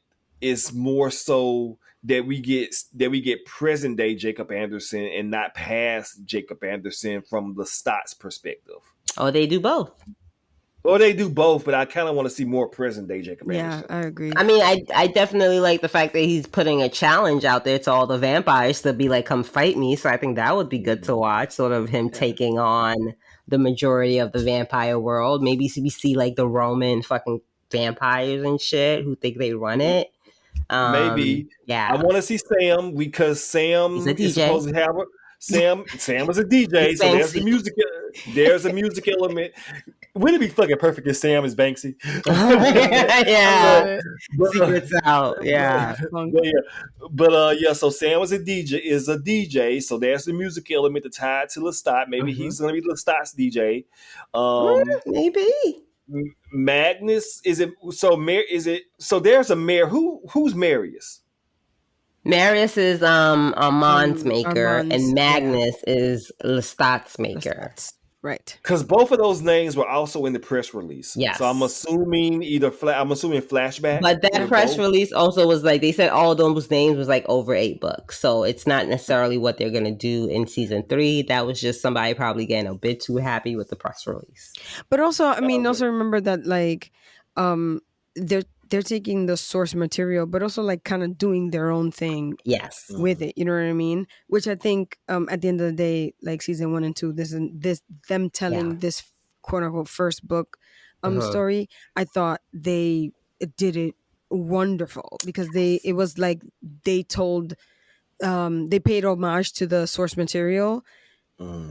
it's more so that we get present day Jacob Anderson and not past Jacob Anderson from Lestat's perspective. Oh, they do both. Or they do both, but I kind of want to see more present day Jacob Anderson. Yeah, I agree. I mean, I definitely like the fact that he's putting a challenge out there to all the vampires to be like, come fight me. So I think that would be good to watch, sort of him taking on the majority of the vampire world. Maybe we see like the Roman fucking vampires and shit who think they run it. Maybe. Yeah. I want to see Sam because Sam is supposed to have Sam was a DJ, so there's the music. There's a music element. Wouldn't it be fucking perfect if Sam is Banksy? Yeah, secrets out. Yeah, So Sam was a DJ, so there's the music element to tie it to Lestat. Maybe he's gonna be Lestat's DJ. Maybe. Magnus is it? So there's a mayor. Who's Marius? Marius is Armand's maker, and Magnus is Lestat's maker. Right. Because both of those names were also in the press release. Yes. So I'm assuming flashback. But that press release also was like, they said all those names was like over 8 books. So it's not necessarily what they're going to do in season 3. That was just somebody probably getting a bit too happy with the press release. But also, I mean, also remember that like they're taking the source material, but also like kind of doing their own thing with it. You know what I mean? Which I think at the end of the day, like season 1 and 2, them telling this quote unquote first book story, I thought they did it wonderful because it was like they told they paid homage to the source material,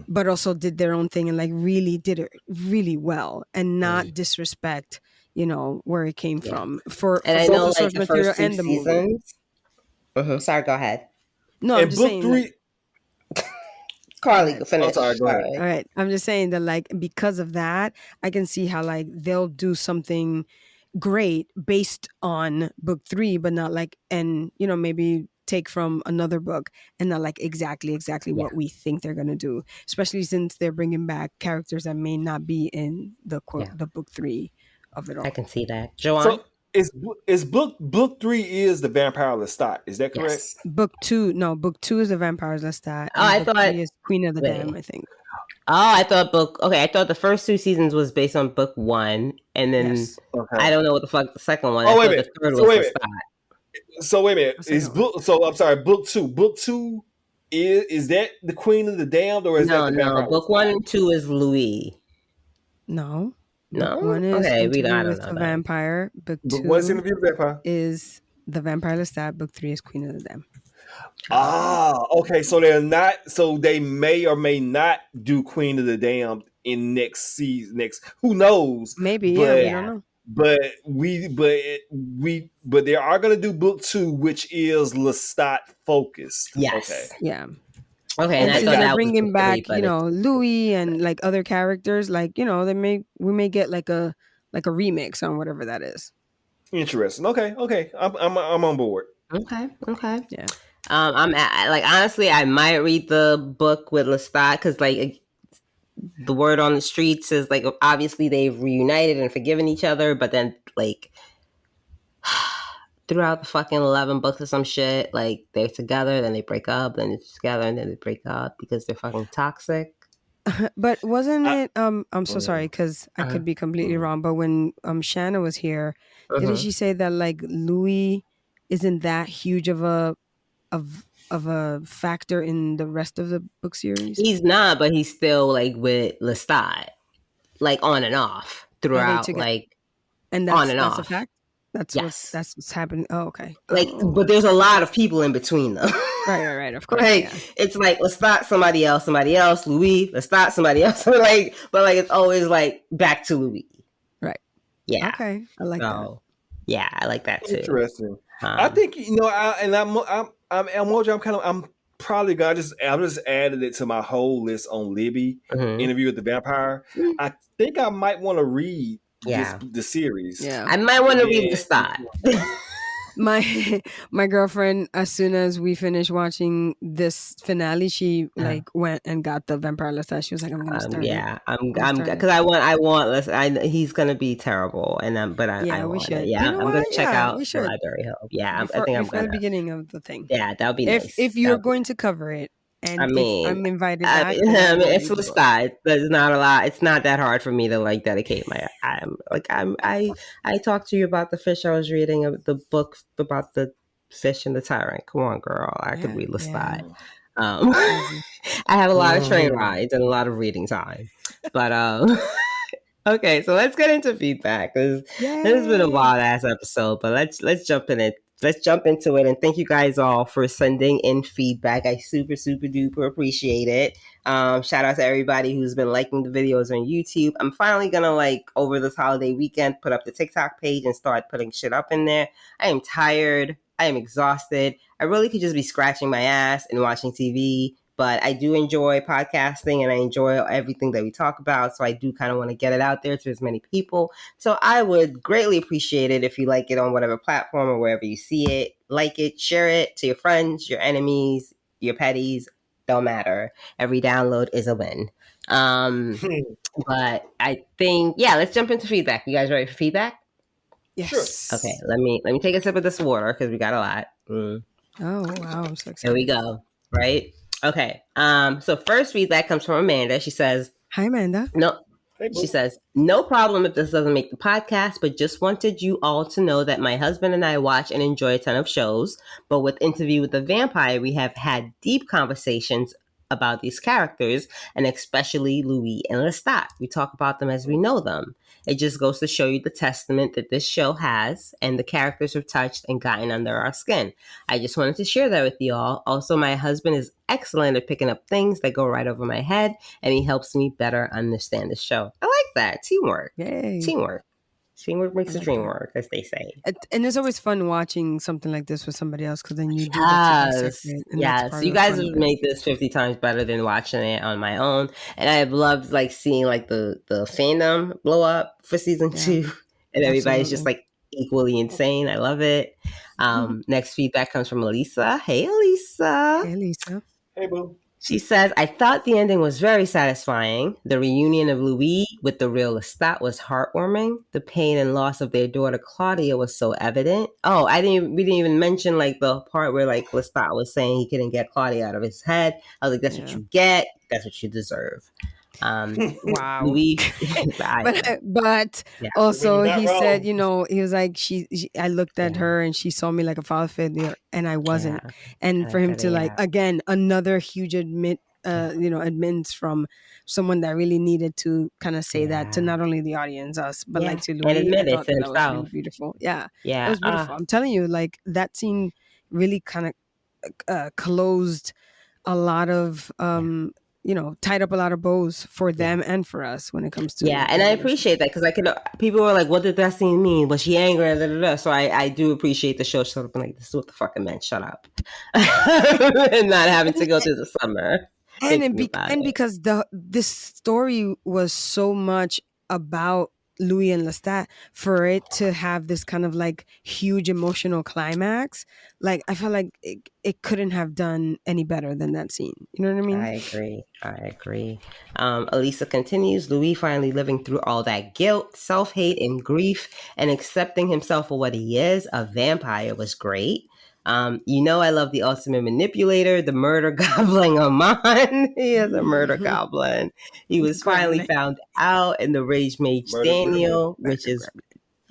but also did their own thing and like really did it really well and not disrespect where it came from for I know the source material and the seasons. Movie. Sorry, go ahead. No, I'm just saying. Book 3. Carly, finish. Oh, sorry, go ahead. All right, I'm just saying that like because of that, I can see how like they'll do something great based on book 3, but not like maybe take from another book and not like exactly what we think they're gonna do. Especially since they're bringing back characters that may not be in the book 3. Of it all. I can see that. Joanne? So is book 3 is the Vampire Lestat. Is that correct? Yes. Book 2 is the Vampire Lestat. I thought is Queen of the Dam, I think. I thought the first 2 seasons was based on book 1, and then I don't know what the fuck the second one. Wait a minute. The third was Lestat. So wait a minute. I'm sorry. Book 2. Book 2 is that the Queen of the Damned or is that the Vampire? No. Book 1 and 2 is Louis. No. No. Book 1 is Interview with the Vampire. Book 2 is the Vampire Lestat. Book 3 is Queen of the Dam. Okay. So they're not. So they may or may not do Queen of the Damned in next season. Who knows? Maybe. I don't know. But they are going to do book 2, which is Lestat focused. Yes. Okay. Yeah. Okay, and since they're bringing back, Louis and like other characters, like we may get like a remix on whatever that is. Interesting. Okay, I'm on board. Okay. Yeah. I'm honestly, I might read the book with Lestat because like the word on the streets is like obviously they've reunited and forgiven each other, but then like throughout the fucking 11 books or some shit, like they're together, then they break up, then they're together, and then they break up because they're fucking toxic. But wasn't it? I'm so sorry because I could be completely wrong. But when Shanna was here, didn't she say that like Louis isn't that huge of a factor in the rest of the book series? He's not, but he's still like with Lestat, like on and off throughout, like and on and that's off. A fact. That's what's happening. Oh, okay. But there's a lot of people in between them. Right. Of course. Like it's like Lestat, somebody else, Louis, Lestat, somebody else. But it's always like back to Louis. Right. Yeah. Okay. I like that. Yeah, I like that too. Interesting. I think I'm probably gonna I just added it to my whole list on Libby. Interview with the Vampire. I think I might want to read the series. Yeah, I might want to read Lestat. My girlfriend, as soon as we finished watching this finale, she like went and got the Vampire Lestat. She was like, "I'm gonna start it." I'm because I want. He's gonna be terrible, and I want it. Yeah, I'm gonna check out the Library Hub. Yeah, I think I'm gonna. The beginning of the thing. Yeah, that would be nice. If you're going to cover it. And if I'm invited back, it's Lestat. There's not a lot. It's not that hard for me to like dedicate my. I talked to you about the fish I was reading, the book about the fish and the tyrant. Come on, girl, I could read Lestat. I have a lot of train rides and a lot of reading time, but okay, so let's get into feedback because this has been a wild ass episode. But let's jump in it. Let's jump into it, and thank you guys all for sending in feedback. I super duper appreciate it. Shout out to everybody who's been liking the videos on YouTube. I'm finally gonna over this holiday weekend put up the TikTok page and start putting shit up in there. I am tired. I am exhausted. I really could just be scratching my ass and watching TV. But I do enjoy podcasting and I enjoy everything that we talk about. So I do kind of want to get it out there to as many people. So I would greatly appreciate it if you like it on whatever platform or wherever you see it. Like it, share it to your friends, your enemies, your petties. Don't matter. Every download is a win. But I think, let's jump into feedback. You guys ready for feedback? Yes. Sure. Okay, let me take a sip of this water because we got a lot. Oh wow, I'm so excited. Here we go. Right? Okay. So first feedback comes from Amanda. She says, "Hi, Amanda." She says, "No problem if this doesn't make the podcast, but just wanted you all to know that my husband and I watch and enjoy a ton of shows. But with Interview with the Vampire, we have had deep conversations about these characters, and especially Louis and Lestat. We talk about them as we know them. It just goes to show you the testament that this show has, and the characters have touched and gotten under our skin. I just wanted to share that with you all. Also, my husband is excellent at picking up things that go right over my head, and he helps me better understand the show." I like that. Teamwork. Yay. Teamwork. Teamwork makes the dream work, as they say. And it's always fun watching something like this with somebody else because then you do get to dissect it. Yes, you guys have made this 50 times better than watching it on my own. And I've loved seeing the fandom blow up for season 2. And everybody's just equally insane. I love it. Next feedback comes from Elisa. Hey, Elisa. Hey, Elisa. Hey, boo. She says, "I thought the ending was very satisfying. The reunion of Louis with the real Lestat was heartwarming. The pain and loss of their daughter Claudia was so evident." Oh, we didn't even mention the part where Lestat was saying he couldn't get Claudia out of his head. I was like, that's what you get. That's what you deserve. Wow. Louis, but also he said, he was like, I looked at her and she saw me like a father figure and I wasn't. And for him to again, another huge admittance from someone that really needed to kind of say that to not only the audience, us, but to Louis. And admit it to that was really beautiful. Yeah. It was beautiful. I'm telling you, that scene really kind of closed a lot of tied up a lot of bows for them and for us when it comes to and I appreciate that because people were like, what did that scene mean? Was she angry? So I do appreciate the show shut up and this is what the fucking man shut up and not having to go through the summer and because this story was so much about Louis and Lestat, for it to have this kind of huge emotional climax, I felt like it couldn't have done any better than that scene. You know what I mean? I agree. Elisa continues, "Louis finally living through all that guilt, self-hate, and grief, and accepting himself for what he is, a vampire, was great. I love the ultimate manipulator, the murder goblin Armand. He is a murder goblin. He was finally found out, and the rage mage Daniel, which is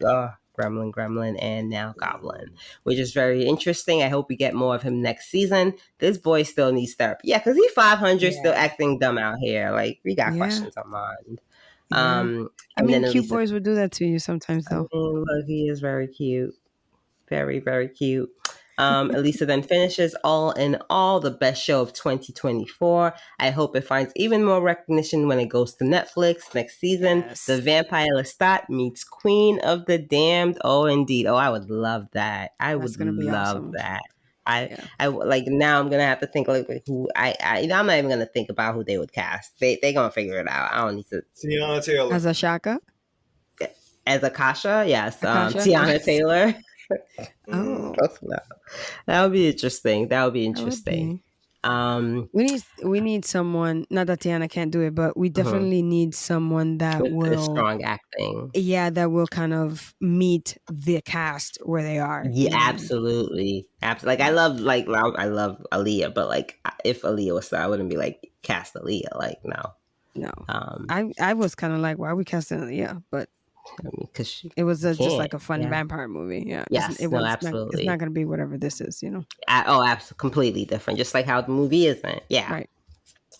Gremlin, and now Goblin, which is very interesting. I hope we get more of him next season. This boy still needs therapy. Yeah, because he's 500, still acting dumb out here. We got questions on mind. I mean, cute boys would do that to you sometimes, though. Look, he is very cute. Very, very cute. Elisa then finishes, all in all, the best show of 2024. I hope it finds even more recognition when it goes to Netflix next season. Yes. The Vampire Lestat meets Queen of the Damned. Oh, indeed. Oh, I would love that. That's would love awesome. That. I like now I'm gonna have to think like who I'm not even gonna think about who they would cast. They gonna figure it out. I don't need to. Tiana Taylor as Ashaka, as Akasha, yes. Tiana Taylor. Oh, that would be interesting. We need someone. Not that Tiana can't do it, but we definitely need someone that will strong acting. Yeah, that will kind of meet the cast where they are. Yeah, absolutely. Like I love Aaliyah, but like if Aaliyah was there, I wouldn't be like cast Aaliyah. Like no. I was kind of like, why are we casting Aaliyah? But because it was just like a fun vampire movie. Yeah. Yes. Absolutely. It's not going to be whatever this is, absolutely, completely different. Just like how the movie isn't. Yeah. Right.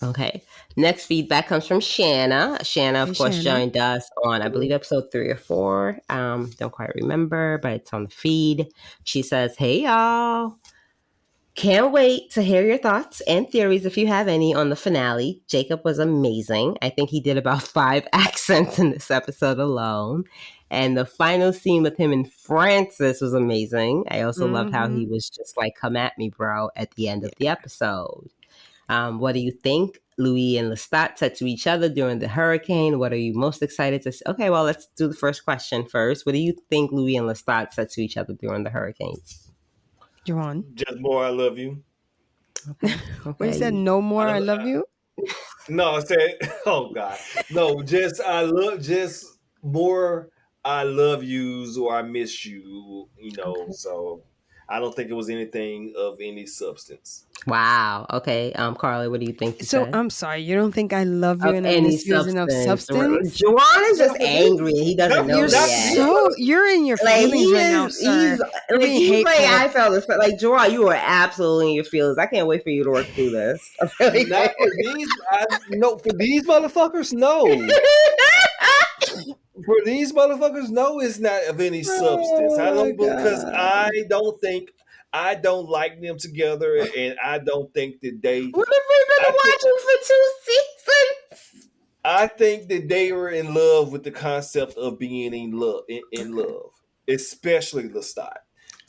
Okay. Next feedback comes from Shanna. Shanna, of course, joined us on, I believe, episode 3 or 4. Don't quite remember, but it's on the feed. She says, "Hey, y'all. Can't wait to hear your thoughts and theories, if you have any, on the finale. Jacob was amazing. I think he did about 5 accents in this episode alone. And the final scene with him and Francis was amazing. I also loved how he was just like, come at me, bro, at the end of the episode. What do you think Louis and Lestat said to each other during the hurricane? What are you most excited to see?" Okay, well, let's do the first question first. What do you think Louis and Lestat said to each other during the hurricane? Juan. Just more, I love you. Okay. When you said no more, I love you? No, I said, oh God. No, just more, I love yous or I miss you, okay. So I don't think it was anything of any substance. Wow. Okay. Carly, what do you think? I'm sorry. You don't think I love you and I miss you is enough substance? Juwan is just angry. He doesn't know that. You're in your feelings right now, sir. He's like, I felt this. Like, Juwan, you are absolutely in your feelings. I can't wait for you to work through this. Really not for these. For these motherfuckers, no. For these motherfuckers, no, it's not of any substance. I don't like them together, and I don't think that they. What have we been watching for 2 seasons? I think that they were in love with the concept of being in love, especially Lestat.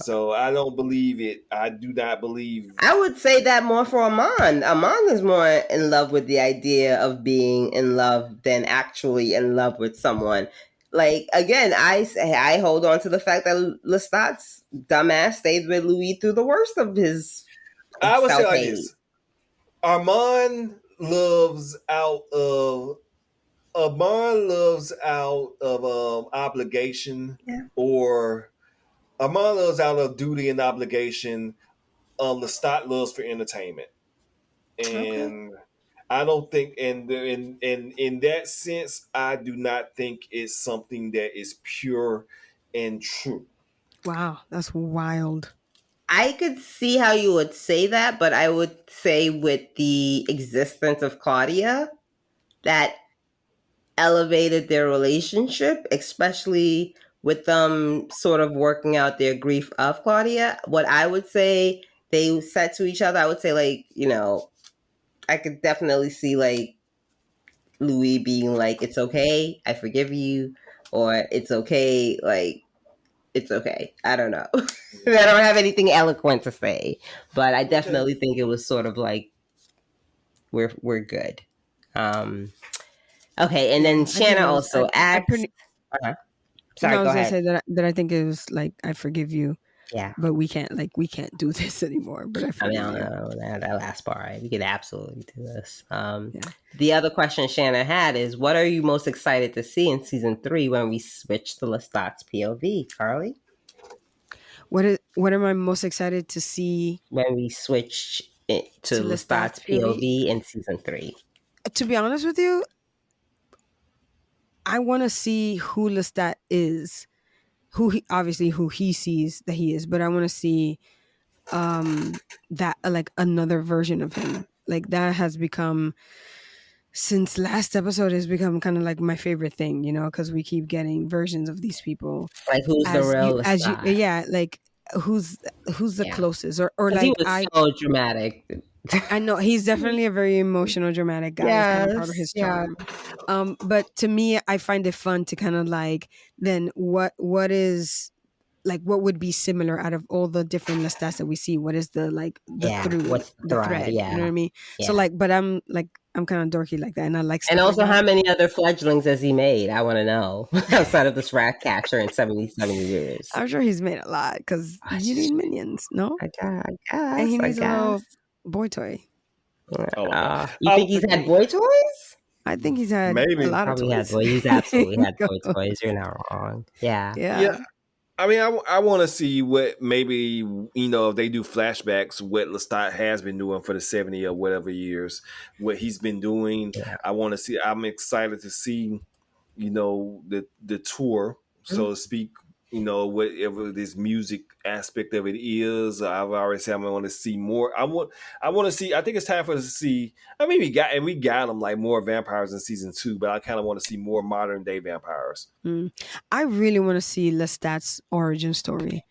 So I don't believe it. I do not believe. I would say that more for Armand. Armand is more in love with the idea of being in love than actually in love with someone. Like, again, I hold on to the fact that Lestat's dumbass stayed with Louis through the worst of his I would say like this. Armand loves out of obligation, or Armand loves out of duty and obligation. Lestat loves for entertainment, and I don't think, in that sense, I do not think it's something that is pure and true. Wow, that's wild. I could see how you would say that, but I would say with the existence of Claudia, that elevated their relationship, especially with them sort of working out their grief of Claudia. What I would say they said to each other, I would say, like, I could definitely see like Louis being like, "It's okay, I forgive you," or "It's okay, like, it's okay." I don't know. I don't have anything eloquent to say, but I definitely think it was sort of like we're good. Okay, and then Shanna also asked. Sorry, I was gonna say that I think it was like, "I forgive you." Yeah, but we can't do this anymore. But I don't know that last part. Right? We could absolutely do this. The other question Shanna had is, what are you most excited to see in season 3 when we switch to Lestat's POV? Carly, what am I most excited to see when we switch to Lestat's POV in season 3? To be honest with you, I want to see who Lestat is. Who he sees that he is, but I want to see that like another version of him. Like, that has become, since last episode, has become kind of like my favorite thing, because we keep getting versions of these people. Like, who's the real Lestat? like who's the closest, or like he was so dramatic. I know he's definitely a very emotional, dramatic guy. It's kind of part of his charm. But to me, I find it fun to kind of like, then what is like, what would be similar out of all the different Lestats that we see? What is the what's the thread? You know what I mean? So like, but I'm kind of dorky like that, and I like stuff. And also, like how many other fledglings has he made? I want to know. Outside of this rat catcher in 70 years, I'm sure he's made a lot because you need minions, no? I guess. And he needs a little boy toy. You think he's had boy toys? I think he's had a lot of toys. He's absolutely had boy toys. You're not wrong. Yeah. I mean, I want to see what maybe, if they do flashbacks, what Lestat has been doing for the 70 or whatever years, what he's been doing. Yeah. I want to see. I'm excited to see, the tour, so to speak. Whatever this music aspect of it is. I've already said I want to see more. I want to see. I think it's time for us to see. I mean, we got them like more vampires in season 2, but I kind of want to see more modern day vampires. I really want to see Lestat's origin story.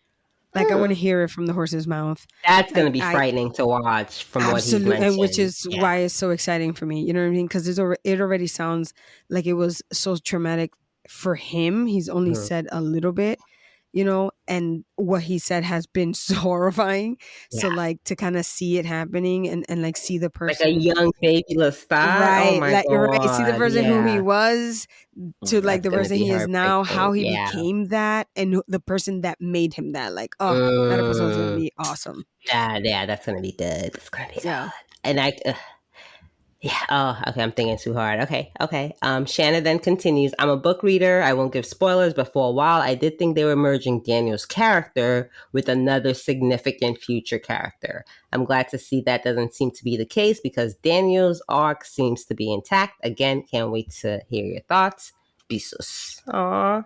Like I want to hear it from the horse's mouth. That's going to be frightening to watch from what he's mentioned. And which is why it's so exciting for me. You know what I mean? Because it already sounds like it was so traumatic for him. He's only said a little bit, and what he said has been so horrifying. So like to kind of see it happening and like see the person, like a young baby Lestat, right? Oh my God. Right. See the person who he was to like the person he is now, how he became that, and the person that made him that. Like, that episode's gonna be awesome. Yeah, that's gonna be good. It's gonna be good. And okay, I'm thinking too hard. Okay. Shanna then continues, I'm a book reader. I won't give spoilers, but for a while, I did think they were merging Daniel's character with another significant future character. I'm glad to see that doesn't seem to be the case because Daniel's arc seems to be intact. Again, can't wait to hear your thoughts. Besos. Aww.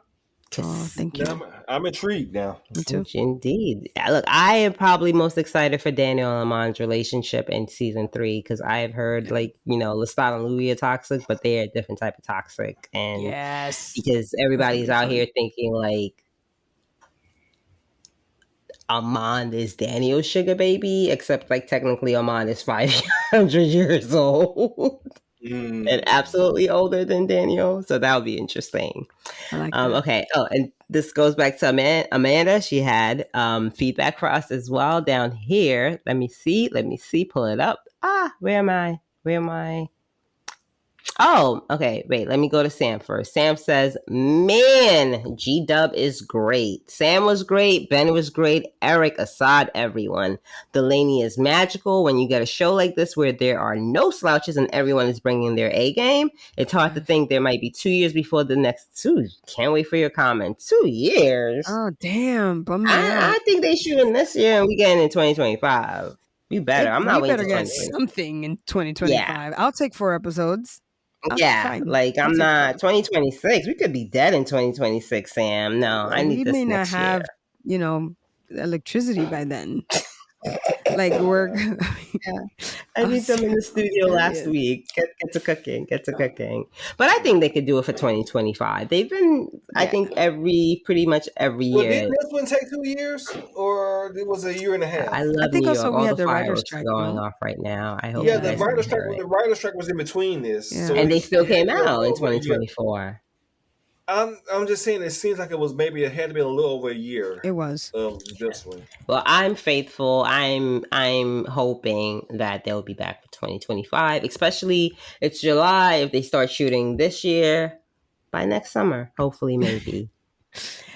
Thank you. I'm intrigued now. Me too. Indeed. Look, I am probably most excited for Daniel and Armand's relationship in season 3 because I've heard Lestat and Louis are toxic, but they're a different type of toxic. And because everybody's out here thinking like Armand is Daniel's sugar baby, except like technically Armand is 500 years old. And absolutely older than Daniel, so that would be interesting. I like that. Okay. And this goes back to Amanda. She had feedback for us as well down here. Let me see. Pull it up. Where am I? Oh, okay. Wait, let me go to Sam first. Sam says, man, G-Dub is great. Sam was great. Ben was great. Eric, Assad, everyone. Delaney is magical. When you get a show like this where there are no slouches and everyone is bringing their A game, it's hard to think there might be 2 years before the next 2. Can't wait for your comment. 2 years? Oh, damn. Bum I think they shooting this year and we getting in 2025. You better. I'm not waiting. You better get something in 2025. Yeah. I'll take 4 episodes. Like I'm not 2026. We could be dead in 2026, Sam. No, I need this next year. We may not have, electricity by then. Like work. I need them in the studio last week. Get to cooking. But I think they could do it for 2025. They've been, I think, pretty much every year. Did this one take 2 years, or it was a year and a half? I think New York. Also we had the writer strike going off right now. I hope. Yeah, the writer strike was in between this, so and they still came out in 2024. I'm just saying it seems like it was maybe it had to be a little over a year. It was of this one. Well, I'm faithful. I'm hoping that they'll be back for 2025. Especially it's July. If they start shooting this year, by next summer, hopefully, maybe.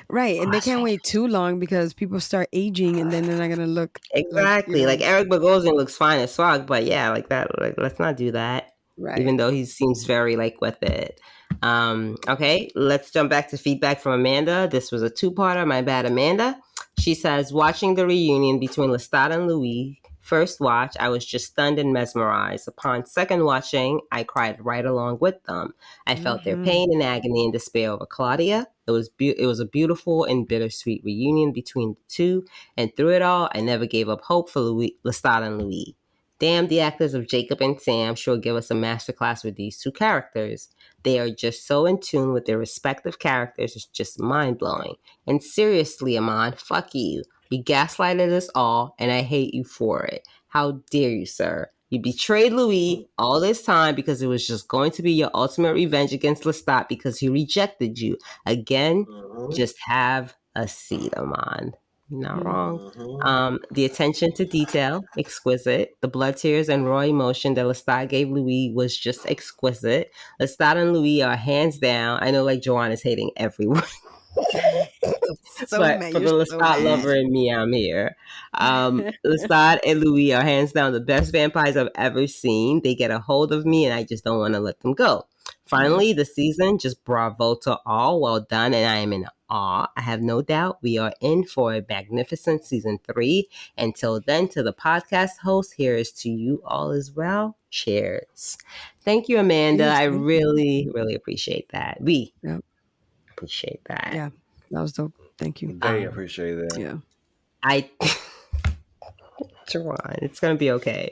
Right, and they can't wait too long because people start aging, and then they're not gonna look exactly like Eric Bogosian looks fine as fuck. But yeah, like that. Like, let's not do that. Right. Even though he seems very with it. Okay, let's jump back to feedback from Amanda. This was a 2-parter. My bad, Amanda. She says, watching the reunion between Lestat and Louis, first watch, I was just stunned and mesmerized. Upon second watching, I cried right along with them. I felt their pain and agony and despair over Claudia. It was a beautiful and bittersweet reunion between the two, and through it all, I never gave up hope for Lestat and Louis. Damn, the actors of Jacob and Sam sure give us a masterclass with these 2 characters. They are just so in tune with their respective characters. It's just mind-blowing. And seriously, Armand, fuck you. You gaslighted us all, and I hate you for it. How dare you, sir? You betrayed Louis all this time because it was just going to be your ultimate revenge against Lestat because he rejected you. Again, just have a seat, Armand. Not wrong. The attention to detail, exquisite. The blood tears and raw emotion that Lestat gave Louis was just exquisite. Lestat and Louis are hands down. I know, like, Joanne is hating everyone. But for the Lestat lover in me, I'm here. Lestat and Louis are hands down the best vampires I've ever seen. They get a hold of me, and I just don't want to let them go. Finally, the season, just bravo to all. Well done, and I am in awe. I have no doubt we are in for a magnificent season 3. Until then, to the podcast host, here is to you all as well. Cheers. Thank you, Amanda. I really, really appreciate that. We appreciate that. Yeah, that was dope. Thank you. They appreciate that. Yeah. Jerron, it's going to be okay.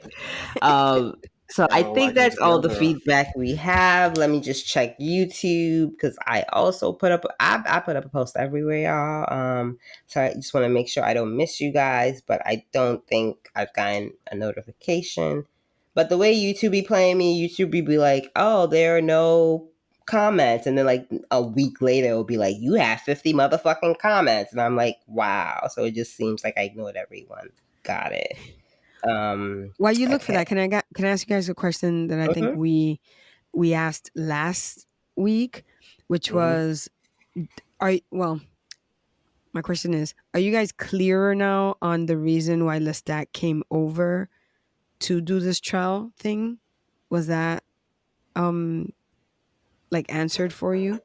So I think that's all the feedback we have. Let me just check YouTube because I also put up, I put up a post everywhere, y'all. So I just want to make sure I don't miss you guys, but I don't think I've gotten a notification. But the way YouTube be playing me, YouTube be like, oh, there are no comments. And then like a week later, it'll be like, you have 50 motherfucking comments. And I'm like, wow. So it just seems like I ignored everyone. Got it. While you look for that, can I ask you guys a question that I think we asked last week, which was, my question is, are you guys clearer now on the reason why Lestat came over to do this trial thing? Was that like answered for you?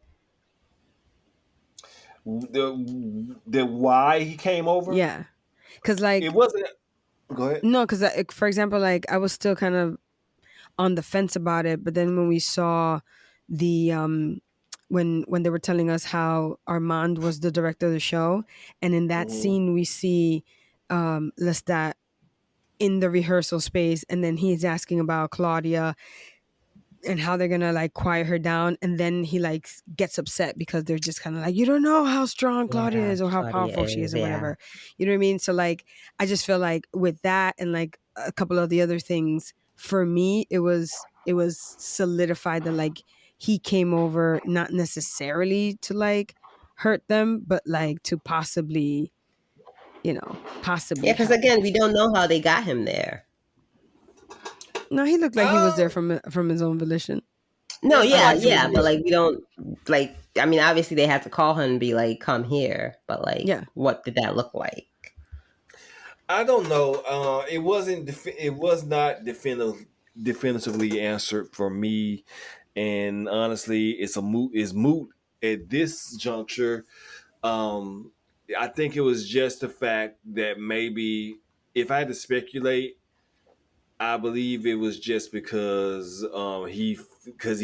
The why he came over? Yeah, because like it wasn't. Go ahead. No, because for example, like I was still kind of on the fence about it, but then when we saw the when they were telling us how Armand was the director of the show, and in that scene we see Lestat in the rehearsal space, and then he's asking about Claudia and how they're gonna like quiet her down, and then he like gets upset because they're just kind of like, you don't know how strong Claudia is or how powerful she is or whatever. You know what I mean? So like I just feel like with that and like a couple of the other things, for me it was solidified that like he came over not necessarily to like hurt them, but like to possibly because again, we don't know how they got him there. No, he looked like he was there from his own volition. No, but like we don't like. I mean, obviously they had to call him and be like, "Come here," but like, what did that look like? I don't know. It wasn't. It was not definitively answered for me, and honestly, it's moot at this juncture. I think it was just the fact that maybe, if I had to speculate, I believe it was just because he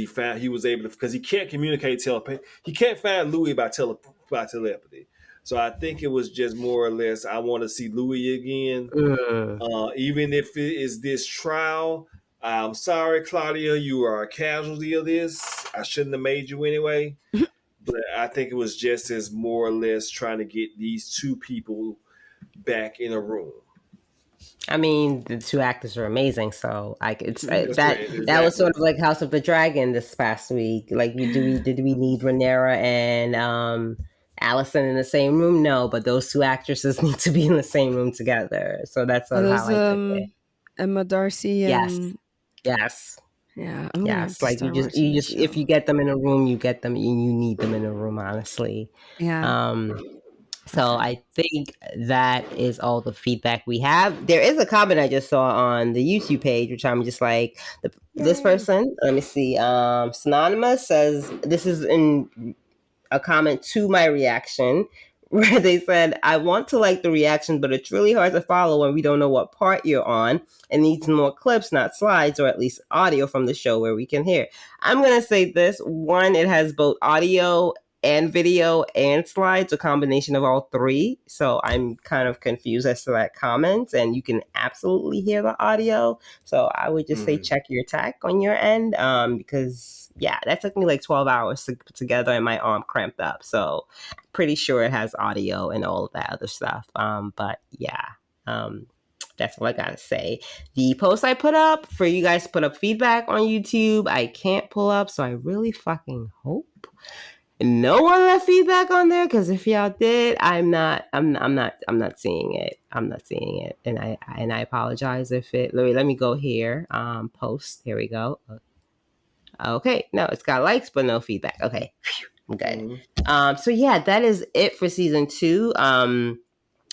can't communicate telepathy. He can't find Louis by telepathy. So I think it was just more or less, I want to see Louis again. Even if it is this trial, I'm sorry, Claudia, you are a casualty of this. I shouldn't have made you anyway. But I think it was just as more or less trying to get these two people back in a room. I mean, the two actors are amazing, so that was sort of like House of the Dragon this past week. Like, did we need Rhaenyra and Allison in the same room? No, but those two actresses need to be in the same room together. So that's how I took it. Emma Darcy and yes. Yeah, like you just if you get them in a room, you get them. You need them in a room, honestly. Yeah. So I think that is all the feedback we have. There is a comment I just saw on the YouTube page, which I'm just like, this person, let me see. Synonymous says, this is in a comment to my reaction, where they said, I want to like the reaction, but it's really hard to follow when we don't know what part you're on and needs more clips, not slides, or at least audio from the show where we can hear. I'm going to say this. One, it has both audio and video and slides, a combination of all three. So I'm kind of confused as to that comment, and you can absolutely hear the audio. So I would just say check your tech on your end, because yeah, that took me like 12 hours to put together and my arm cramped up. So pretty sure it has audio and all of that other stuff. But yeah, that's all I gotta say. The post I put up for you guys to put up feedback on YouTube, I can't pull up, so I really fucking hope no one left feedback on there, because if y'all did, I'm not seeing it. I'm not seeing it, and I apologize if it. Let me go here. Post. Here we go. Okay, no, it's got likes but no feedback. Okay, I'm good. So yeah, that is it for season 2.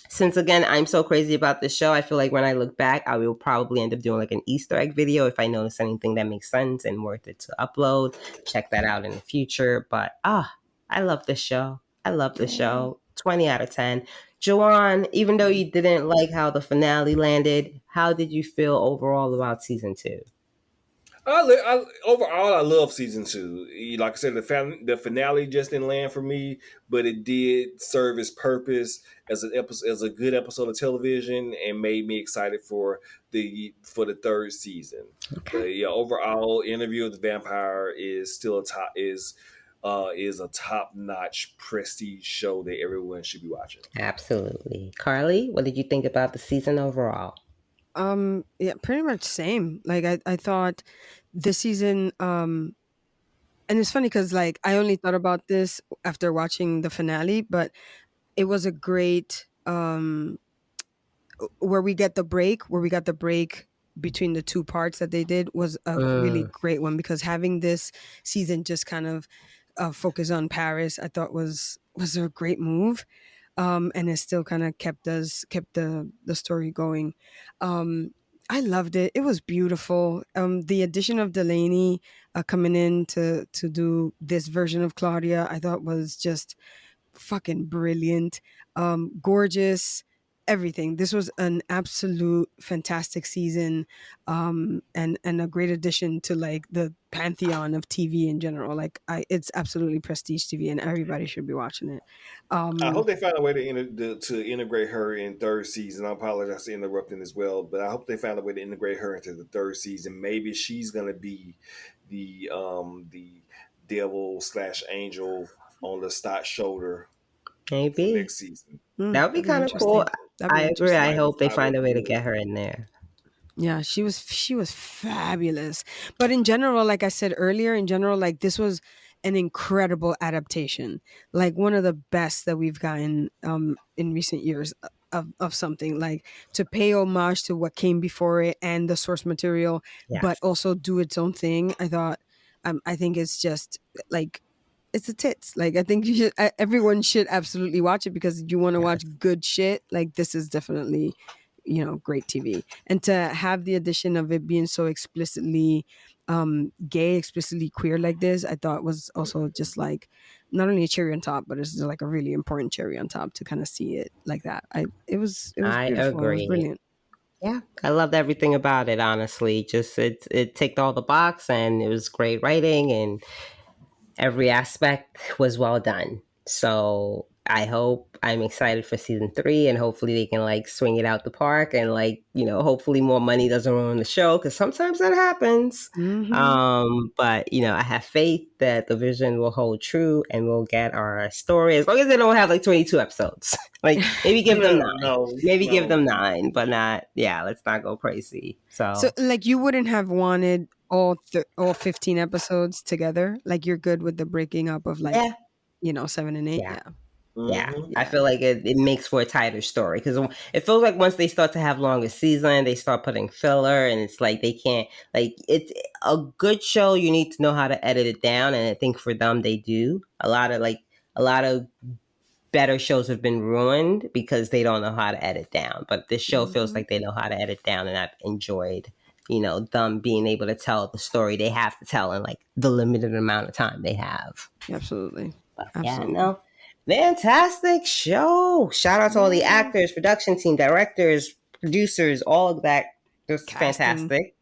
Since again, I'm so crazy about this show, I feel like when I look back, I will probably end up doing like an Easter egg video if I notice anything that makes sense and worth it to upload. Check that out in the future. But I love this show. I love this show. 20 out of 10. Joanne, even though you didn't like how the finale landed, how did you feel overall about season 2? Overall, I love season 2. Like I said, the finale just didn't land for me, but it did serve its purpose as a good episode of television, and made me excited for the 3rd season. Okay. But yeah, overall, Interview with the Vampire is still is a top-notch prestige show that everyone should be watching. Absolutely. Carly, what did you think about the season overall? Yeah, pretty much same. Like I thought this season, and it's funny because like I only thought about this after watching the finale, but it was a great where we got the break between the 2 parts that they did was a really great one, because having this season just kind of focus on Paris, I thought was a great move. And it still kind of kept the story going. I loved it. It was beautiful. The addition of Delaney coming in to do this version of Claudia, I thought was just fucking brilliant. Gorgeous. Everything. This was an absolute fantastic season, and a great addition to like the pantheon of TV in general. Like it's absolutely prestige TV, and everybody should be watching it. I hope they find a way to integrate her in 3rd season. I apologize for interrupting as well, but I hope they find a way to integrate her into the 3rd season. Maybe she's gonna be the devil/angel on Lestot's shoulder. Maybe next season. That would be kind of cool. I agree. I hope they find a way to get her in there. Yeah, she was fabulous. But in general, like I said earlier, like this was an incredible adaptation. Like one of the best that we've gotten in recent years of something, like to pay homage to what came before it and the source material, but also do its own thing. I think it's just like it's a tits. Like I think everyone should absolutely watch it, because you want to watch good shit. Like this is definitely, great TV. And to have the addition of it being so explicitly gay, explicitly queer like this, I thought was also just like not only a cherry on top, but it's like a really important cherry on top to kind of see it like that. It was I beautiful. agree. It was brilliant. Yeah, I loved everything about it, honestly. Just it ticked all the box, and it was great writing, and every aspect was well done. So I'm excited for season 3, and hopefully they can like swing it out the park, and like, hopefully more money doesn't ruin the show, because sometimes that happens. But I have faith that the vision will hold true and we'll get our story, as long as they don't have like 22 episodes. Like maybe give them 9. Give them 9, but not, let's not go crazy. So like you wouldn't have wanted all 15 episodes together? Like you're good with the breaking up of like 7 and 8? Yeah, I feel like it makes for a tighter story, because it feels like once they start to have longer season, they start putting filler, and it's like they can't, like, it's a good show. You need to know how to edit it down, and I think for them they do. A lot of better shows have been ruined because they don't know how to edit down, but this show feels like they know how to edit down, and I've enjoyed them being able to tell the story they have to tell in like the limited amount of time they have. Absolutely. Fantastic show. Shout out to all the actors, production team, directors, producers, all of that. Just fantastic.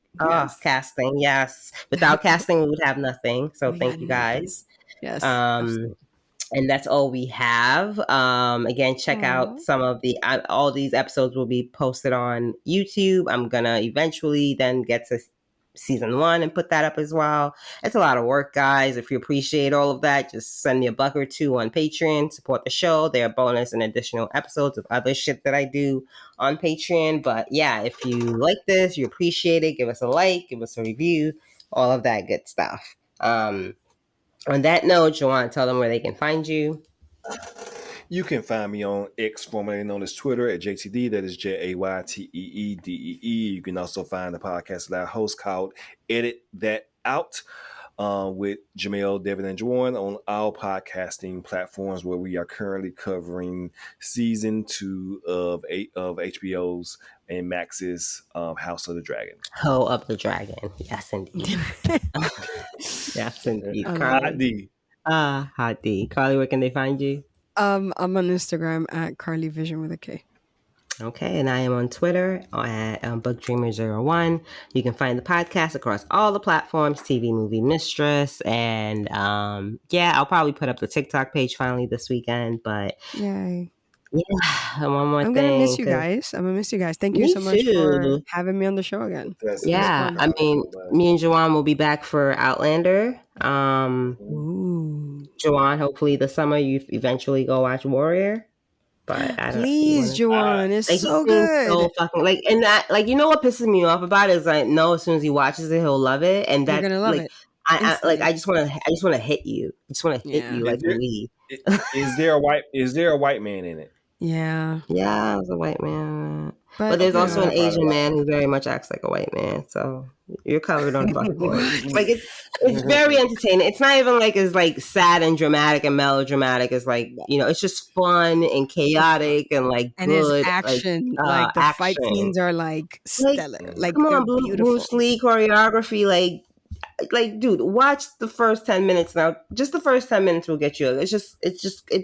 Casting, yes. Without casting, we would have nothing. So thank you guys. Yes. And that's all we have. Again, check out some of the all these episodes will be posted on YouTube. I'm gonna eventually then get to season 1 and put that up as well. It's a lot of work, guys. If you appreciate all of that, just send me $1 or $2 on Patreon. Support the show. There are bonus and additional episodes of other shit that I do on Patreon. But yeah, if you like this, you appreciate it, give us a like, give us a review, all of that good stuff. On that note, Joanne, tell them where they can find you. You can find me on X, formerly known as Twitter, at JTD. That is JAYTEEDEE. You can also find the podcast that I host called Edit That Out with Jamel, Devin, and Joanne on all podcasting platforms, where we are currently covering season 2 of HBO's and Max's House of the Dragon. Ho of the Dragon. Yes, indeed. Yes, indeed. Hot D. Hot D. Carly, where can they find you? I'm on Instagram at Carly Vision with a K. Okay, and I am on Twitter at BookDreamer01. You can find the podcast across all the platforms, TV Movie Mistress, and I'll probably put up the TikTok page finally this weekend. But yay. Yeah, one more thing. I'm gonna miss you guys. Thank you so much for having me on the show again. Yeah, I mean, me and Joanne will be back for Outlander. Joanne, hopefully this summer you eventually go watch Warrior. But I don't please, Joanne, it's so good. So fucking and that you know what pisses me off about it is I know as soon as he watches it he'll love it, and that you're gonna love it. I just want to hit you. I just want to hit you like Louis. Is there a white man in it? Yeah, there's a white man, but there's also an Asian man who very much acts like a white man. So you're covered on both. It's very entertaining. It's not even as sad and dramatic and melodramatic. It's it's just fun and chaotic and and good. His action, the action. Fight scenes are stellar. Come on, Bruce Lee choreography, dude, watch the first 10 minutes now. Just the first 10 minutes will get you.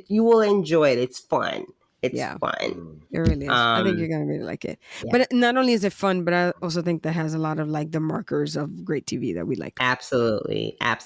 You will enjoy it. It's fun. It's fun. It really is. I think you're going to really like it. Yeah. But not only is it fun, but I also think that has a lot of the markers of great TV that we like. Absolutely. Yeah.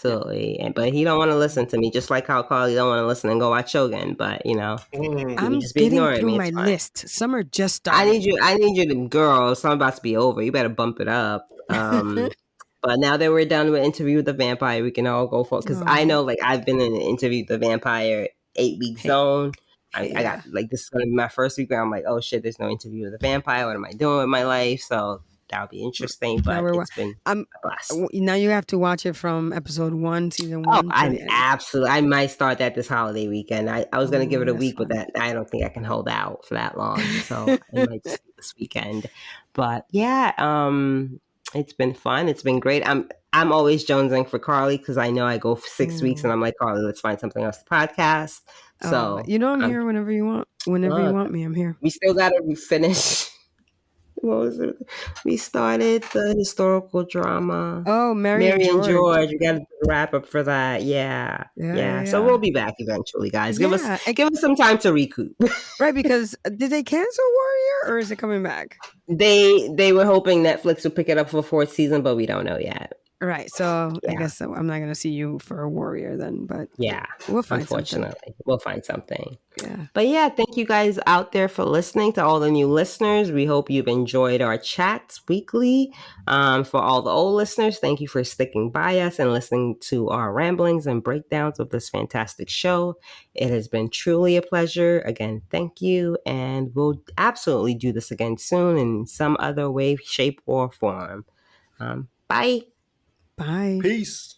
But he don't want to listen to me, just like how Carly don't want to listen and go watch Shogun. But, I'm just getting through my list. Summer just started. I need you to, girl, summer about to be over. You better bump it up. But now that we're done with Interview with the Vampire, we can all go for it. Because I know, I've been in an Interview with the Vampire 8-week zone. I got, this is going to be my first week where I'm like, oh shit, there's no Interview with the Vampire. What am I doing with my life? So that'll be interesting. But it's been a blast. Now you have to watch it from episode 1, season 1. I might start that this holiday weekend. I was going to give it a week, but that I don't think I can hold out for that long. So I might just do this weekend. But it's been fun. It's been great. I'm always jonesing for Carly because I know I go for 6 weeks and I'm like, Carly, let's find something else to podcast. So I'm here whenever you want. Whenever you want me, I'm here. We still got to finish. What was it? We started the historical drama. Oh, Mary and George. We got to wrap up for that. Yeah. So we'll be back eventually, guys. Give us some time to recoup. Right, because did they cancel Warrior or is it coming back? They were hoping Netflix would pick it up for a 4th season, but we don't know yet. Right, so I guess I'm not going to see you for a Warrior then, but we'll find something. We'll find something. Yeah. But thank you guys out there for listening. To all the new listeners, we hope you've enjoyed our chats weekly. For all the old listeners, thank you for sticking by us and listening to our ramblings and breakdowns of this fantastic show. It has been truly a pleasure. Again, thank you, and we'll absolutely do this again soon in some other way, shape, or form. Bye. Bye. Peace.